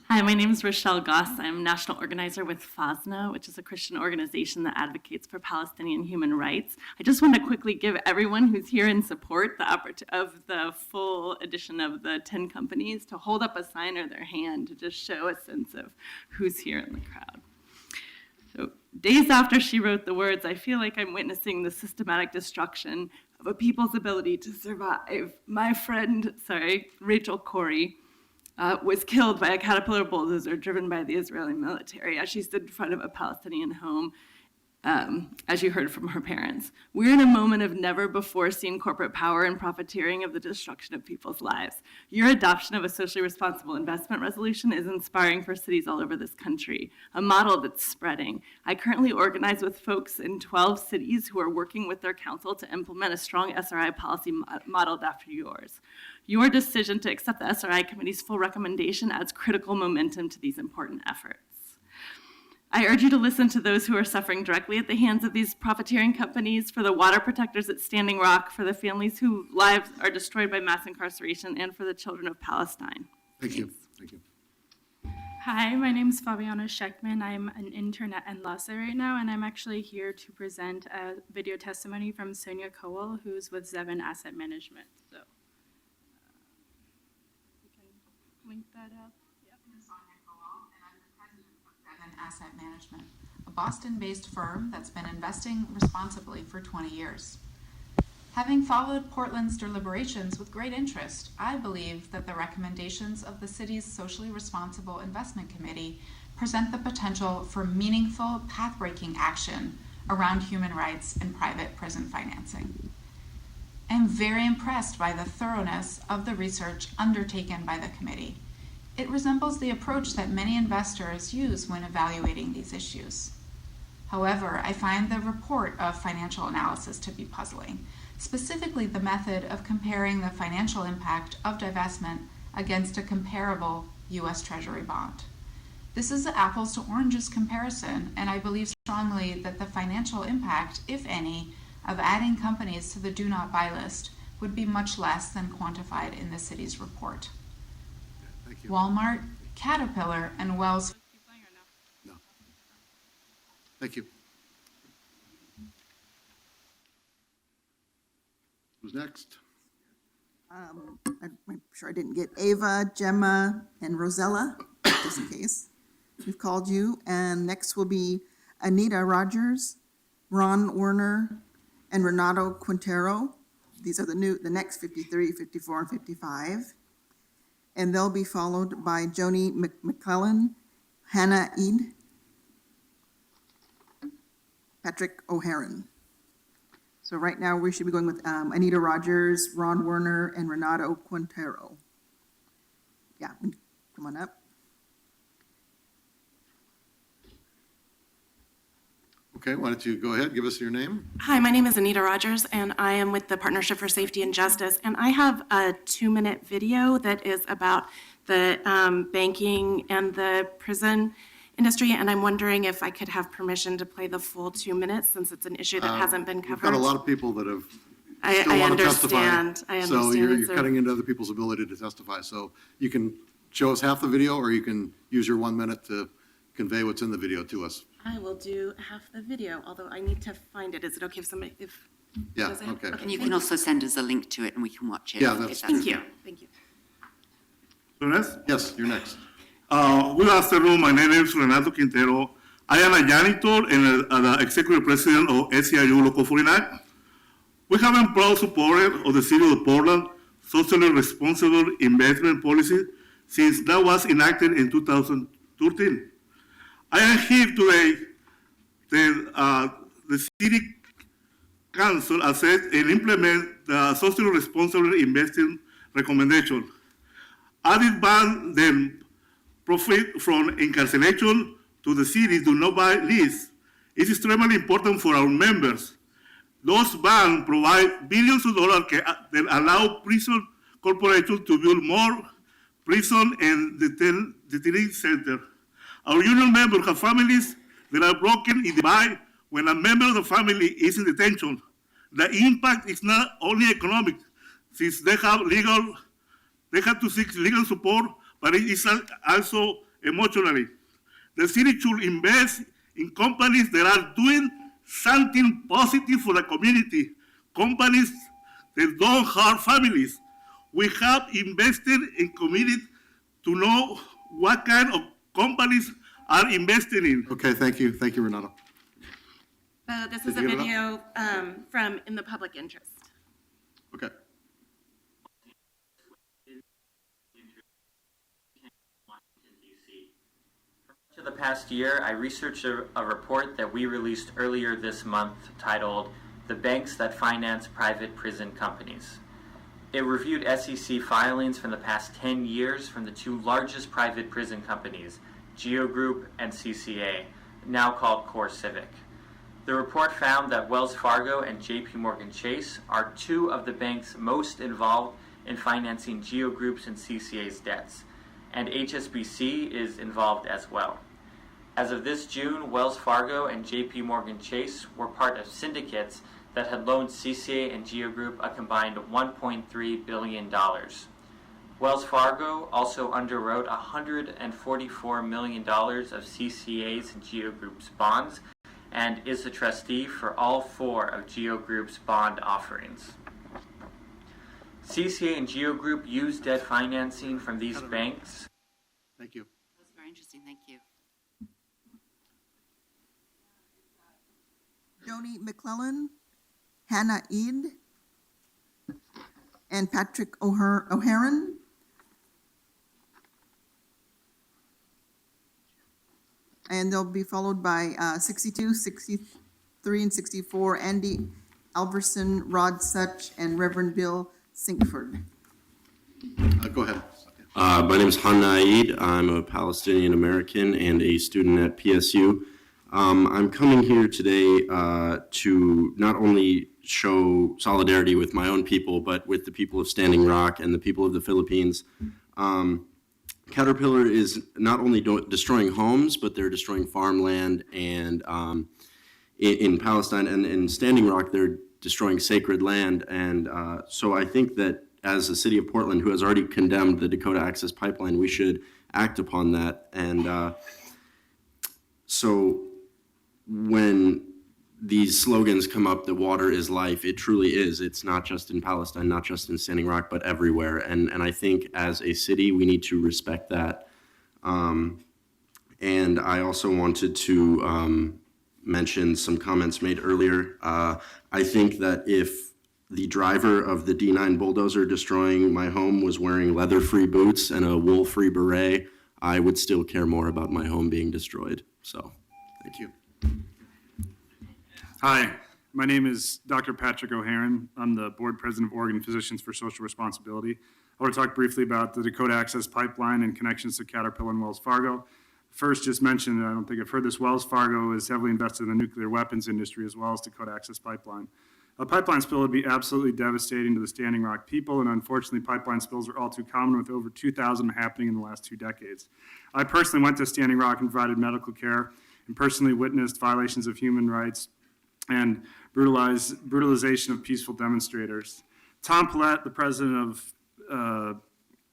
Hi, my name is Rochelle Goss. I'm national organizer with FASNA, which is a Christian organization that advocates for Palestinian human rights. I just want to quickly give everyone who's here in support of the full edition of the 10 companies to hold up a sign or their hand to just show a sense of who's here in the crowd. So days after she wrote the words, I feel like I'm witnessing the systematic destruction of a people's ability to survive. My friend, Rachel Corrie, was killed by a Caterpillar bulldozer driven by the Israeli military as she stood in front of a Palestinian home, as you heard from her parents. We're in a moment of never before seen corporate power and profiteering of the destruction of people's lives. Your adoption of a socially responsible investment resolution is inspiring for cities all over this country, a model that's spreading. I currently organize with folks in 12 cities who are working with their council to implement a strong SRI policy modeled after yours. Your decision to accept the SRI committee's full recommendation adds critical momentum to these important efforts. I urge you to listen to those who are suffering directly at the hands of these profiteering companies, for the water protectors at Standing Rock, for the families whose lives are destroyed by mass incarceration, and for the children of Palestine. Thank you. Thank you. Hi, my name is Fabiana Scheckman. I'm an intern at Enlace right now, and I'm actually here to present a video testimony from Sonia Kowal, who's with Zevin Asset Management. So you can link that up. Asset Management, a Boston-based firm that's been investing responsibly for 20 years. Having followed Portland's deliberations with great interest, I believe that the recommendations of the city's Socially Responsible Investment Committee present the potential for meaningful, path-breaking action around human rights and private prison financing. I am very impressed by the thoroughness of the research undertaken by the committee. It resembles the approach that many investors use when evaluating these issues. However, I find the report of financial analysis to be puzzling, specifically the method of comparing the financial impact of divestment against a comparable U.S. Treasury bond. This is an apples to oranges comparison, and I believe strongly that the financial impact, if any, of adding companies to the do not buy list would be much less than quantified in the city's report. Thank you. Walmart, Caterpillar, and Wells. No. Thank you. Who's next? I'm sure I didn't get Ava, Gemma, and Rosella, just in case. We've called you. And next will be Anita Rogers, Ron Werner, and Renato Quintero. These are the next 53, 54, and 55. And they'll be followed by Joni McClellan, Hannah Eid, Patrick O'Haron. So right now, we should be going with Anita Rogers, Ron Werner, and Renato Quintero. Yeah, come on up. Okay, why don't you go ahead, give us your name? Hi, my name is Anita Rogers, and I am with the Partnership for Safety and Justice. And I have a 2-minute video that is about the banking and the prison industry. And I'm wondering if I could have permission to play the full 2 minutes, since it's an issue that hasn't been covered. We've got a lot of people that have I still want to testify. understand. I So understand. you're It's a- cutting into other people's ability to testify. So you can show us half the video, or you can use your 1 minute to convey what's in the video to us. I will do half the video, although I need to find it. Is it okay if somebody, if? Yeah, does it have- okay. And you thank can also send us a link to it and we can watch it. Yeah, if that's- Thank you, thank you. Yes, you're next. Good afternoon. My name is Renato Quintero. I am a janitor and the executive president of SEIU Local 49. We have been proud supporters of the City of Portland socially responsible investment policy since that was enacted in 2013. I am here today that the City Council assess and implement the socially responsible investing recommendation. Added ban them profit from incarceration to the city do not buy list is extremely important for our members. Those bonds provide billions of dollars that allow prison corporations to build more prison and detention centers. Our union members have families that are broken in divide when a member of the family is in detention. The impact is not only economic, since they have to seek legal support, but it is also emotionally. The city should invest in companies that are doing something positive for the community, companies that don't harm families. We have invested and committed to know what kind of companies are investing in. Okay, thank you. Thank you, Renato. This Did is a you get it video from In the Public Interest. Okay. For the past year, I researched a report that we released earlier this month titled The Banks That Finance Private Prison Companies. It reviewed SEC filings from the past 10 years from the two largest private prison companies, Geo Group and CCA, now called CoreCivic. The report found that Wells Fargo and JP Morgan Chase are two of the banks most involved in financing Geo Group's and CCA's debts, and HSBC is involved as well. As of this June, Wells Fargo and JP Morgan Chase were part of syndicates that had loaned CCA and Geo Group a combined $1.3 billion. Wells Fargo also underwrote $144 million of CCA's and Geo Group's bonds and is the trustee for all four of Geo Group's bond offerings. CCA and Geo Group used debt financing from these banks. Thank you. That's very interesting. Thank you. Joni McClellan, Hannah Eid, and Patrick O'Haran. And they'll be followed by 62, 63, and 64, Andy Alverson, Rod Such, and Reverend Bill Sinkford. Go ahead. My name is Hannah Eid. I'm a Palestinian American and a student at PSU. I'm coming here today to not only show solidarity with my own people, but with the people of Standing Rock and the people of the Philippines. Caterpillar is not only destroying homes, but they're destroying farmland, and in Palestine and in Standing Rock, they're destroying sacred land. And so I think that as the city of Portland, who has already condemned the Dakota Access Pipeline, we should act upon that. And so when these slogans come up that water is life, it truly is. It's not just in Palestine, not just in Standing Rock, but everywhere. And I think as a city, we need to respect that. And I also wanted to mention some comments made earlier. I think that if the driver of the D9 bulldozer destroying my home was wearing leather-free boots and a wool-free beret, I would still care more about my home being destroyed. So, thank you. Hi, my name is Dr. Patrick O'Haran. I'm the board president of Oregon Physicians for Social Responsibility. I want to talk briefly about the Dakota Access Pipeline and connections to Caterpillar and Wells Fargo. First, just mentioned, I don't think I've heard this, Wells Fargo is heavily invested in the nuclear weapons industry as well as Dakota Access Pipeline. A pipeline spill would be absolutely devastating to the Standing Rock people, and unfortunately, pipeline spills are all too common, with over 2,000 happening in the last 2 decades. I personally went to Standing Rock and provided medical care and personally witnessed violations of human rights and brutalization of peaceful demonstrators. Tom Paulette, the president of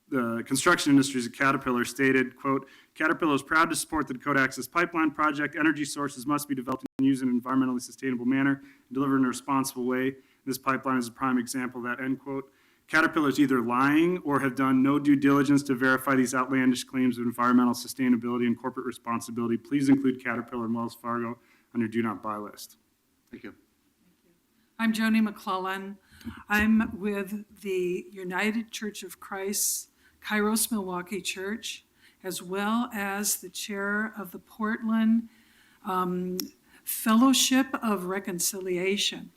the construction industries at Caterpillar, stated, quote, "Caterpillar is proud to support the Dakota Access Pipeline project. Energy sources must be developed and used in an environmentally sustainable manner and delivered in a responsible way. This pipeline is a prime example of that," end quote. Caterpillar is either lying or have done no due diligence to verify these outlandish claims of environmental sustainability and corporate responsibility. Please include Caterpillar and Wells Fargo on your do not buy list. Thank you. I'm Joni McClellan. I'm with the United Church of Christ, Kairos Milwaukee Church, as well as the chair of the Portland Fellowship of Reconciliation.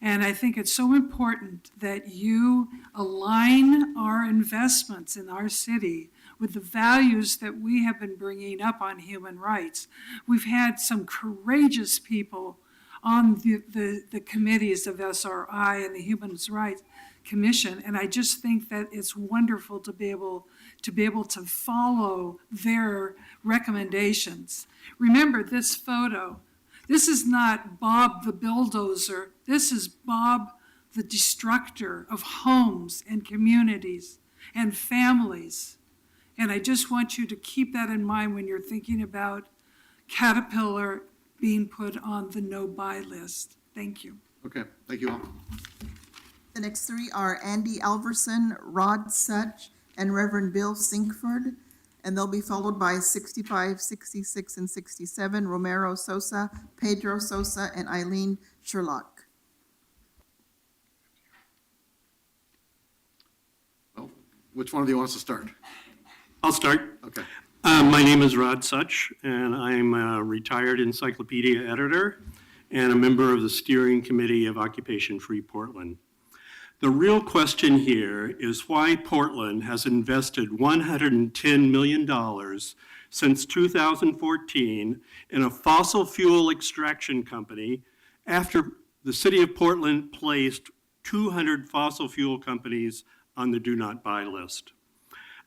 And I think it's so important that you align our investments in our city with the values that we have been bringing up on human rights. We've had some courageous people on the committees of SRI and the Human Rights Commission, and I just think that it's wonderful to be able to follow their recommendations. Remember this photo. This is not Bob the bulldozer. This is Bob the destructor of homes and communities and families. And I just want you to keep that in mind when you're thinking about Caterpillar being put on the no-buy list. Thank you. Okay, thank you all. The next three are Andy Alverson, Rod Such, and Reverend Bill Sinkford, and they'll be followed by 65, 66, and 67, Romero Sosa, Pedro Sosa, and Eileen Sherlock. Well, which one of you wants to start? I'll start. Okay. My name is Rod Such, and I'm a retired encyclopedia editor and a member of the steering committee of Occupation Free Portland. The real question here is why Portland has invested $110 million since 2014 in a fossil fuel extraction company after the city of Portland placed 200 fossil fuel companies on the do not buy list.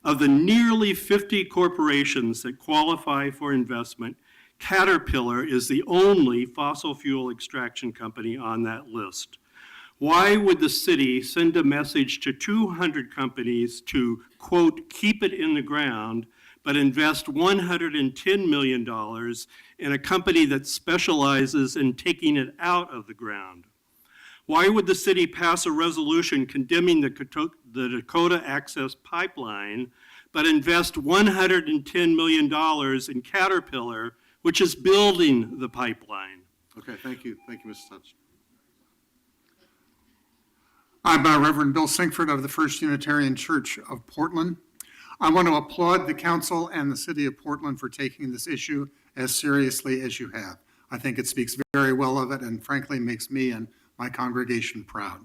Of the nearly 50 corporations that qualify for investment, Caterpillar is the only fossil fuel extraction company on that list. Why would the city send a message to 200 companies to, quote, keep it in the ground, but invest $110 million in a company that specializes in taking it out of the ground? Why would the city pass a resolution condemning the Dakota Access Pipeline, but invest $110 million in Caterpillar, which is building the pipeline? Okay, thank you. Thank you, Mr. Such. I'm Reverend Bill Sinkford of the First Unitarian Church of Portland. I want to applaud the council and the city of Portland for taking this issue as seriously as you have. I think it speaks very well of it and frankly makes me and my congregation proud.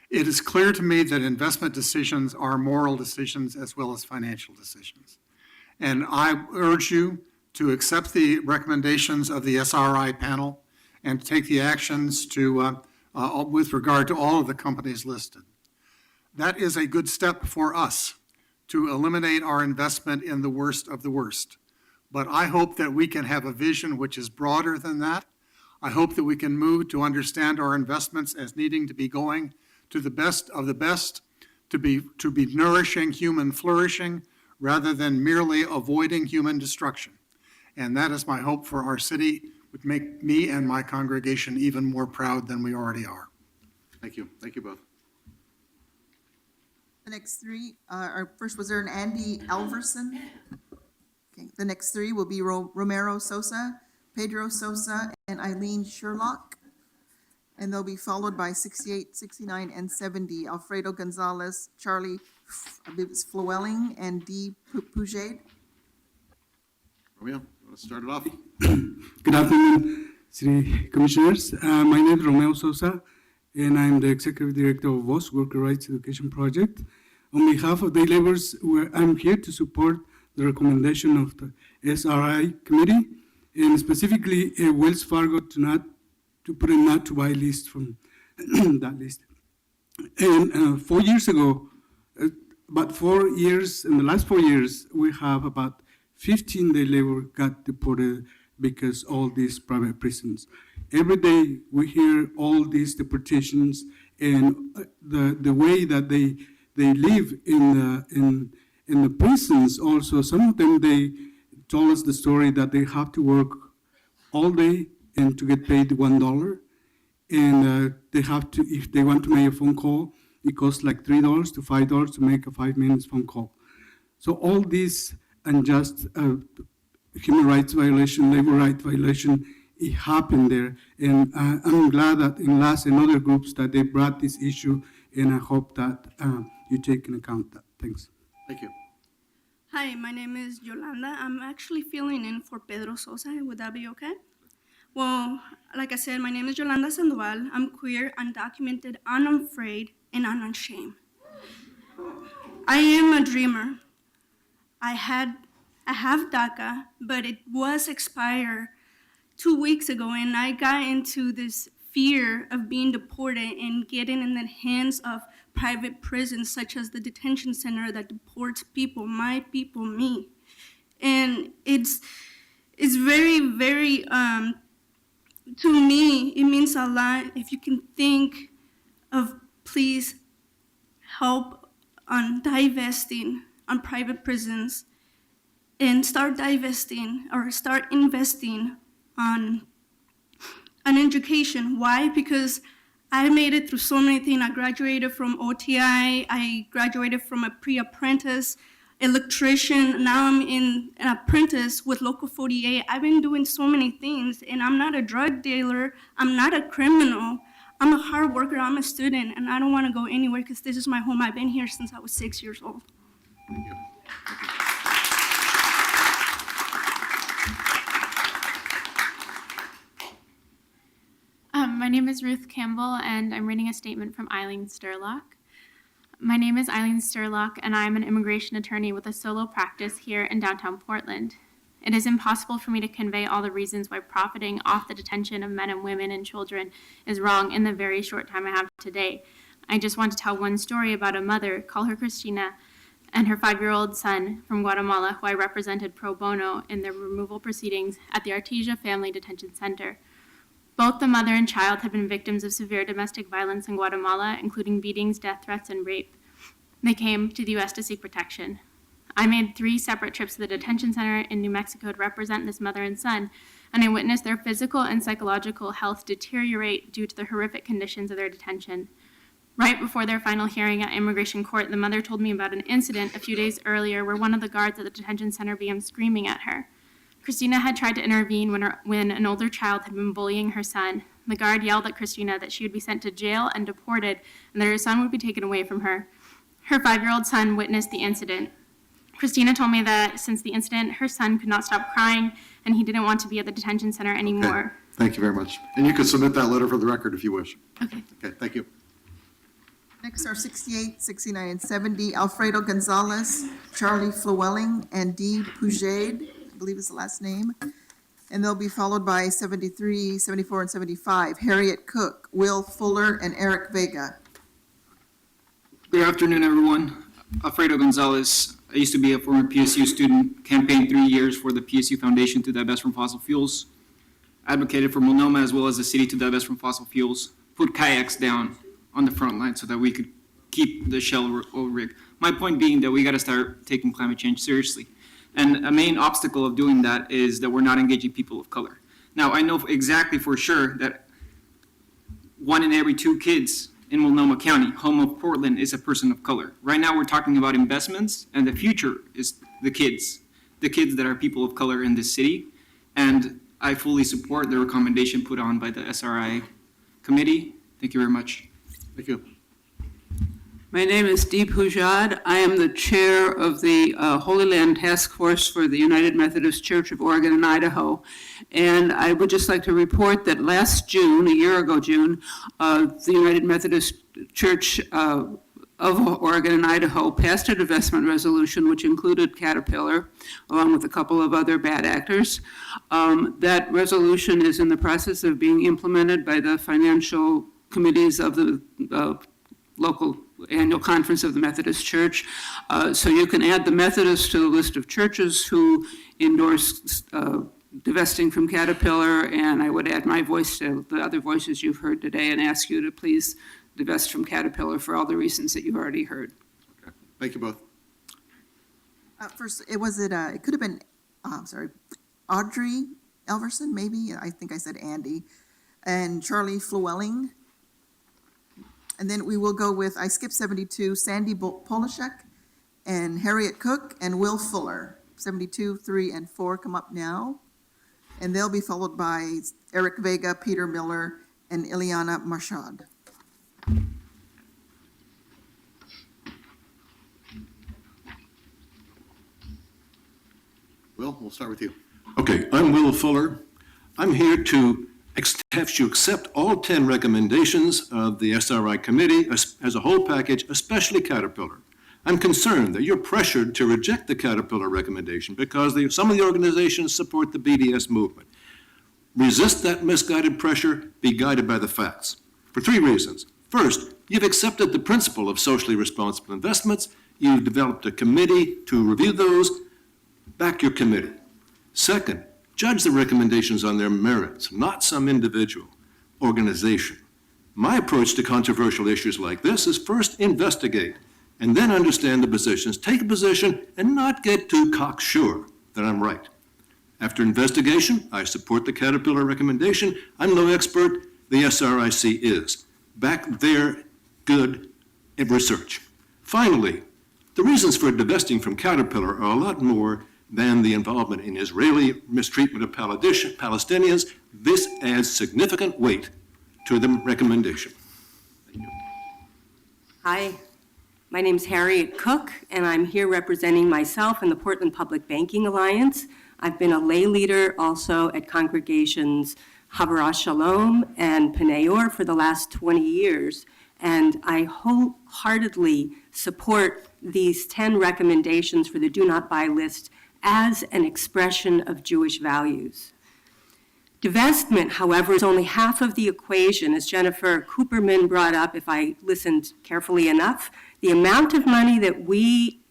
It is clear to me that investment decisions are moral decisions as well as financial decisions. And I urge you to accept the recommendations of the SRI panel and take the actions to with regard to all of the companies listed. That is a good step for us to eliminate our investment in the worst of the worst. But I hope that we can have a vision which is broader than that. I hope that we can move to understand our investments as needing to be going to the best of the best, to be nourishing human flourishing rather than merely avoiding human destruction. And that is my hope for our city, would make me and my congregation even more proud than we already are. Thank you. Thank you both. The next three are, first was there an Andy Alverson? Okay, the next three will be Romero Sosa, Pedro Sosa, and Eileen Sherlock. And they'll be followed by 68, 69, and 70, Alfredo Gonzalez, Charlie, I believe it's Flewelling, and D. Puget. Romeo, you want to start it off? Good afternoon, City Commissioners. My name is Romeo Sosa, and I'm the Executive Director of WOS, Worker Rights Education Project. On behalf of the laborers, I'm here to support the recommendation of the SRI Committee, and specifically Wells Fargo to put a not to buy list from that list. And 4 years ago, about 4 years, in the last 4 years, we have about 15 day labor got deported because all these private prisons. Every day we hear all these deportations and the way that they live in the prisons also. Some of them, they told us the story that they have to work all day and to get paid $1. And they have to, if they want to make a phone call, it costs like $3 to $5 to make a 5 minutes phone call. So all these unjust human rights violation, labor rights violation, it happened there. And I'm glad that in LAS and other groups that they brought this issue, and I hope that you take into account that. Thanks. Thank you. Hi, my name is Yolanda. I'm actually filling in for Pedro Sosa. Would that be okay? Well, like I said, my name is Yolanda Sandoval. I'm queer, undocumented, unafraid, and unashamed. I am a dreamer. I have DACA, but it was expired 2 weeks ago, and I got into this fear of being deported and getting in the hands of private prisons, such as the detention center that deports people, my people, me. And it's very, very, to me, it means a lot if you can think of, please help on divesting on private prisons and start divesting or start investing on education. Why? Because I made it through so many things. I graduated from OTI. I graduated from a pre-apprentice electrician. Now I'm in an apprentice with Local 48. I've been doing so many things, and I'm not a drug dealer. I'm not a criminal. I'm a hard worker. I'm a student, and I don't want to go anywhere because this is my home. I've been here since I was 6 years old. Thank you. My name is Ruth Campbell, and I'm reading a statement from Eileen Sturlock. My name is Eileen Sturlock, and I'm an immigration attorney with a solo practice here in downtown Portland. It is impossible for me to convey all the reasons why profiting off the detention of men and women and children is wrong in the very short time I have today. I just want to tell one story about a mother, call her Christina, and her 5-year-old son from Guatemala, who I represented pro bono in their removal proceedings at the Artesia Family Detention Center. Both the mother and child had been victims of severe domestic violence in Guatemala, including beatings, death threats, and rape. They came to the U.S. to seek protection. I made 3 separate trips to the detention center in New Mexico to represent this mother and son, and I witnessed their physical and psychological health deteriorate due to the horrific conditions of their detention. Right before their final hearing at immigration court, the mother told me about an incident a few days earlier where one of the guards at the detention center began screaming at her. Christina had tried to intervene when an older child had been bullying her son. The guard yelled at Christina that she would be sent to jail and deported, and that her son would be taken away from her. Her 5-year-old son witnessed the incident. Christina told me that since the incident, her son could not stop crying, and he didn't want to be at the detention center anymore. Okay. Thank you very much. And you can submit that letter for the record if you wish. Okay. Okay, thank you. Next are 68, 69, and 70, Alfredo Gonzalez, Charlie Flewelling, and Dee Pujaid, I believe is the last name. And they'll be followed by 73, 74, and 75, Harriet Cook, Will Fuller, and Eric Vega. Good afternoon, everyone. Alfredo Gonzalez. I used to be a former PSU student, campaigned 3 years for the PSU Foundation to divest from fossil fuels, advocated for Multnomah as well as the city to divest from fossil fuels, put kayaks down on the front line so that we could keep the Shell oil rig. My point being that we got to start taking climate change seriously. And a main obstacle of doing that is that we're not engaging people of color. Now, I know exactly for sure that 1 in every 2 kids in Multnomah County, home of Portland, is a person of color. Right now, we're talking about investments, and the future is the kids that are people of color in this city. And I fully support the recommendation put on by the SRI committee. Thank you very much. Thank you. My name is Dee Pujaid. I am the chair of the Holy Land Task Force for the United Methodist Church of Oregon and Idaho. And I would just like to report that last June, a year ago June, the United Methodist Church of Oregon and Idaho passed a divestment resolution which included Caterpillar, along with a couple of other bad actors. That resolution is in the process of being implemented by the financial committees of the local annual conference of the Methodist Church. So you can add the Methodists to the list of churches who endorse divesting from Caterpillar, and I would add my voice to the other voices you've heard today and ask you to please divest from Caterpillar for all the reasons that you've already heard. Okay. Thank you both. First, it could have been, Audrey Elverson, maybe, I think I said Andy, and Charlie Flewelling. And then we will go with, I skipped 72, Sandy Polishek, and Harriet Cook, and Will Fuller. 72, 3, and 4 come up now. And they'll be followed by Eric Vega, Peter Miller, and Ileana Marshad. Will, we'll start with you. Okay, I'm Will Fuller. I'm here to have you accept all 10 recommendations of the SRI committee as a whole package, especially Caterpillar. I'm concerned that you're pressured to reject the Caterpillar recommendation because some of the organizations support the BDS movement. Resist that misguided pressure, be guided by the facts. For 3 reasons. First, you've accepted the principle of socially responsible investments. You've developed a committee to review those. Back your committee. Second, judge the recommendations on their merits, not some individual organization. My approach to controversial issues like this is first investigate and then understand the positions. Take a position and not get too cocksure that I'm right. After investigation, I support the Caterpillar recommendation. I'm no expert. The SRIC is. Back their good research. Finally, the reasons for divesting from Caterpillar are a lot more than the involvement in Israeli mistreatment of Palestinians. This adds significant weight to the recommendation. Hi, my name's Harriet Cook, and I'm here representing myself and the Portland Public Banking Alliance. I've been a lay leader also at congregations Havara Shalom and Pnei for the last 20 years, and I wholeheartedly support these 10 recommendations for the Do Not Buy list as an expression of Jewish values. Divestment, however, is only half of the equation, as Jennifer Cooperman brought up, if I listened carefully enough. The amount of money that we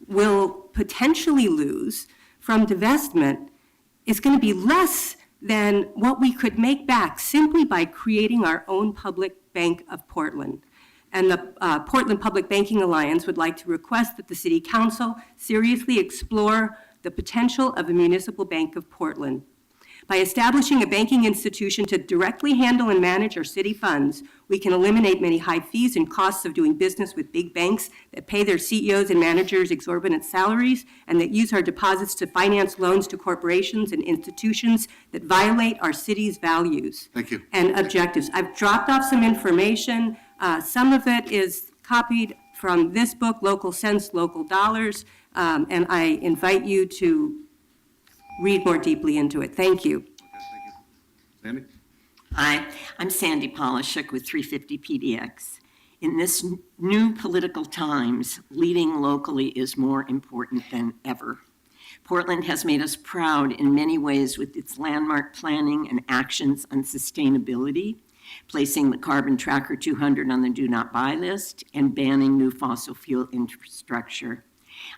will potentially lose from divestment is going to be less than what we could make back simply by creating our own public bank of Portland. And the Portland Public Banking Alliance would like to request that the City Council seriously explore the potential of a municipal bank of Portland. By establishing a banking institution to directly handle and manage our city funds, we can eliminate many high fees and costs of doing business with big banks that pay their CEOs and managers exorbitant salaries and that use our deposits to finance loans to corporations and institutions that violate our city's values and objectives. I've dropped off some information. Some of it is copied from this book, Local Sense, Local Dollars, and I invite you to read more deeply into it. Thank you. Sandy? Hi, I'm Sandy Polishuk with 350 PDX. In this new political times, leading locally is more important than ever. Portland has made us proud in many ways with its landmark planning and actions on sustainability, placing the Carbon Tracker 200 on the Do Not Buy list, and banning new fossil fuel infrastructure.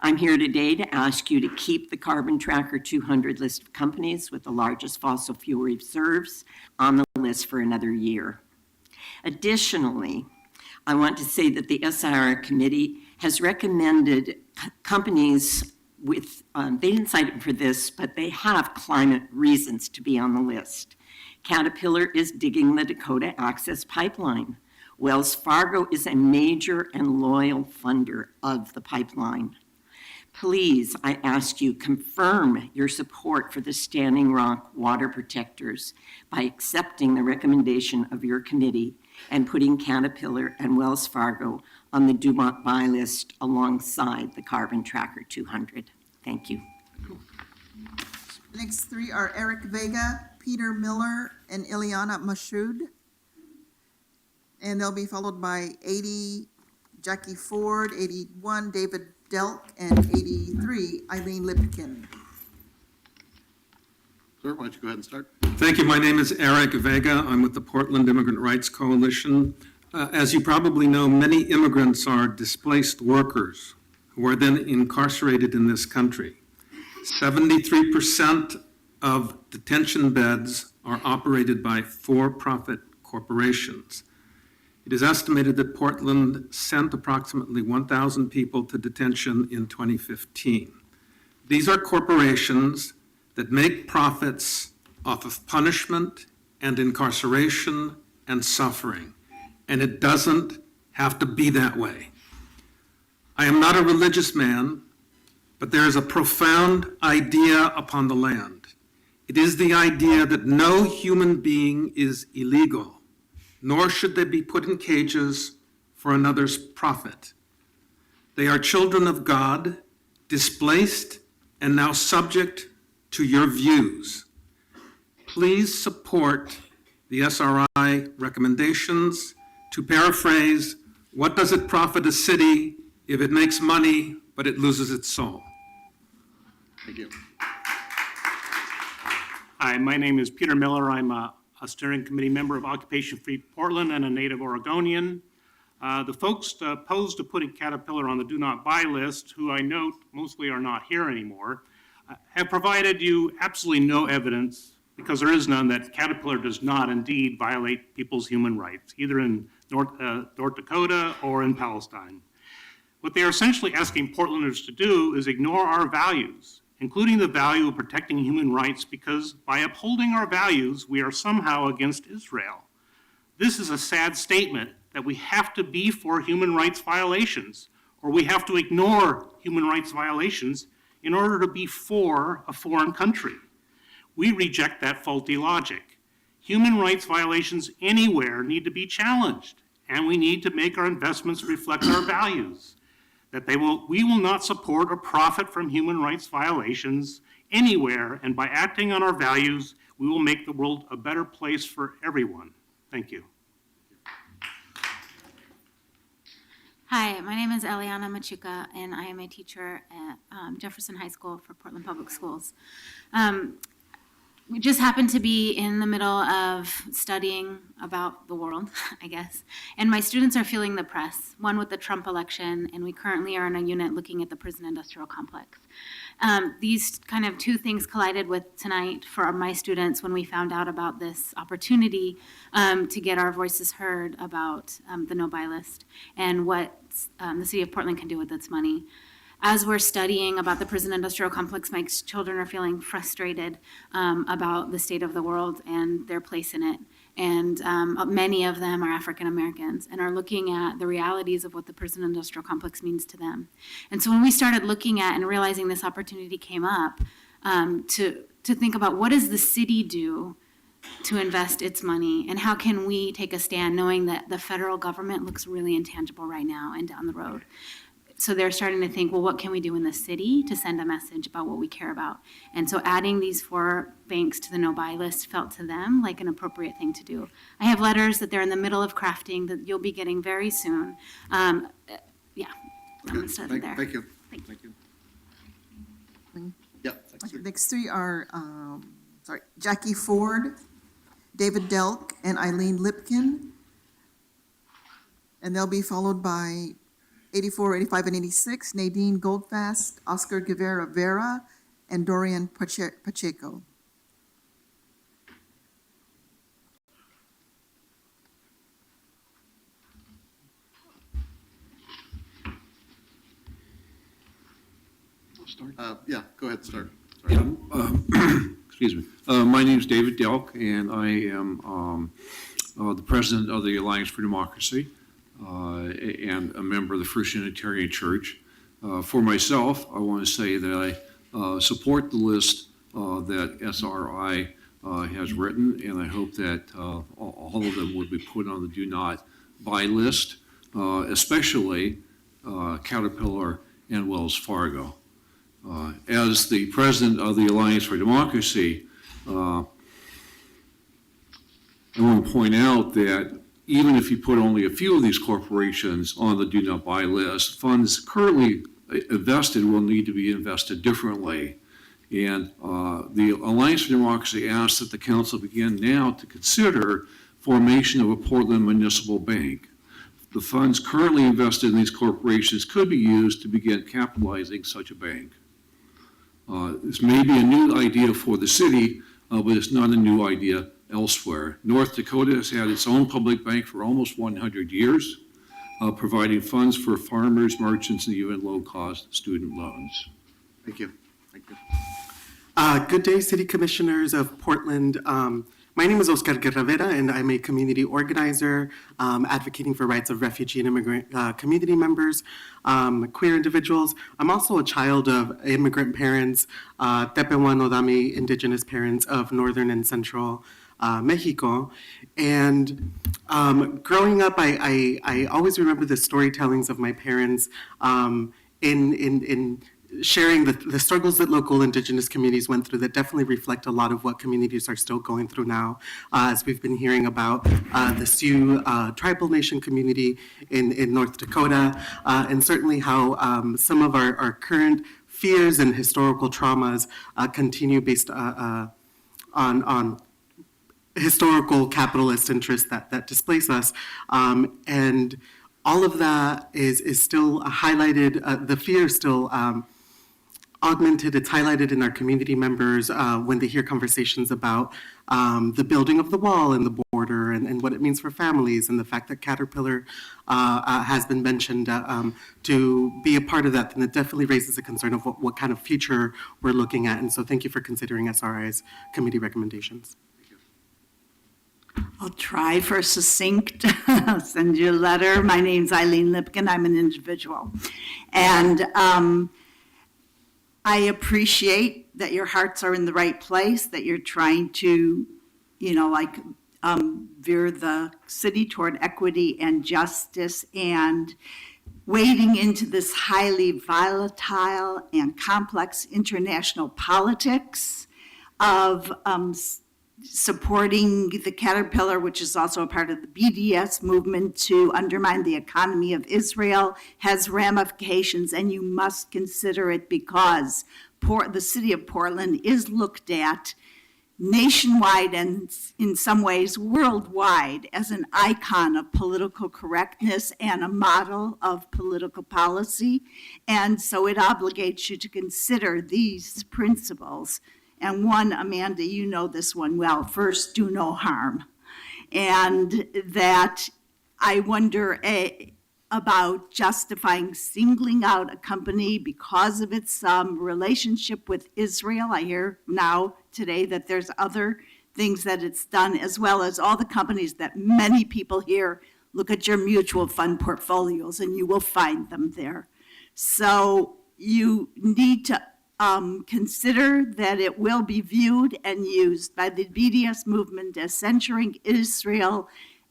I'm here today to ask you to keep the Carbon Tracker 200 list of companies with the largest fossil fuel reserves on the list for another year. Additionally, I want to say that the SIR committee has recommended companies with, they didn't cite it for this, but they have climate reasons to be on the list. Caterpillar is digging the Dakota Access Pipeline. Wells Fargo is a major and loyal funder of the pipeline. Please, I ask you, confirm your support for the Standing Rock water protectors by accepting the recommendation of your committee and putting Caterpillar and Wells Fargo on the Do Not Buy list alongside the Carbon Tracker 200. Thank you. The next 3 are Eric Vega, Peter Miller, and Ileana Mashoud. And they'll be followed by 80, Jackie Ford, 81, David Delk, and 83, Eileen Lipkin. Sir, why don't you go ahead and start? Thank you. My name is Eric Vega. I'm with the Portland Immigrant Rights Coalition. As you probably know, many immigrants are displaced workers who are then incarcerated in this country. 73% of detention beds are operated by for-profit corporations. It is estimated that Portland sent approximately 1,000 people to detention in 2015. These are corporations that make profits off of punishment and incarceration and suffering, and it doesn't have to be that way. I am not a religious man, but there is a profound idea upon the land. It is the idea that no human being is illegal, nor should they be put in cages for another's profit. They are children of God, displaced, and now subject to your views. Please support the SRI recommendations. To paraphrase, what does it profit a city if it makes money, but it loses its soul. Thank you. Hi, my name is Peter Miller. I'm a steering committee member of Occupation Free Portland and a native Oregonian. The folks opposed to putting Caterpillar on the do not buy list, who I note mostly are not here anymore, have provided you absolutely no evidence, because there is none, that Caterpillar does not indeed violate people's human rights, either in North Dakota or in Palestine. What they are essentially asking Portlanders to do is ignore our values, including the value of protecting human rights, because by upholding our values, we are somehow against Israel. This is a sad statement that we have to be for human rights violations, or we have to ignore human rights violations in order to be for a foreign country. We reject that faulty logic. Human rights violations anywhere need to be challenged, and we need to make our investments reflect our values. That we will not support or profit from human rights violations anywhere, and by acting on our values, we will make the world a better place for everyone. Thank you. Hi, my name is Eliana Machuca, and I am a teacher at Jefferson High School for Portland Public Schools. We just happened to be in the middle of studying about the world, I guess, and my students are feeling the press, one with the Trump election, and we currently are in a unit looking at the prison industrial complex. These kind of two things collided with tonight for my students when we found out about this opportunity to get our voices heard about the no-buy list and what the city of Portland can do with its money. As we're studying about the prison industrial complex, my children are feeling frustrated about the state of the world and their place in it. And many of them are African Americans and are looking at the realities of what the prison industrial complex means to them. And so when we started looking at and realizing this opportunity came up, to think about what does the city do to invest its money, and how can we take a stand knowing that the federal government looks really intangible right now and down the road. So they're starting to think, well, what can we do in the city to send a message about what we care about? And so adding these 4 banks to the no-buy list felt to them like an appropriate thing to do. I have letters that they're in the middle of crafting that you'll be getting very soon. I'm going to start there. Thank you. Thank you. Yeah. Okay, next 3 are, Jackie Ford, David Delk, and Eileen Lipkin. And they'll be followed by 84, 85, and 86, Nadine Goldfast, Oscar Guevara Vera, and Dorian Pacheco. Yeah, go ahead, start. Excuse me. My name is David Delk, and I am the president of the Alliance for Democracy and a member of the First Unitarian Church. For myself, I want to say that I support the list that SRI has written, and I hope that all of them would be put on the do not buy list, especially Caterpillar and Wells Fargo. As the president of the Alliance for Democracy, I want to point out that even if you put only a few of these corporations on the do not buy list, funds currently invested will need to be invested differently. And the Alliance for Democracy asks that the council begin now to consider formation of a Portland municipal bank. The funds currently invested in these corporations could be used to begin capitalizing such a bank. This may be a new idea for the city, but it's not a new idea elsewhere. North Dakota has had its own public bank for almost 100 years, providing funds for farmers, merchants, and even low-cost student loans. Thank you. Thank you. Good day, City Commissioners of Portland. My name is Oscar Guerra, and I'm a community organizer advocating for rights of refugee and immigrant community members, queer individuals. I'm also a child of immigrant parents, Tepehuan Odami indigenous parents of northern and central Mexico. And growing up, I always remember the storytellings of my parents in sharing the struggles that local Indigenous communities went through that definitely reflect a lot of what communities are still going through now. As we've been hearing about the Sioux tribal nation community in North Dakota, and certainly how some of our current fears and historical traumas continue based on historical capitalist interests that displace us. And all of that is still highlighted, the fear is still augmented, it's highlighted in our community members when they hear conversations about the building of the wall and the border and what it means for families, and the fact that Caterpillar has been mentioned to be a part of that, then it definitely raises a concern of what kind of future we're looking at. And so thank you for considering SRI's committee recommendations. I'll try for succinct. I'll send you a letter. My name's Eileen Lipkin. I'm an individual. And I appreciate that your hearts are in the right place, that you're trying to, veer the city toward equity and justice, and wading into this highly volatile and complex international politics of supporting the Caterpillar, which is also a part of the BDS movement, to undermine the economy of Israel, has ramifications, and you must consider it because the city of Portland is looked at nationwide and in some ways worldwide as an icon of political correctness and a model of political policy. And so it obligates you to consider these principles. And one, Amanda, you know this one well, first, do no harm. And that I wonder about justifying singling out a company because of its relationship with Israel. I hear now today that there's other things that it's done, as well as all the companies that many people here look at your mutual fund portfolios and you will find them there. So you need to consider that it will be viewed and used by the BDS movement as censuring Israel,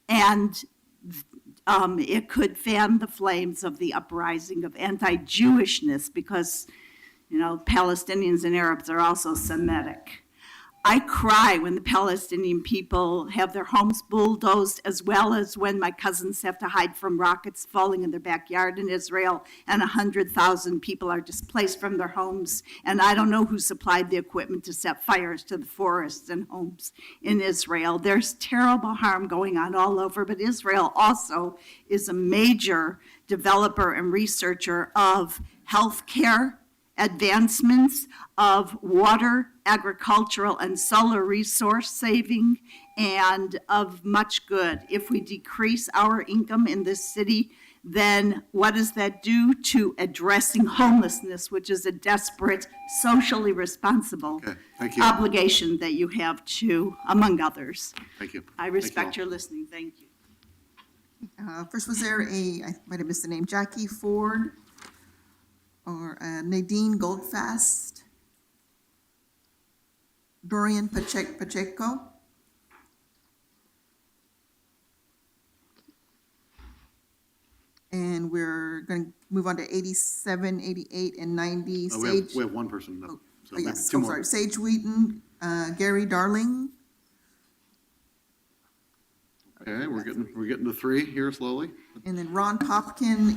and it could fan the flames of the uprising of anti-Jewishness because, Palestinians and Arabs are also Semitic. I cry when the Palestinian people have their homes bulldozed, as well as when my cousins have to hide from rockets falling in their backyard in Israel, and 100,000 people are displaced from their homes. And I don't know who supplied the equipment to set fires to the forests and homes in Israel. There's terrible harm going on all over, but Israel also is a major developer and researcher of healthcare advancements, of water, agricultural, and solar resource saving, and of much good. If we decrease our income in this city, then what does that do to addressing homelessness, which is a desperate, socially responsible Thank you. obligation that you have to, among others? Thank you. I respect your listening. Thank you. First, was there I might have missed the name, Jackie Ford or Nadine Goldfast, Dorian Pacheco. And we're going to move on to 87, 88, and 90. Oh, Sage. we have one person. No. So maybe Yes, two I'm more. sorry. Sage Wheaton, Gary Darling. Okay, we're getting to three here slowly. And then Ron Popkin,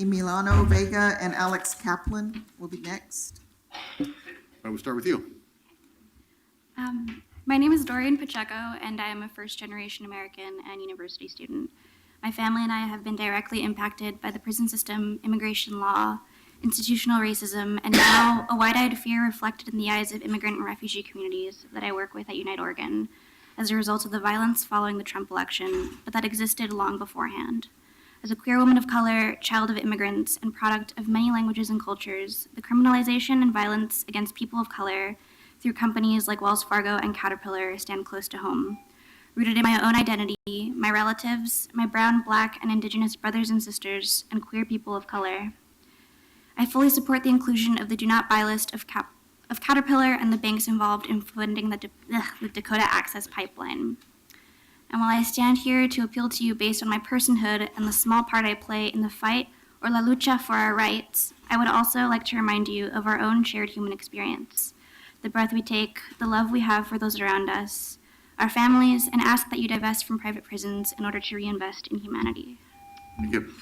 Emiliano Vega, and Alex Kaplan will be next. I will start with you. My name is Dorian Pacheco, and I am a first-generation American and university student. My family and I have been directly impacted by the prison system, immigration law, institutional racism, and now a wide-eyed fear reflected in the eyes of immigrant and refugee communities that I work with at Unite Oregon as a result of the violence following the Trump election, but that existed long beforehand. As a queer woman of color, child of immigrants, and product of many languages and cultures, the criminalization and violence against people of color through companies like Wells Fargo and Caterpillar stand close to home. Rooted in my own identity, my relatives, my brown, black, and indigenous brothers and sisters, and queer people of color, I fully support the inclusion of the Do Not Buy list of Caterpillar and the banks involved in funding the Dakota Access Pipeline. And while I stand here to appeal to you based on my personhood and the small part I play in the fight or La Lucha for Our Rights, I would also like to remind you of our own shared human experience, the breath we take, the love we have for those around us, our families, and ask that you divest from private prisons in order to reinvest in humanity. Thank you.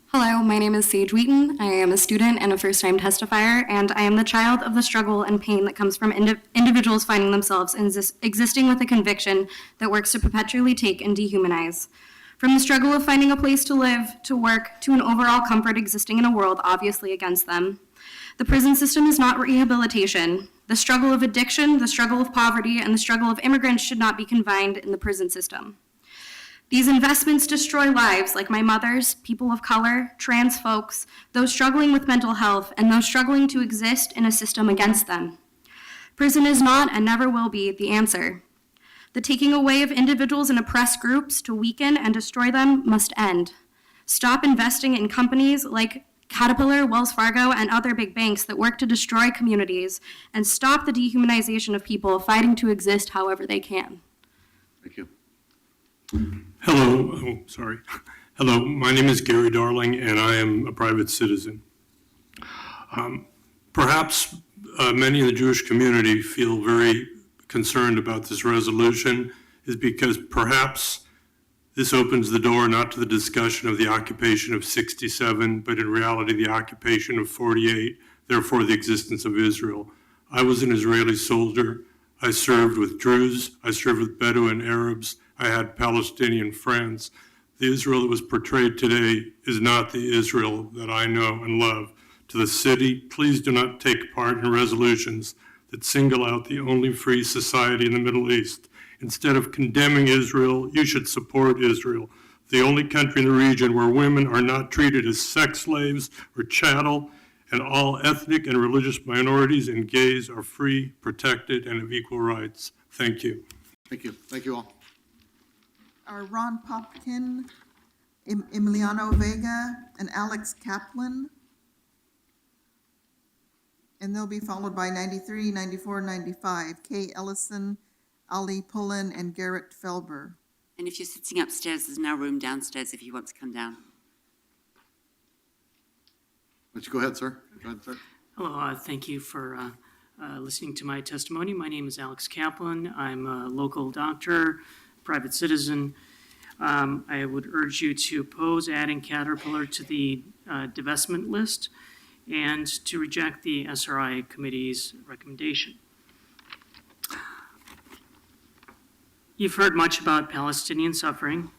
Hello, my name is Sage Wheaton. I am a student and a first-time testifier, and I am the child of the struggle and pain that comes from individuals finding themselves existing with a conviction that works to perpetually take and dehumanize. From the struggle of finding a place to live, to work, to an overall comfort existing in a world obviously against them. The prison system is not rehabilitation. The struggle of addiction, the struggle of poverty, and the struggle of immigrants should not be confined in the prison system. These investments destroy lives like my mother's, people of color, trans folks, those struggling with mental health, and those struggling to exist in a system against them. Prison is not and never will be the answer. The taking away of individuals and oppressed groups to weaken and destroy them must end. Stop investing in companies like Caterpillar, Wells Fargo, and other big banks that work to destroy communities, and stop the dehumanization of people fighting to exist however they can. Thank you. Hello, Hello, my name is Gary Darling, and I am a private citizen. Perhaps many in the Jewish community feel very concerned about this resolution is because perhaps this opens the door not to the discussion of the occupation of 67, but in reality the occupation of 48, therefore the existence of Israel. I was an Israeli soldier. I served with Druze. I served with Bedouin Arabs. I had Palestinian friends. The Israel that was portrayed today is not the Israel that I know and love. To the city, please do not take part in resolutions that single out the only free society in the Middle East. Instead of condemning Israel, you should support Israel, the only country in the region where women are not treated as sex slaves or chattel, and all ethnic and religious minorities and gays are free, protected, and of equal rights. Thank you. Thank you. Thank you all. Ron Popkin, Emiliano Vega, and Alex Kaplan. And they'll be followed by 93, 94, 95, Kay Ellison, Ali Pullen, and Garrett Felber. And if you're sitting upstairs, there's now room downstairs if you want to come down. Why don't you go ahead, sir? Go ahead, sir. Hello, thank you for listening to my testimony. My name is Alex Kaplan. I'm a local doctor, private citizen. I would urge you to oppose adding Caterpillar to the divestment list and to reject the SRI committee's recommendation. You've heard much about Palestinian suffering,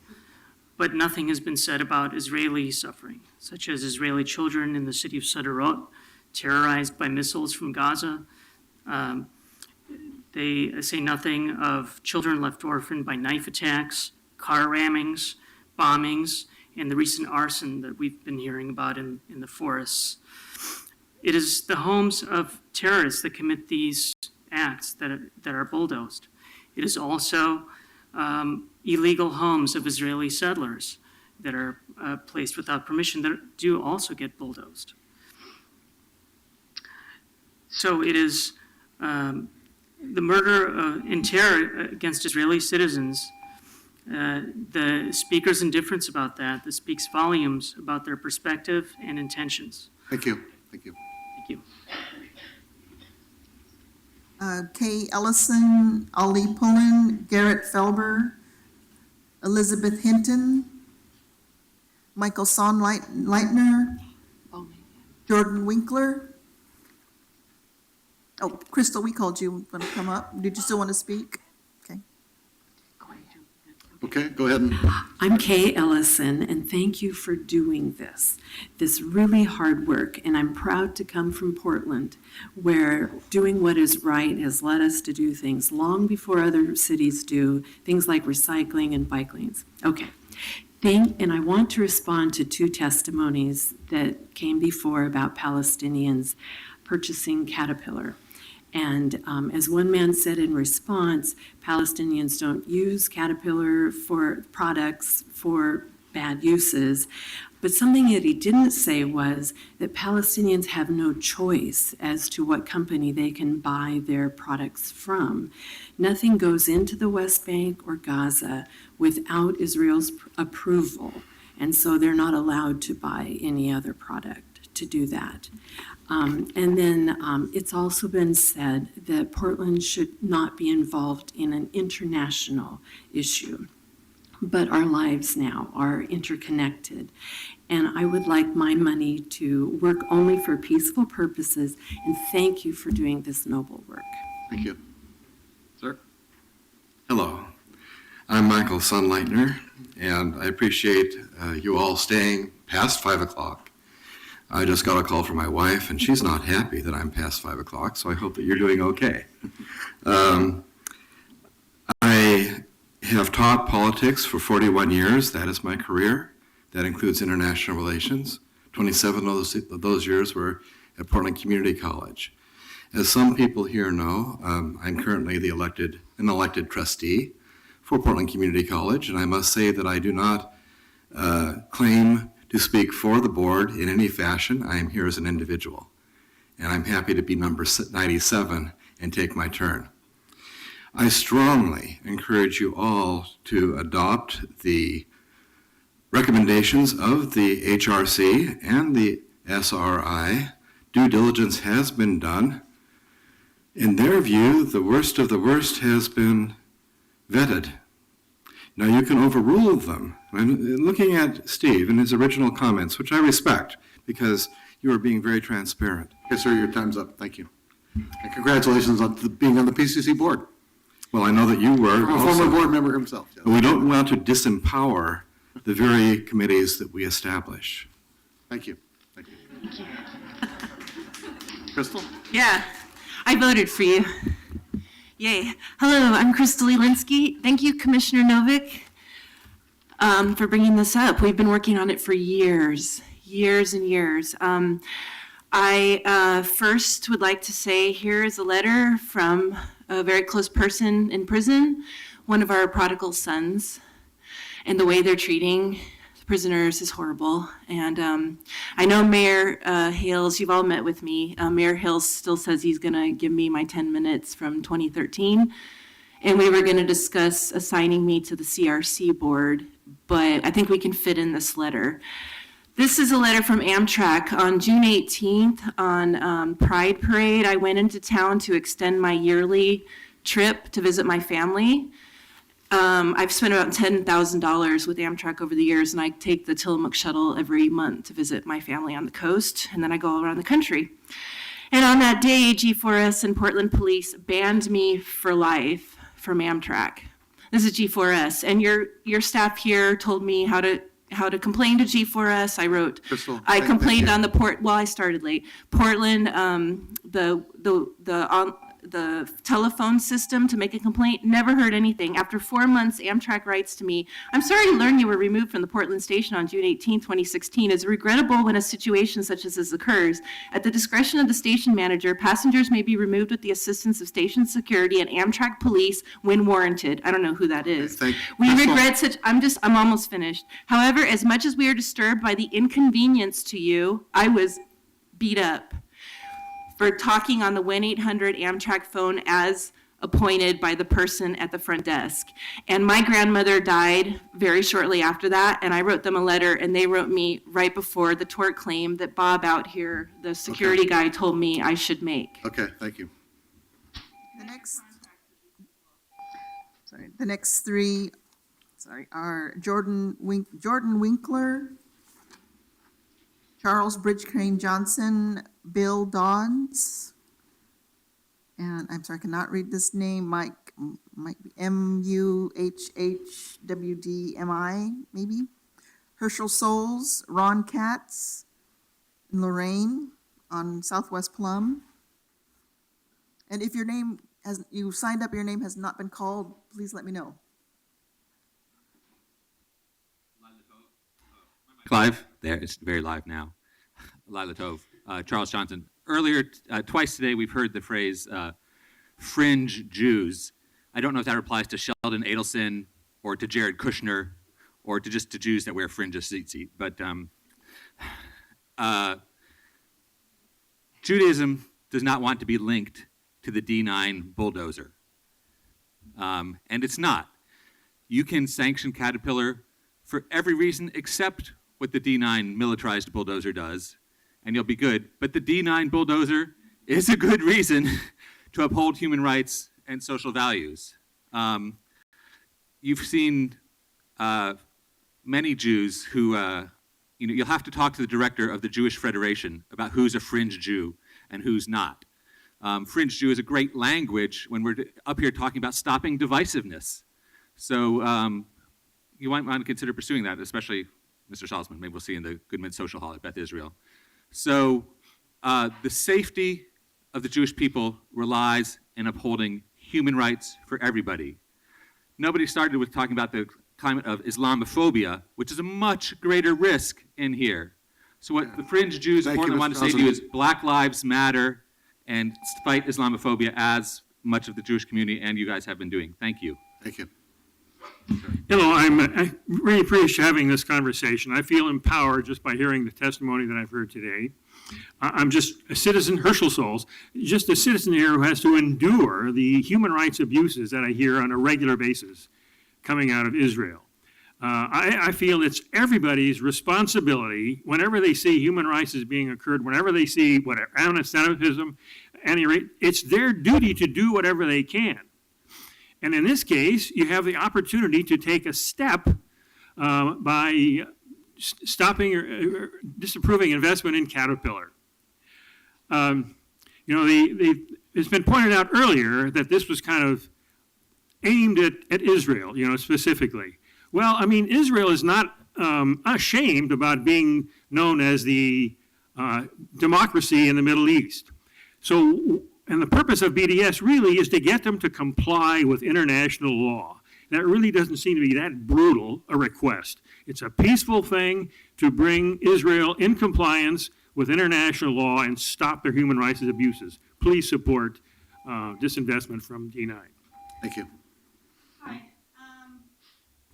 but nothing has been said about Israeli suffering, such as Israeli children in the city of Sderot, terrorized by missiles from Gaza. They say nothing of children left orphaned by knife attacks, car rammings, bombings, and the recent arson that we've been hearing about in the forests. It is the homes of terrorists that commit these acts that are bulldozed. It is also illegal homes of Israeli settlers that are placed without permission that do also get bulldozed. So it is the murder and terror against Israeli citizens. The speaker's indifference about that speaks volumes about their perspective and intentions. Thank you. Thank you. Thank you. Kay Ellison, Ali Pullen, Garrett Felber, Elizabeth Hinton, Michael Sonnleitner, Jordan Winkler. Oh, Crystal, we called you. Want to come up? Did you still want to speak? Okay. Okay, go ahead. I'm Kay Ellison, and thank you for doing this really hard work. And I'm proud to come from Portland, where doing what is right has led us to do things long before other cities do, things like recycling and bike lanes. Okay. And I want to respond to two testimonies that came before about Palestinians purchasing Caterpillar. And as one man said in response, Palestinians don't use Caterpillar for products for bad uses. But something that he didn't say was that Palestinians have no choice as to what company they can buy their products from. Nothing goes into the West Bank or Gaza without Israel's approval. And so they're not allowed to buy any other product to do that. And then it's also been said that Portland should not be involved in an international issue. But our lives now are interconnected. And I would like my money to work only for peaceful purposes. And thank you for doing this noble work. Thank you. Sir? Hello, I'm Michael Sunleitner, and I appreciate you all staying past 5 o'clock. I just got a call from my wife, and she's not happy that I'm past 5 o'clock, so I hope that you're doing okay. I have taught politics for 41 years. That is my career. That includes international relations. 27 of those years were at Portland Community College. As some people here know, I'm currently an elected trustee for Portland Community College, and I must say that I do not claim to speak for the board in any fashion. I am here as an individual, and I'm happy to be number 97 and take my turn. I strongly encourage you all to adopt the recommendations of the HRC and the SRI. Due diligence has been done. In their view, the worst of the worst has been vetted. Now, you can overrule them. I'm looking at Steve and his original comments, which I respect, because you are being very transparent. Okay, sir, your time's up. Thank you. And congratulations on being on the PCC board. Well, I know that you were From a also. former board member himself. Yes. We don't want to disempower the very committees that we establish. Thank you. Thank you. Crystal? Yeah, I voted for you. Yay. Hello, I'm Crystal Elinsky. Thank you, Commissioner Novick, for bringing this up. We've been working on it for years and years. I first would like to say here is a letter from a very close person in prison, one of our prodigal sons, and the way they're treating the prisoners is horrible. And I know Mayor Hales, you've all met with me. Mayor Hales still says he's going to give me my 10 minutes from 2013. And we were going to discuss assigning me to the CRC board, but I think we can fit in this letter. This is a letter from Amtrak. On June 18th, on Pride Parade, I went into town to extend my yearly trip to visit my family. I've spent about $10,000 with Amtrak over the years, and I take the Tillamook shuttle every month to visit my family on the coast, and then I go all around the country. And on that day, G4S and Portland Police banned me for life from Amtrak. This is G4S, and your staff here told me how to complain to G4S. I wrote, Crystal, I thank complained you. on I started late. Portland, the telephone system to make a complaint, never heard anything. After 4 months, Amtrak writes to me, I'm sorry to learn you were removed from the Portland station on June 18, 2016. It's regrettable when a situation such as this occurs. At the discretion of the station manager, passengers may be removed with the assistance of station security and Amtrak police when warranted. I don't know who that is. We regret such, I'm almost finished. However, as much as we are disturbed by the inconvenience to you, I was beat up for talking on the 1-800 Amtrak phone as appointed by the person at the front desk. And my grandmother died very shortly after that, and I wrote them a letter, and they wrote me right before the tort claim that Bob out here, the security guy, told me I should make. Okay, thank you. The next three are Jordan Winkler, Charles Bridgecrane Johnson, Bill Dawns, and I'm sorry, I cannot read this name, Mike Muhhwdmi, maybe, Herschel Souls, Ron Katz, and Lorraine on Southwest Plum. And if your name you signed up, your name has not been called, please let me know. Live? There, it's very live now. Lila Tove. Charles Johnson. Earlier, twice today, we've heard the phrase fringe Jews. I don't know if that applies to Sheldon Adelson or to Jared Kushner or to just to Jews that wear fringe tzitzit. But Judaism does not want to be linked to the D9 bulldozer. And it's not. You can sanction Caterpillar for every reason except what the D9 militarized bulldozer does, and you'll be good. But the D9 bulldozer is a good reason to uphold human rights and social values. You've seen many Jews who, you'll have to talk to the director of the Jewish Federation about who's a fringe Jew and who's not. Fringe Jew is a great language when we're up here talking about stopping divisiveness. So you might want to consider pursuing that, especially Mr. Salzman. Maybe we'll see in the Goodman Social Hall at Beth Israel. So the safety of the Jewish people relies in upholding human rights for everybody. Nobody started with talking about the climate of Islamophobia, which is a much greater risk in here. So what the fringe Jews of Portland want to say to you is Black Lives Matter and fight Islamophobia as much of the Jewish community and you guys have been doing. Thank you. Thank you. I really appreciate having this conversation. I feel empowered just by hearing the testimony that I've heard today. I'm just a citizen, Herschel Souls, just a citizen here who has to endure the human rights abuses that I hear on a regular basis coming out of Israel. I feel it's everybody's responsibility whenever they see human rights is being occurred, whenever they see whatever anti-Semitism, it's their duty to do whatever they can. And in this case, you have the opportunity to take a step by stopping or disapproving investment in Caterpillar. It's been pointed out earlier that this was kind of aimed at Israel, specifically. Well, I mean, Israel is not ashamed about being known as the democracy in the Middle East. So, and the purpose of BDS really is to get them to comply with international law. That really doesn't seem to be that brutal a request. It's a peaceful thing to bring Israel in compliance with international law and stop their human rights abuses. Please support disinvestment from D9. Thank you.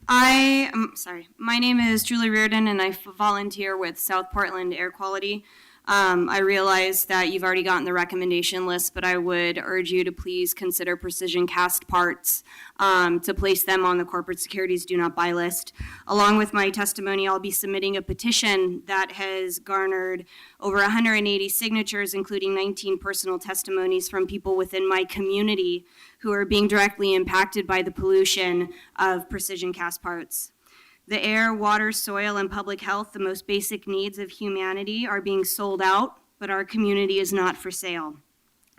My name is Julie Reardon, and I volunteer with South Portland Air Quality. I realize that you've already gotten the recommendation list, but I would urge you to please consider Precision Cast Parts to place them on the Corporate Securities Do Not Buy list. Along with my testimony, I'll be submitting a petition that has garnered over 180 signatures, including 19 personal testimonies from people within my community who are being directly impacted by the pollution of Precision Cast Parts. The air, water, soil, and public health, the most basic needs of humanity, are being sold out, but our community is not for sale.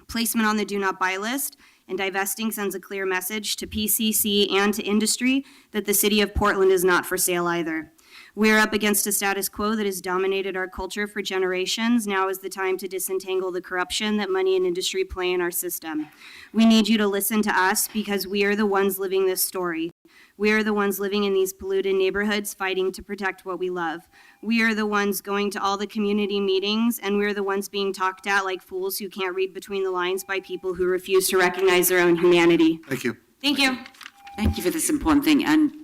Placement on the Do Not Buy list and divesting sends a clear message to PCC and to industry that the city of Portland is not for sale either. We're up against a status quo that has dominated our culture for generations. Now is the time to disentangle the corruption that money and industry play in our system. We need you to listen to us because we are the ones living this story. We are the ones living in these polluted neighborhoods fighting to protect what we love. We are the ones going to all the community meetings, and we're the ones being talked at like fools who can't read between the lines by people who refuse to recognize their own humanity. Thank you. Thank you. Thank you for this important thing. And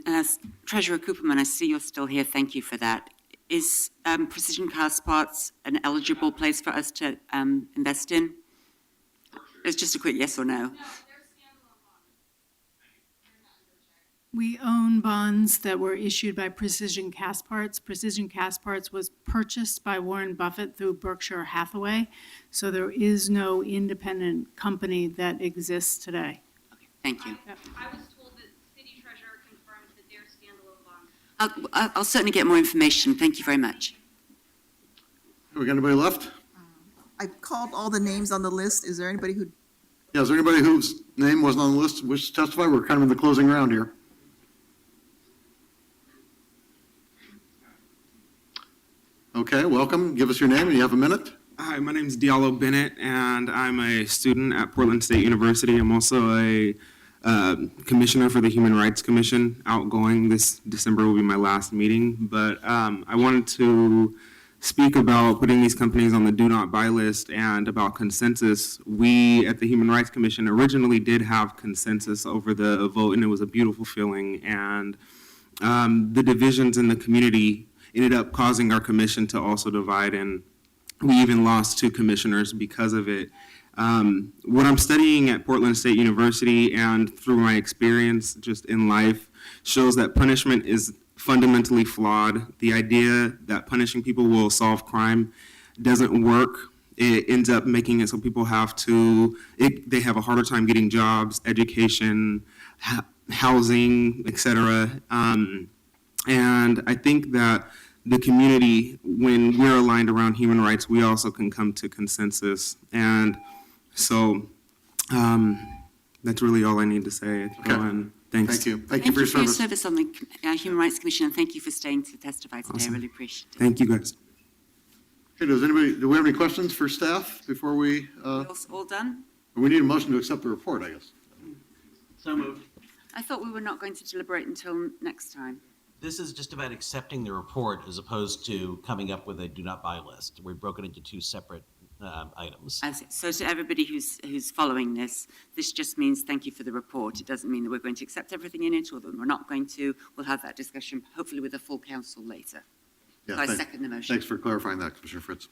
Treasurer Cooperman, I see you're still here. Thank you for that. Is Precision Cast Parts an eligible place for us to invest in? It's just a quick yes or no. We own bonds that were issued by Precision Cast Parts. Precision Cast Parts was purchased by Warren Buffett through Berkshire Hathaway, so there is no independent company that exists today. Thank you. I was told that city treasurer confirmed that they're standalone bonds. I'll certainly get more information. Thank you very much. Have we got anybody left? I've called all the names on the list. Is there anybody who? Yeah, is there anybody whose name wasn't on the list who wishes to testify? We're kind of in the closing round here. Okay, welcome. Give us your name and you have a minute. Hi, my name is Diallo Bennett, and I'm a student at Portland State University. I'm also a commissioner for the Human Rights Commission. Outgoing this December will be my last meeting, but I wanted to speak about putting these companies on the Do Not Buy list and about consensus. We at the Human Rights Commission originally did have consensus over the vote, and it was a beautiful feeling. And the divisions in the community ended up causing our commission to also divide, and we even lost 2 commissioners because of it. What I'm studying at Portland State University and through my experience just in life shows that punishment is fundamentally flawed. The idea that punishing people will solve crime doesn't work. It ends up making it so people they have a harder time getting jobs, education, housing, etc. And I think that the community, when we're aligned around human rights, we also can come to consensus. And so that's really all I need to say. Okay. And thanks. Thank you. Thank you for your service. service on the Human Rights Commission, and thank you for staying to testify today. Awesome. I really appreciate it. Thank you, guys. Okay, do we have any questions for staff before we, All done? we need a motion to accept the report, I guess. So moved. I thought we were not going to deliberate until next time. This is just about accepting the report as opposed to coming up with a do not buy list. We've broken into two separate items. I see. So to everybody who's following this just means thank you for the report. It doesn't mean that we're going to accept everything in it or that we're not going to. We'll have that discussion, hopefully with the full council later. Yeah, So I second the motion. Thanks for clarifying that, Commissioner Fritz.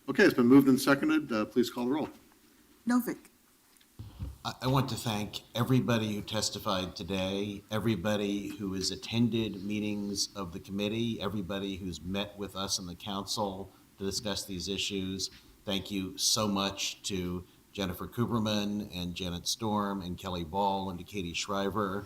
Okay, it's been moved and seconded. Please call the roll. Novick, I want to thank everybody who testified today, everybody who has attended meetings of the committee, everybody who's met with us in the council to discuss these issues. Thank you so much to Jennifer Cooperman and Janet Storm and Kelly Ball and to Katie Shriver.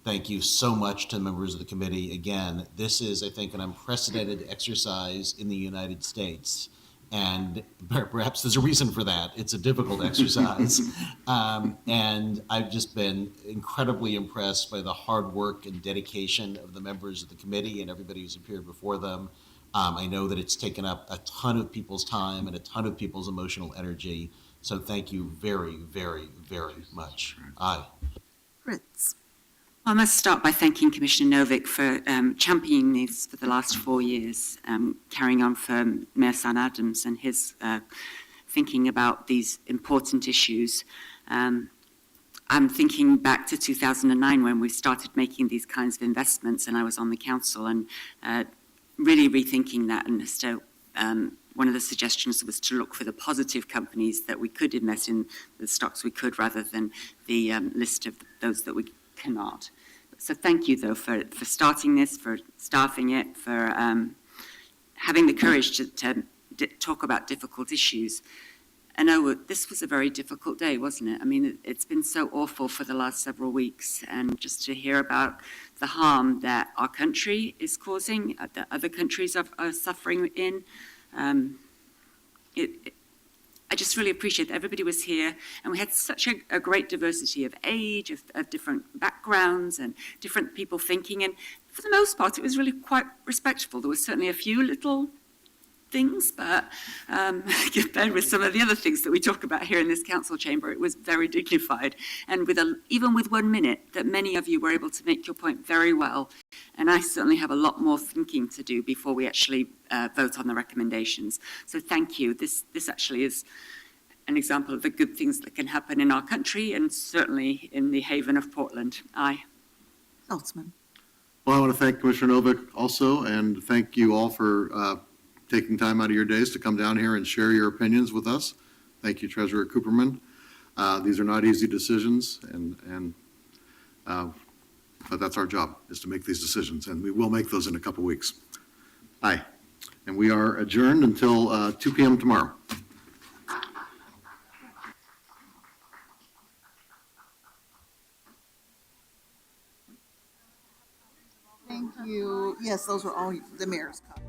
Thank you so much to the members of the committee. Again, this is, I think, an unprecedented exercise in the United States. And perhaps there's a reason for that. It's a difficult exercise. And I've just been incredibly impressed by the hard work and dedication of the members of the committee and everybody who's appeared before them. I know that it's taken up a ton of people's time and a ton of people's emotional energy. So thank you very, very, very much. Aye. Fritz, I must start by thanking Commissioner Novick for championing this for the last 4 years, carrying on for Mayor San Adams and his thinking about these important issues. I'm thinking back to 2009 when we started making these kinds of investments and I was on the council and really rethinking that. And so one of the suggestions was to look for the positive companies that we could invest in, the stocks we could, rather than the list of those that we cannot. So thank you, though, for starting this, for staffing it, for having the courage to talk about difficult issues. I know this was a very difficult day, wasn't it? I mean, it's been so awful for the last several weeks, and just to hear about the harm that our country is causing, that other countries are suffering in, I just really appreciate that everybody was here, and we had such a great diversity of age, of different backgrounds, and different people thinking, and for the most part, it was really quite respectful. There was certainly a few little things, but compared with some of the other things that we talk about here in this council chamber, it was very dignified, and even with 1 minute, that many of you were able to make your point very well, and I certainly have a lot more thinking to do before we actually vote on the recommendations. So thank you. This actually is an example of the good things that can happen in our country, and certainly in the haven of Portland. Aye. Saltzman. Well, I want to thank Commissioner Novick also, and thank you all for taking time out of your days to come down here and share your opinions with us. Thank you, Treasurer Cooperman. These are not easy decisions, but that's our job, is to make these decisions, and we will make those in a couple weeks. Aye. And we are adjourned until 2 p.m. tomorrow. Thank you. Yes, those were all the mayor's comments.